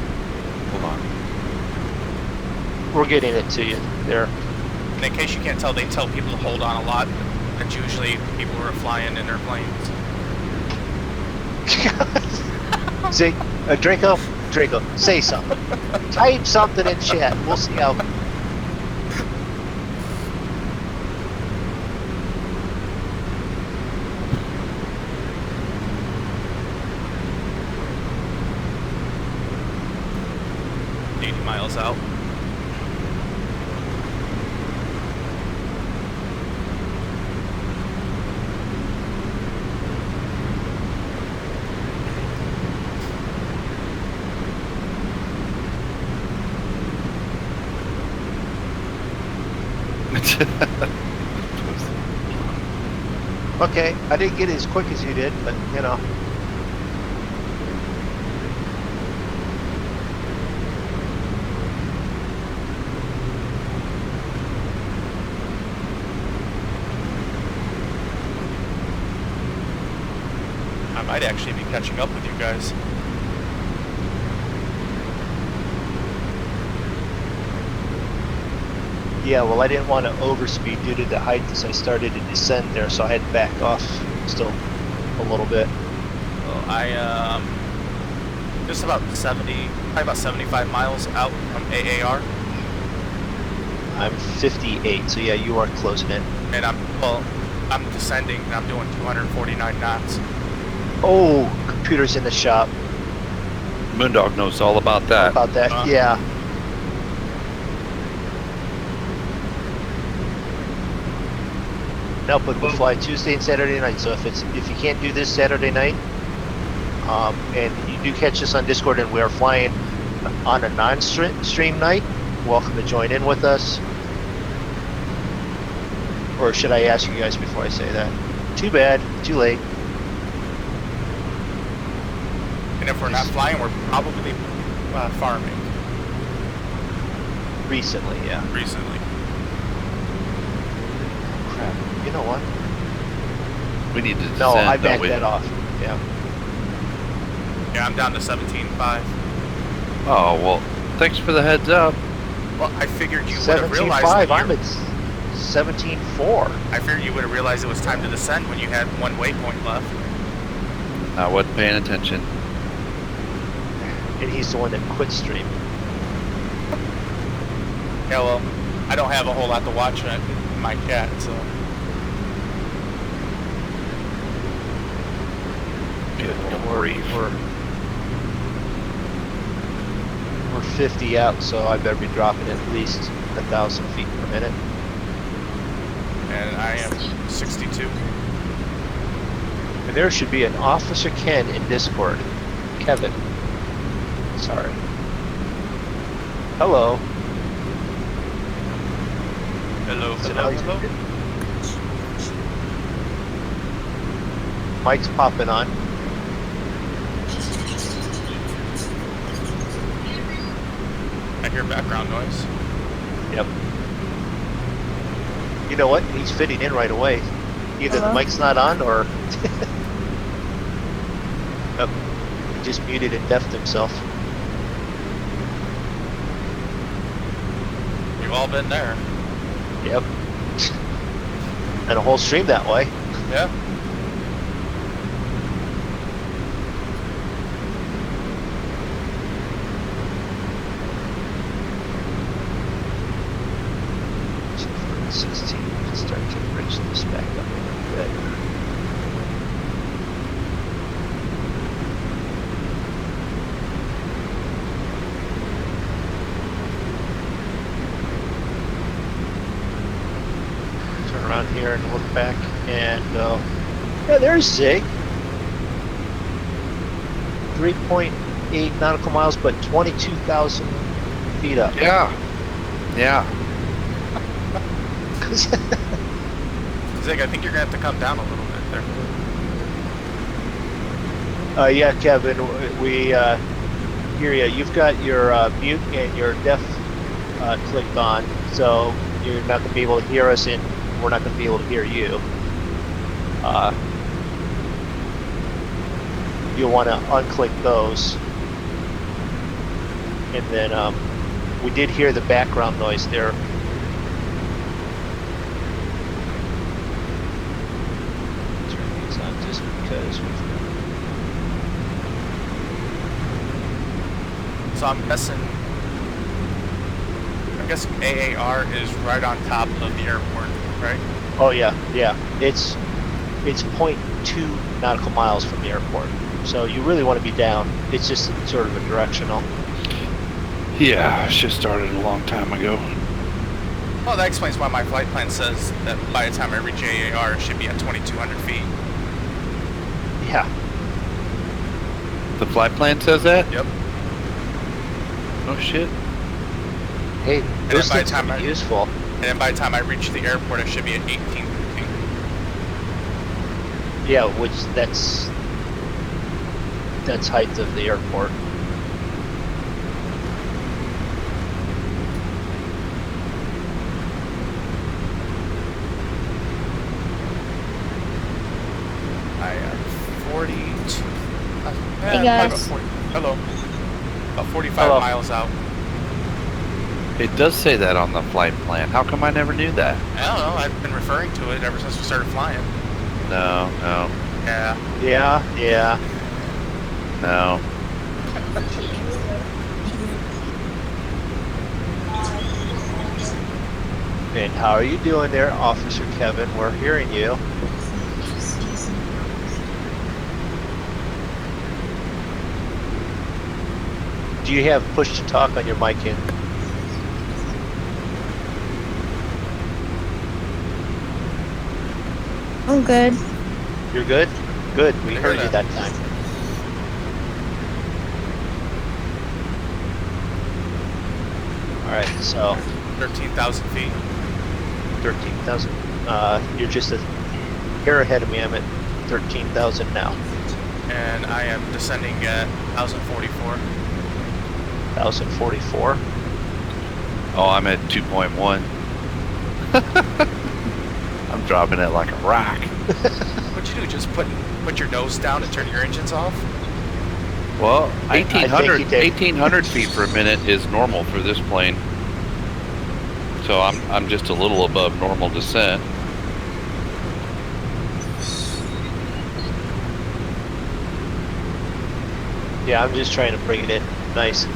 We're getting it to you there. And in case you can't tell, they tell people to hold on a lot. That's usually people who are flying in their planes. See, Draco, say something. Type something in chat. We'll see how. Miles out. Okay, I didn't get it as quick as you did, but you know. I might actually be catching up with you guys. Yeah, well, I didn't want to overspeed due to the height as I started to descend there, so I had to back off still a little bit. Well, I just about 70, probably about 75 miles out from AAR, I'm 58, so yeah, you are closing in. and I'm descending and I'm doing 249 knots. Oh, computer's in the shop. Moondog knows all about that. About that, yeah. No, but we'll fly Tuesday and Saturday night. So if you can't do this Saturday night, and you do catch us on Discord, and we are flying on a non-stream night, welcome to join in with us. Or should I ask you guys before I say that? Too bad, too late. And if we're not flying, we're probably farming. Recently, yeah. Recently. Crap. You know what? We need to descend, No, I don't backed we? that off. Yeah. Yeah, I'm down to 17.5. Oh, well, thanks for the heads up. Well, I figured you would have 17.5. realized that I'm at 17.4. I figured you would have realized it was time to descend when you had one waypoint left. I wasn't paying attention. And he's the one that quit stream. Yeah, well, I don't have a whole lot to watch on my cat, so. We're 50 out, so I better be dropping at least 1,000 feet per minute. And I am 62. And there should be an Officer Ken in Discord. Kevin. Sorry. Hello. Hello, So hello, now he's- hello. Mike's popping on. I hear background noise. Yep. You know what? He's fitting in right away. Either the mic's not on or... Oh, he just muted and deafed himself. We've all been there. Yep. And a whole stream that way. Yeah. Start to bridge this back up a little bit. Turn around here and look back and go. Yeah, there's Zig. 3.8 nautical miles, but 22,000 feet up. Yeah. Yeah. Zig, I think you're gonna have to come down a little bit there. Yeah, Kevin, we hear you. You've got your mute and your deaf clicked on, so you're not going to be able to hear us, and we're not going to be able to hear you. You'll want to unclick those, and then we did hear the background noise there. Turn these on just because we've. So I'm guessing AAR is right on top of the airport, right? Oh yeah, yeah. It's 0.2 nautical miles from the airport, so you really want to be down. It's just sort of a directional. Yeah, it should started a long time ago. Well, that explains why my flight plan says that by the time I reach AAR, it should be at 2,200 feet. Yeah. The flight plan says that? Yep. Oh shit. Hey, those by the things time can be I- useful. And then by the time I reach the airport, I should be at 1,850. Yeah, which that's height of the airport. I am 42. Hey, probably guys. about 40. Hello. About 45 Hello. miles out. It does say that on the flight plan. How come I never knew that? I don't know. I've been referring to it ever since we started flying. No, no, Yeah. Yeah, yeah. no. And how are you doing there, Officer Kevin? We're hearing you. Do you have push to talk on your mic in? I'm good. You're good? Good, we I heard hear you that time. Alright, so 13,000 feet. 13,000. You're just a hair ahead of me. I'm at 13,000 now. And I am descending at 1,044. 1,044. Oh, I'm at 2.1. I'm dropping it like a rock. What'd you do? Just put your nose down and turn your engines off? Well, I think 1,800 he did. 1,800 feet per minute is normal for this plane. So I'm just a little above normal descent. Yeah, I'm just trying to bring it in. Nice.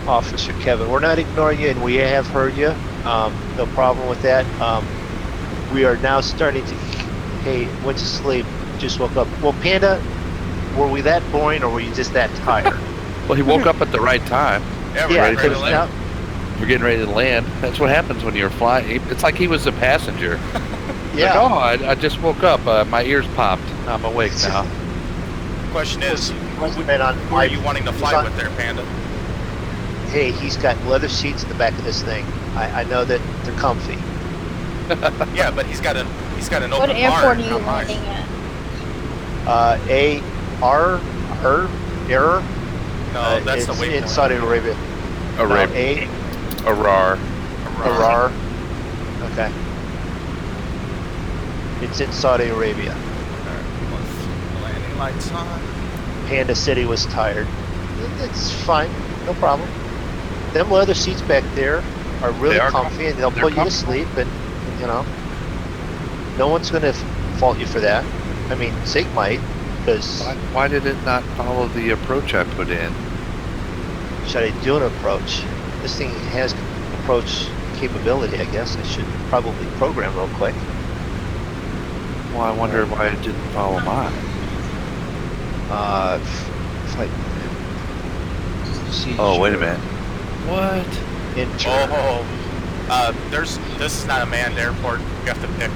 Officer Kevin, we're not ignoring you, and we have heard you. No problem with that. We are now starting to. Hey, went to sleep. Just woke up. Well, Panda, were we that boring, or were you just that tired? Well, he woke up at the right time. Yeah, we're Yeah, ready to because land. now- We're getting ready to land. That's what happens when you're flying. It's like he was a passenger. yeah. Like, oh, I just woke up. My ears popped. I'm awake now. Question is, Wasn't that on who are you wanting to he's fly on- with there, Panda? Hey, he's got leather seats in the back of this thing. I know that they're comfy. Yeah, but he's got an open What airport bar, are you not mine. landing at? Error. No, that's the it's waypoint. in Saudi Arabia. Arabia. A Arar. Harar. Okay. It's in Saudi Arabia. Alright, landing lights on. Panda City was tired. It's fine, no problem. Them leather seats back there are really They are comfy, and they'll they're put you to comfortable. sleep, and you know, no one's gonna fault you for that. I mean, Sig might, because Why did it not follow the approach I put in? should I do an approach? This thing has approach capability, I guess. I should probably program real quick. Well, I wonder why it didn't follow mine. Flight. Oh, wait a minute. What? Enter. This is not a manned airport. You have to pick.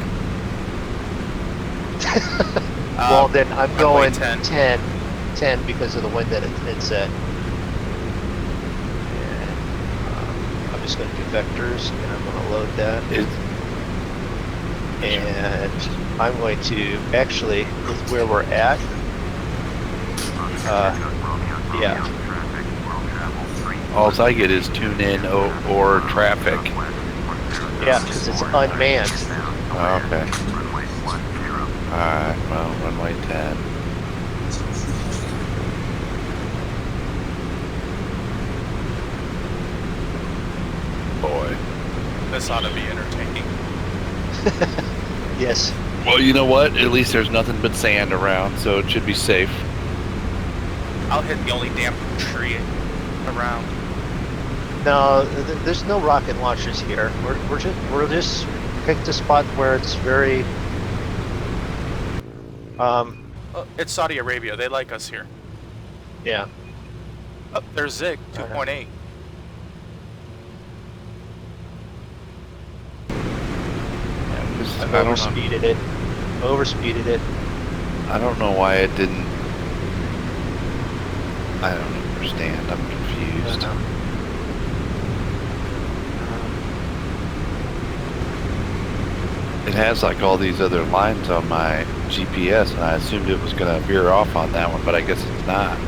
Well, then I'm runway going 10. 10 because of the wind that it set. And, I'm just going to do vectors, and I'm going to load that. And I'm going to actually, with where we're at, yeah. All I get is tune in or traffic. Yeah, because it's unmanned. Oh, okay. Alright, well, runway 10. Boy. This ought to be entertaining. Yes. Well, you know what? At least there's nothing but sand around, so it should be safe. I'll hit the only damn tree around. No, there's no rocket launchers here. We're just picked a spot where it's very. It's Saudi Arabia. They like us here. Yeah. Oh, there's Zig 2.8. I've overspeeded it. Overspeeded it. I don't know why it didn't. I don't understand. I'm confused. It has like all these other lines on my GPS, and I assumed it was going to veer off on that one, but I guess it's not.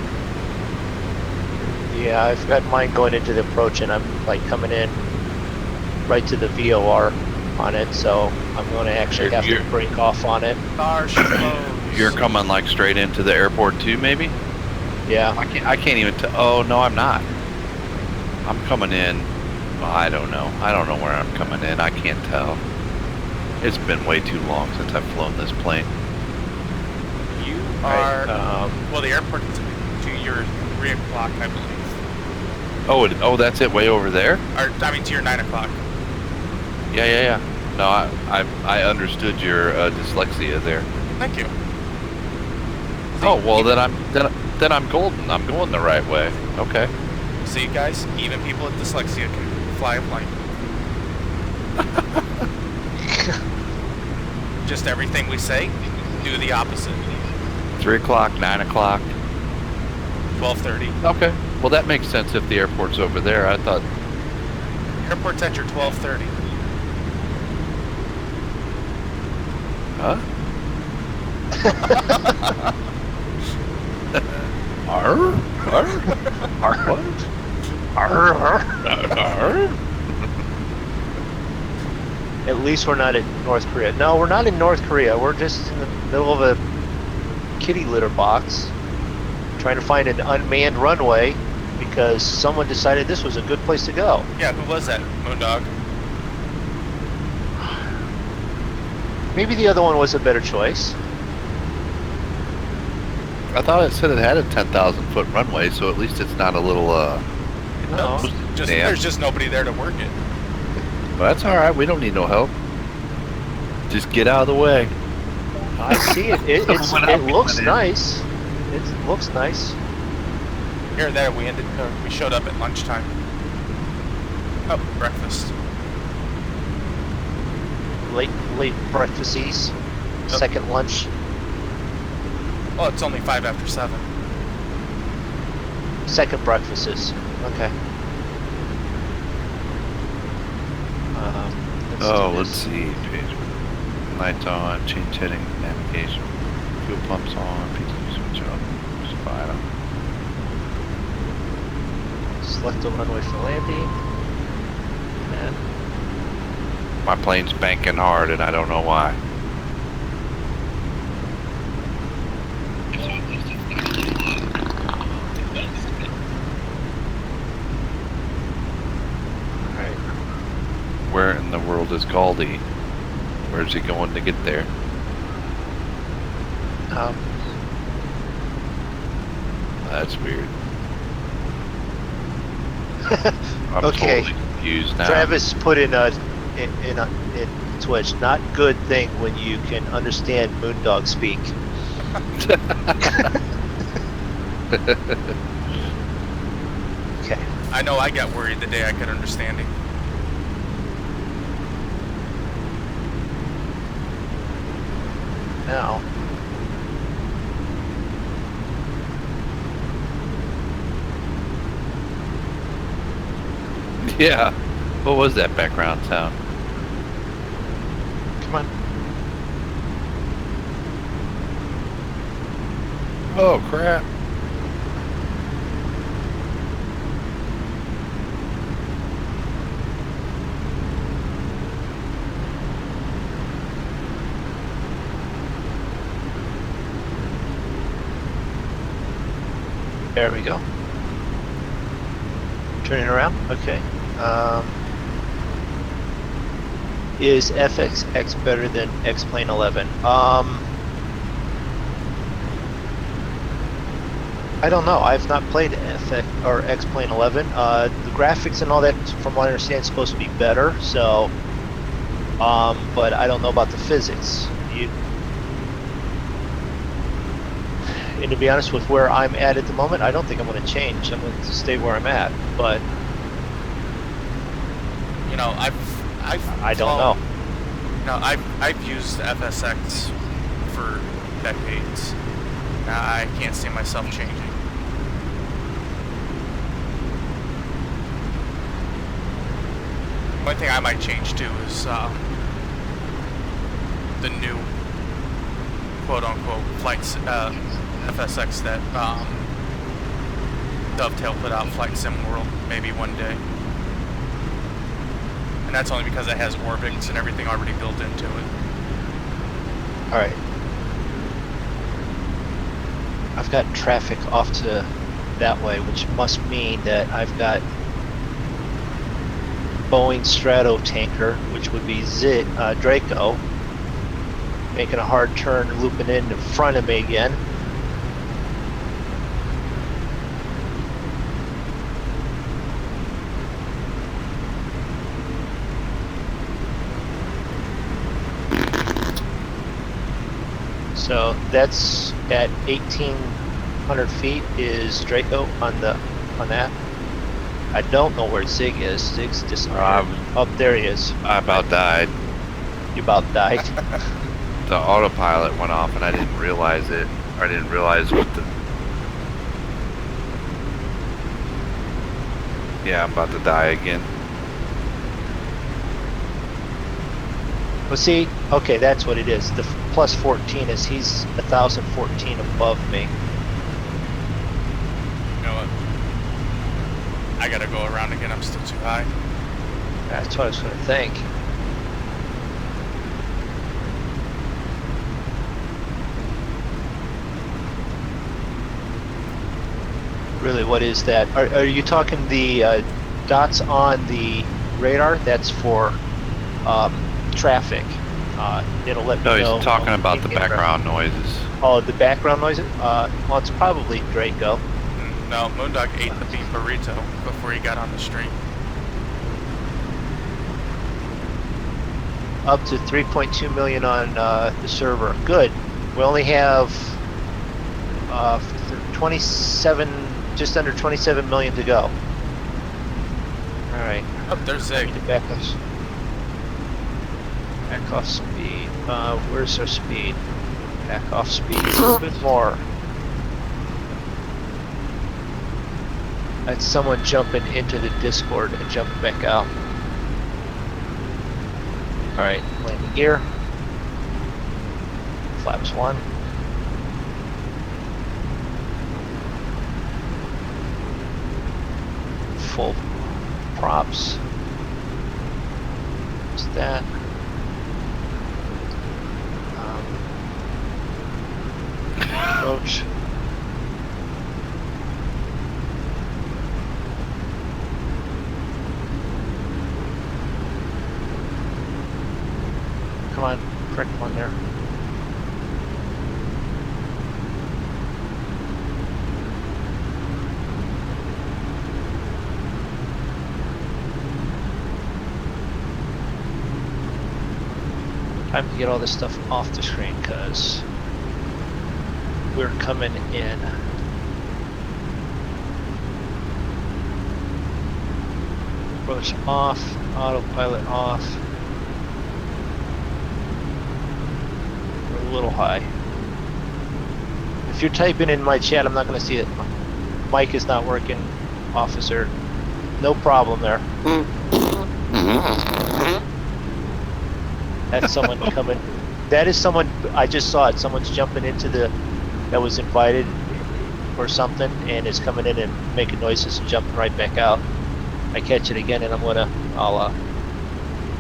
Yeah, I've got mine going into the approach, and I'm like coming in right to the VOR on it, so I'm going to actually have to break off on it. You're coming like straight into the airport too, maybe? Yeah. I can't even tell. Oh no, I'm not. I'm coming in. Well, I don't know. I don't know where I'm coming in. I can't tell. It's been way too long since I've flown this plane. You are. Well, the airport is to your 3 o'clock, I believe. Oh, that's it, way over there? Or I mean, to your 9 o'clock. Yeah. No, I understood your dyslexia there. Thank you. Oh well, then I'm golden. I'm going the right way. Okay. See, guys, even people with dyslexia can fly a plane. Just everything we say, do the opposite. 3 o'clock, 9 o'clock. 12:30. Okay. Well, that makes sense if the airport's over there. I thought. Airport's at your 12:30. Huh? Arr? Arr? Arr? What? Arr? Arr? At least we're not in North Korea. No, we're not in North Korea. We're just in the middle of a kitty litter box trying to find an unmanned runway because someone decided this was a good place to go. Yeah, who was that, Moondog? Maybe the other one was a better choice. I thought it said it had a 10,000 foot runway, so at least it's not a little, No. There's just nobody there to work it. Well, that's alright, we don't need no help. Just get out of the way. I see it. It looks nice. It looks nice. Here, there, we showed up at lunchtime. Oh, breakfast. Late breakfasties. Yep. Second lunch. Oh, it's only 5 after 7. Second breakfasts. Okay. Let's see. Lights on, change heading, navigation, fuel pumps on, PTU switch up, spot on. Select the runway for landing. And My plane's banking hard and I don't know why. alright. Where in the world is Galdi? Where's he going to get there? That's weird. I'm Okay. totally confused now. Travis put in Twitch, not good thing when you can understand Moondog speak. Okay. I know I got worried the day I could understand him. Now. Yeah. What was that background sound? Come on. Oh crap! There we go. Turning around. Okay. Is FSX better than X-Plane 11? I don't know. I've not played FX or X-Plane 11. The graphics and all that, from what I understand, is supposed to be better. So, but I don't know about the physics. And to be honest, with where I'm at the moment, I don't think I'm going to change. I'm going to stay where I'm at. But You know, I don't know. No, I've used FSX for decades. I can't see myself changing. One thing I might change too is the new quote-unquote flights FSX that Dovetail put out, Flight Sim World, maybe one day. And that's only because it has orbits and everything already built into it. All right. I've got traffic off to that way, which must mean that I've got Boeing Strato tanker, which would be Draco, making a hard turn, looping in front of me again. So that's at 1,800 feet is Draco on that. I don't know where Zig is. Zig's disappeared. Up there he is. I about died. You about died. The autopilot went off and I didn't realize it. Or I didn't realize what the... Yeah, I'm about to die again. Well, see, okay, that's what it is. The plus 14 is he's 1,014 above me. You know what? I gotta go around again, I'm still too high. That's what I was going to think. Really, what is that? Are you talking the dots on the radar? That's for traffic. It'll let me know. No, he's talking about the background noises. Oh, the background noises? Well, it's probably Draco. No, Moondog ate the bean burrito before he got on the stream. Up to 3.2 million on the server. Good. We only have 27, just under 27 million to go. All right. Oh, there's Zig. Back off speed. Where's our speed? Back off speed a little bit more. That's someone jumping into the Discord and jumping back out. Alright, landing gear. Flaps 1. Full props. What's that? Approach. Come on, correct one there. Time to get all this stuff off the screen because we're coming in. Approach off, autopilot off. We're a little high. If you're typing in my chat, I'm not going to see it. Mic is not working, officer. No problem there. That's someone coming. That is someone, I just saw it. Someone's jumping into that was invited or something and is coming in and making noises and jumping right back out. I catch it again and I'll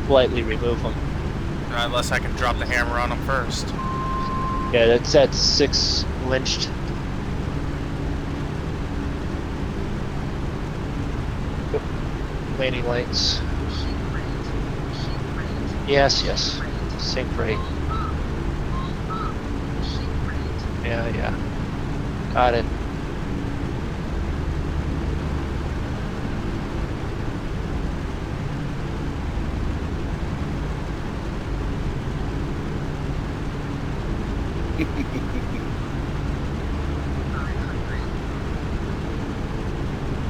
politely remove them. Unless I can drop the hammer on them first. Yeah, that's at 6 lynched. Yep. Landing lights. Yes, yes. Sink rate. Yeah. Got it.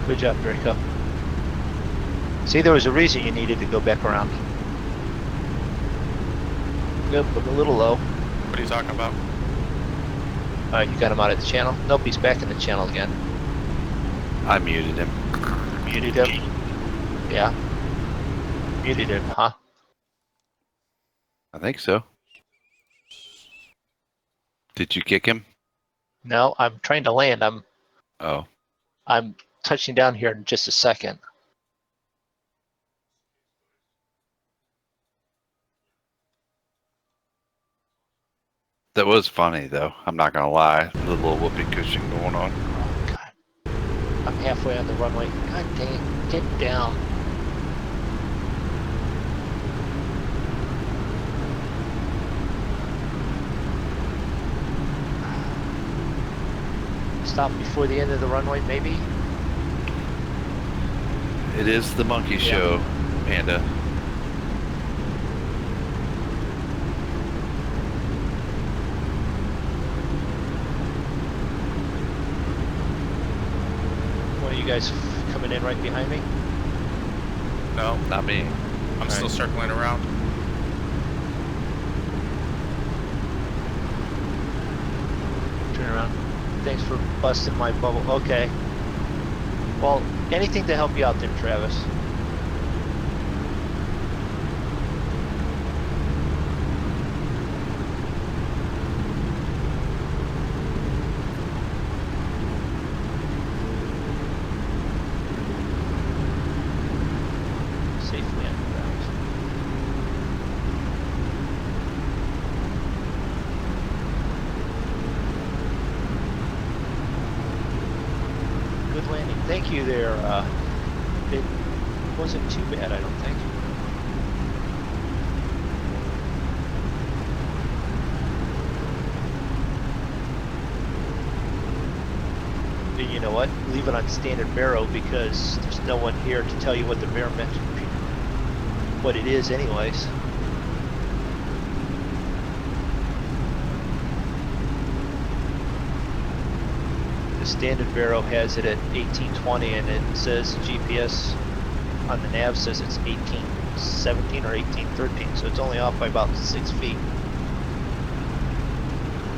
Good job, Drako. See, there was a reason you needed to go back around. Yep, I'm a little low. What are you talking about? You got him out of the channel? Nope, he's back in the channel again. I muted him. Muted him? Yeah. Muted him, huh? I think so. Did you kick him? No, I'm trying to land. Oh. I'm touching down here in just a second. That was funny, though. I'm not gonna lie. The little whoopee cushion going on. Oh, God. I'm halfway on the runway. God dang, get down. Stop before the end of the runway, maybe? It is the monkey show, Panda. One of you guys coming in right behind me? No, Not me. I'm still circling around. Turn around. Thanks for busting my bubble. Okay. Well, anything to help you out there, Travis. Safely underground. Good landing. Thank you there. It wasn't too bad, I don't think. But you know what? Leave it on standard barrow because there's no one here to tell you what the barometric, what it is anyways. The standard barrow has it at 1820 and it says GPS on the nav says it's 1817 or 1813, so it's only off by about 6 feet.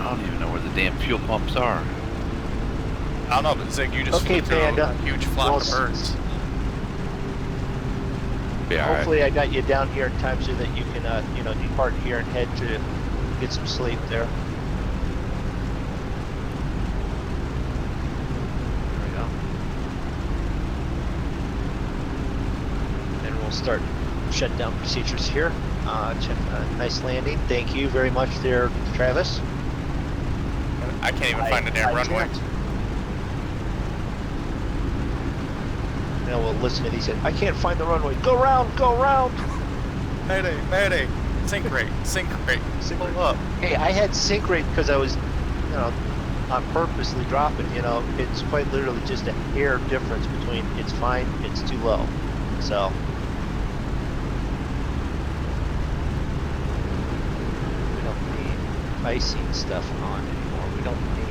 I don't even know where the damn fuel pumps are. I don't know, but Zig, you just Okay, flew through Panda. a huge flock Well, of birds. Be alright. Hopefully I got you down here in time so that you can, you know, depart here and head to get some sleep there. There we go. And we'll start shutdown procedures here. Nice landing. Thank you very much there, Travis. I can't even find the damn runway. can't. Now we'll listen to these. I can't find the runway. Go round, go round. Mayday, mayday. Sink rate, sink rate. Pull up. Hey, I had sink rate because I was, you know, on purposely dropping. You know, it's quite literally just a hair difference between it's fine, it's too low. So. We don't need icing stuff on anymore. We don't need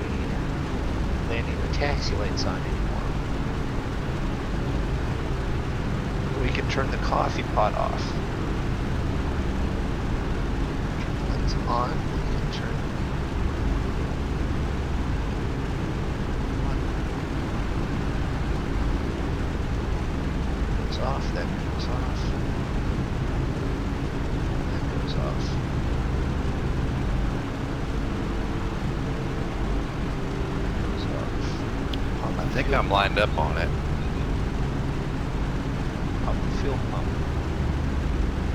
landing the taxi lights on anymore. We can turn the coffee pot off. Turn the lights on. We can turn goes off. That goes off. think I'm lined up on it. Pop the fuel pump.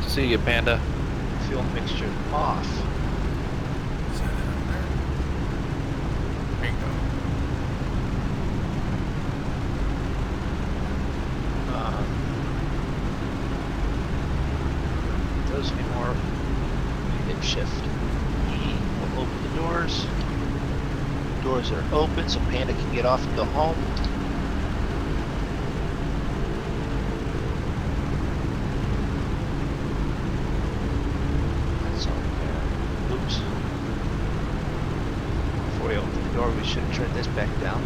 See you, Panda. Fuel mixture off. Set it on there. Bingo. Those anymore. Hit shift E. We'll open the doors. Doors are open so Panda can get off and go home. That's all there. Oops. Before we open the door, we should turn this back down.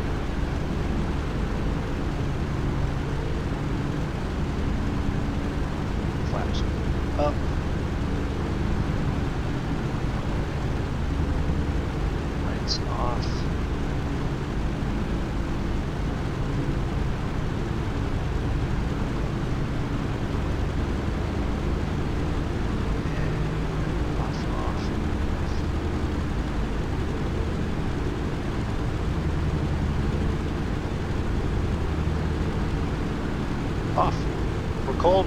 Flaps up. Lights off. Off. We're cold.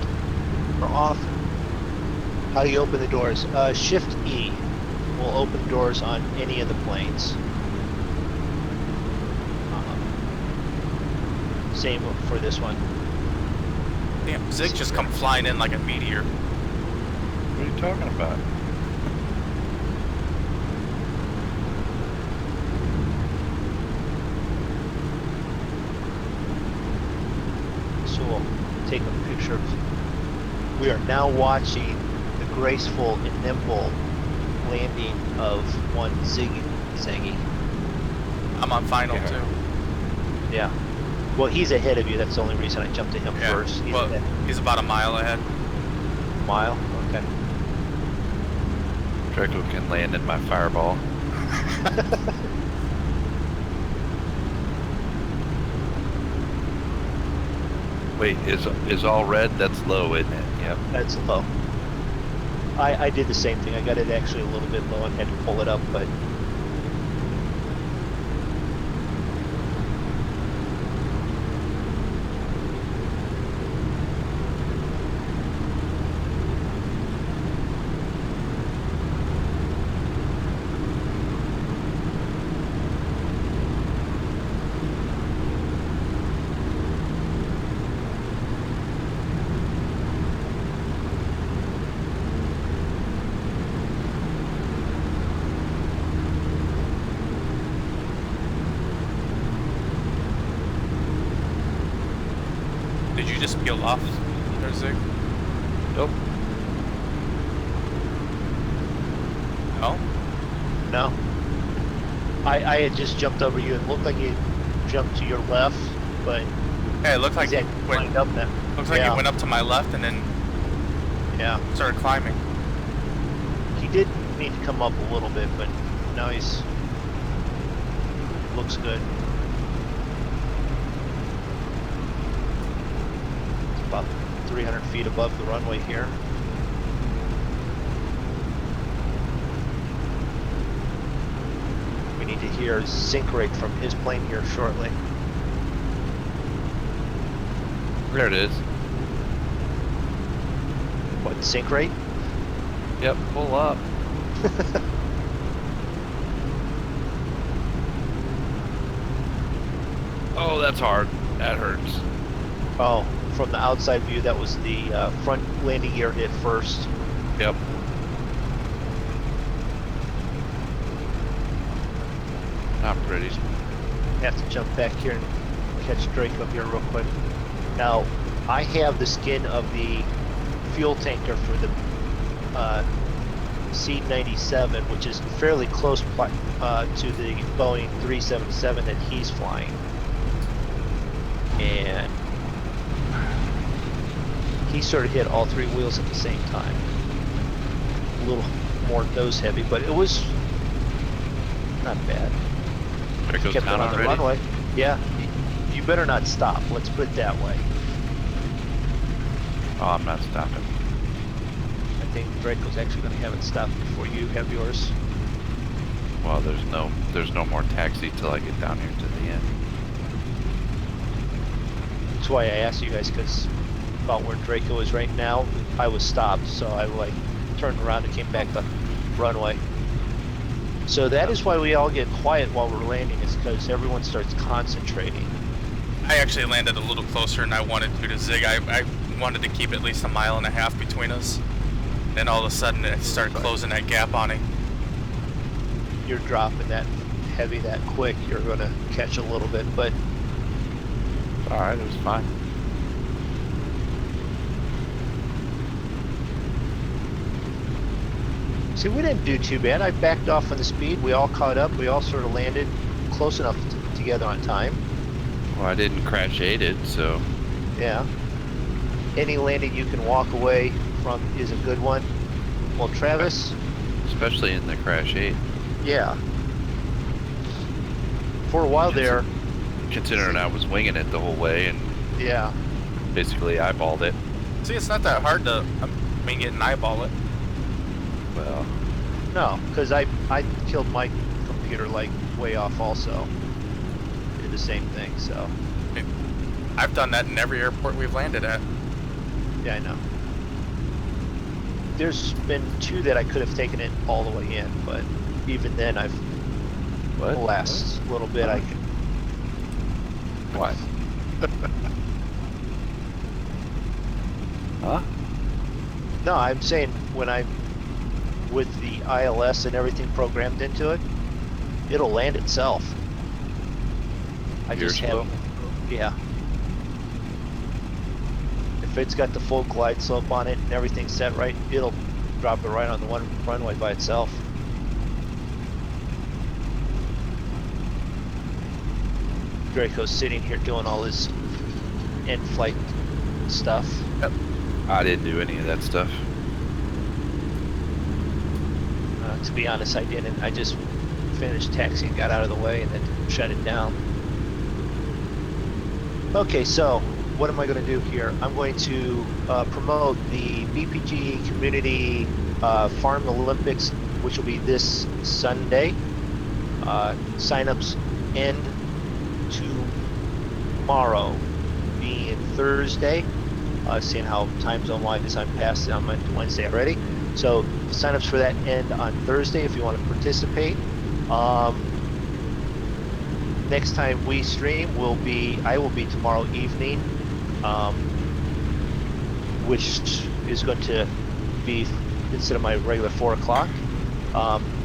We're off. How do you open the doors? Shift E will open doors on any of the planes. Same for this one. Damn, Zig just come flying in like a meteor. What are you talking about? So we'll take a picture of. We are now watching the graceful and nimble landing of one Ziggy. I'm on final Yeah. too. Yeah. Well, he's ahead of you. That's the only reason I jumped to him Yeah. first. He's Well, ahead. he's about a mile ahead. Mile. Okay. Draco can land in my fireball. Wait, is all red? That's low, isn't it? Yep. That's low. I did the same thing. I got it actually a little bit low and had to pull it up, but Did you just peel off there, Zig? Nope. No? no. I had just jumped over you. It looked like you jumped to your left, but Hey, it looked like he's it actually went, lined up then. looks like Yeah. it went up to my left and then Yeah. started climbing. He did need to come up a little bit, but now he's looks good. It's about 300 feet above the runway here. We need to hear sync rate from his plane here shortly. There it is. What, sync rate? Yep, pull up. Oh, that's hard. That hurts. Oh, from the outside view, that was the front landing gear hit first. Yep. Not pretty. Have to jump back here and catch Drake up here real quick. Now, I have the skin of the fuel tanker for the C-97, which is fairly close to the Boeing 377 that he's flying. And he sort of hit all three wheels at the same time. A little more nose heavy, but it was not bad. Draco's Kept it down on the already. runway. Yeah, you better not stop. Let's put it that way. Oh, I'm not stopping. I think Draco's actually going to have it stop before you have yours. Well, there's no more taxi till I get down here to the end. That's why I asked you guys, because about where Draco is right now, I was stopped, so I like turned around and came back the runway. So that is why we all get quiet while we're landing, is because everyone starts concentrating. I actually landed a little closer and I wanted to zig. I wanted to keep at least 1.5 miles between us. Then all of a sudden it started closing that gap on him. You're dropping that heavy that quick, you're gonna catch a little bit, but Alright, it was fine. see, we didn't do too bad. I backed off on the speed. We all caught up. We all sort of landed close enough together on time. Well, I didn't crash 8'd, so Yeah. Any landing you can walk away from is a good one. Well, Travis, especially in the crash 8. yeah. For a while there, Considering I was winging it the whole way and yeah. basically eyeballed it. See, it's not that hard to, get an eyeball it. Well, No, because I killed my computer like way off also. Did the same thing, so. I've done that in every airport we've landed at. Yeah, I know. There's been 2 that I could have taken it all the way in, but even then I've, what? the last little bit I could. What? Huh? No, I'm saying when I'm with the ILS and everything programmed into it, it'll land itself. I You're just slow? have, yeah. If it's got the full glide slope on it and everything's set right, it'll drop it right on the one runway by itself. Draco's sitting here doing all his in-flight stuff. I didn't do any of that stuff. To be honest, I didn't. I just finished taxiing, got out of the way, and then shut it down. Okay, so what am I going to do here? I'm going to promote the BPG Community Farm Olympics, which will be this Sunday. Sign-ups end tomorrow, being Thursday. Seeing how time zone wise I'm past it on Wednesday already. So signups for that end on Thursday if you want to participate. Next time we stream I will be tomorrow evening, which is going to be instead of my regular 4 o'clock.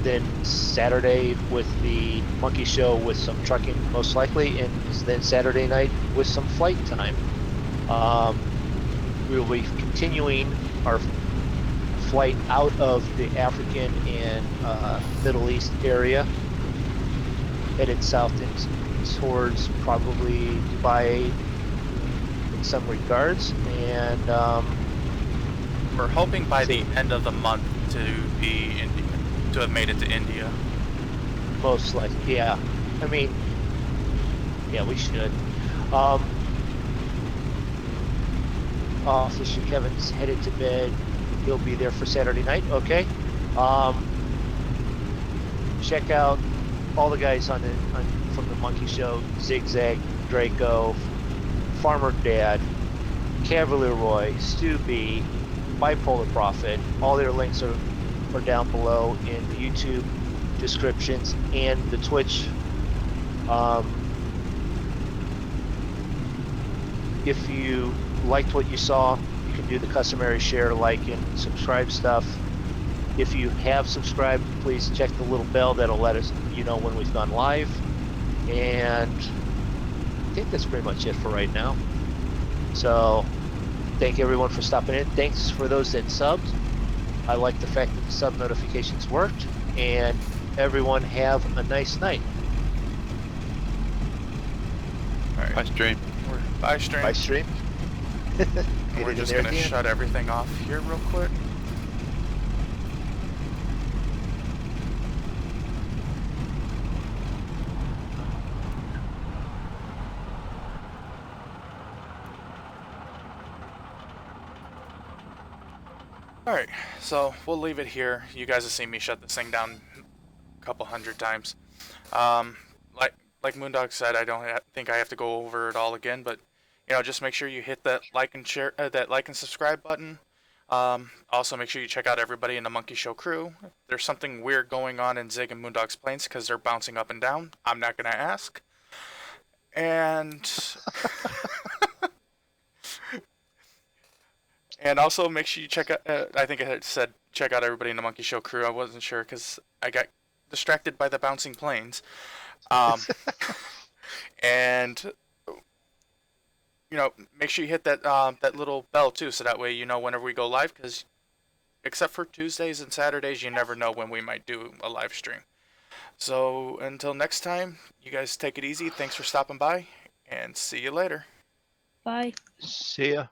Then Saturday with the Monkey Show with some trucking most likely, and then Saturday night with some flight time. We will be continuing our flight out of the African and Middle East area, headed south towards probably Dubai in some regards, and We're hoping by the end of the month to be to have made it to India. most likely, yeah. I mean, yeah, we should. Officer Kevin's headed to bed. He'll be there for Saturday night. Okay. Check out all the guys from the Monkey Show: Zigzag, Draco, Farmer Dad, Cavalier Roy, Stu B, Bipolar Prophet. All their links are down below in the YouTube descriptions and the Twitch. If you liked what you saw, you can do the customary share, like, and subscribe stuff. If you have subscribed, please check the little bell. That'll let us know when we've gone live. And I think that's pretty much it for right now. So thank everyone for stopping in. Thanks for those that subbed. I like the fact that the sub notifications worked. And everyone have a nice night. All right. Bye, stream. Bye, stream. Bye, stream. We're just going to shut everything off here real quick. Alright, so we'll leave it here. You guys have seen me shut this thing down a couple hundred times. Like Moondog said, I don't think I have to go over it all again, but just make sure you hit that like and share, that like and subscribe button. Also, make sure you check out everybody in the Monkey Show crew. If there's something weird going on in Zig and Moondog's planes because they're bouncing up and down, I'm not gonna ask. And and also make sure you check out. I think I had said check out everybody in the Monkey Show crew. I wasn't sure because I got distracted by the bouncing planes. And make sure you hit that that little bell too, so that way you know whenever we go live. Because except for Tuesdays and Saturdays, you never know when we might do a live stream. So until next time, you guys take it easy. Thanks for stopping by, and see you later. Bye. See ya.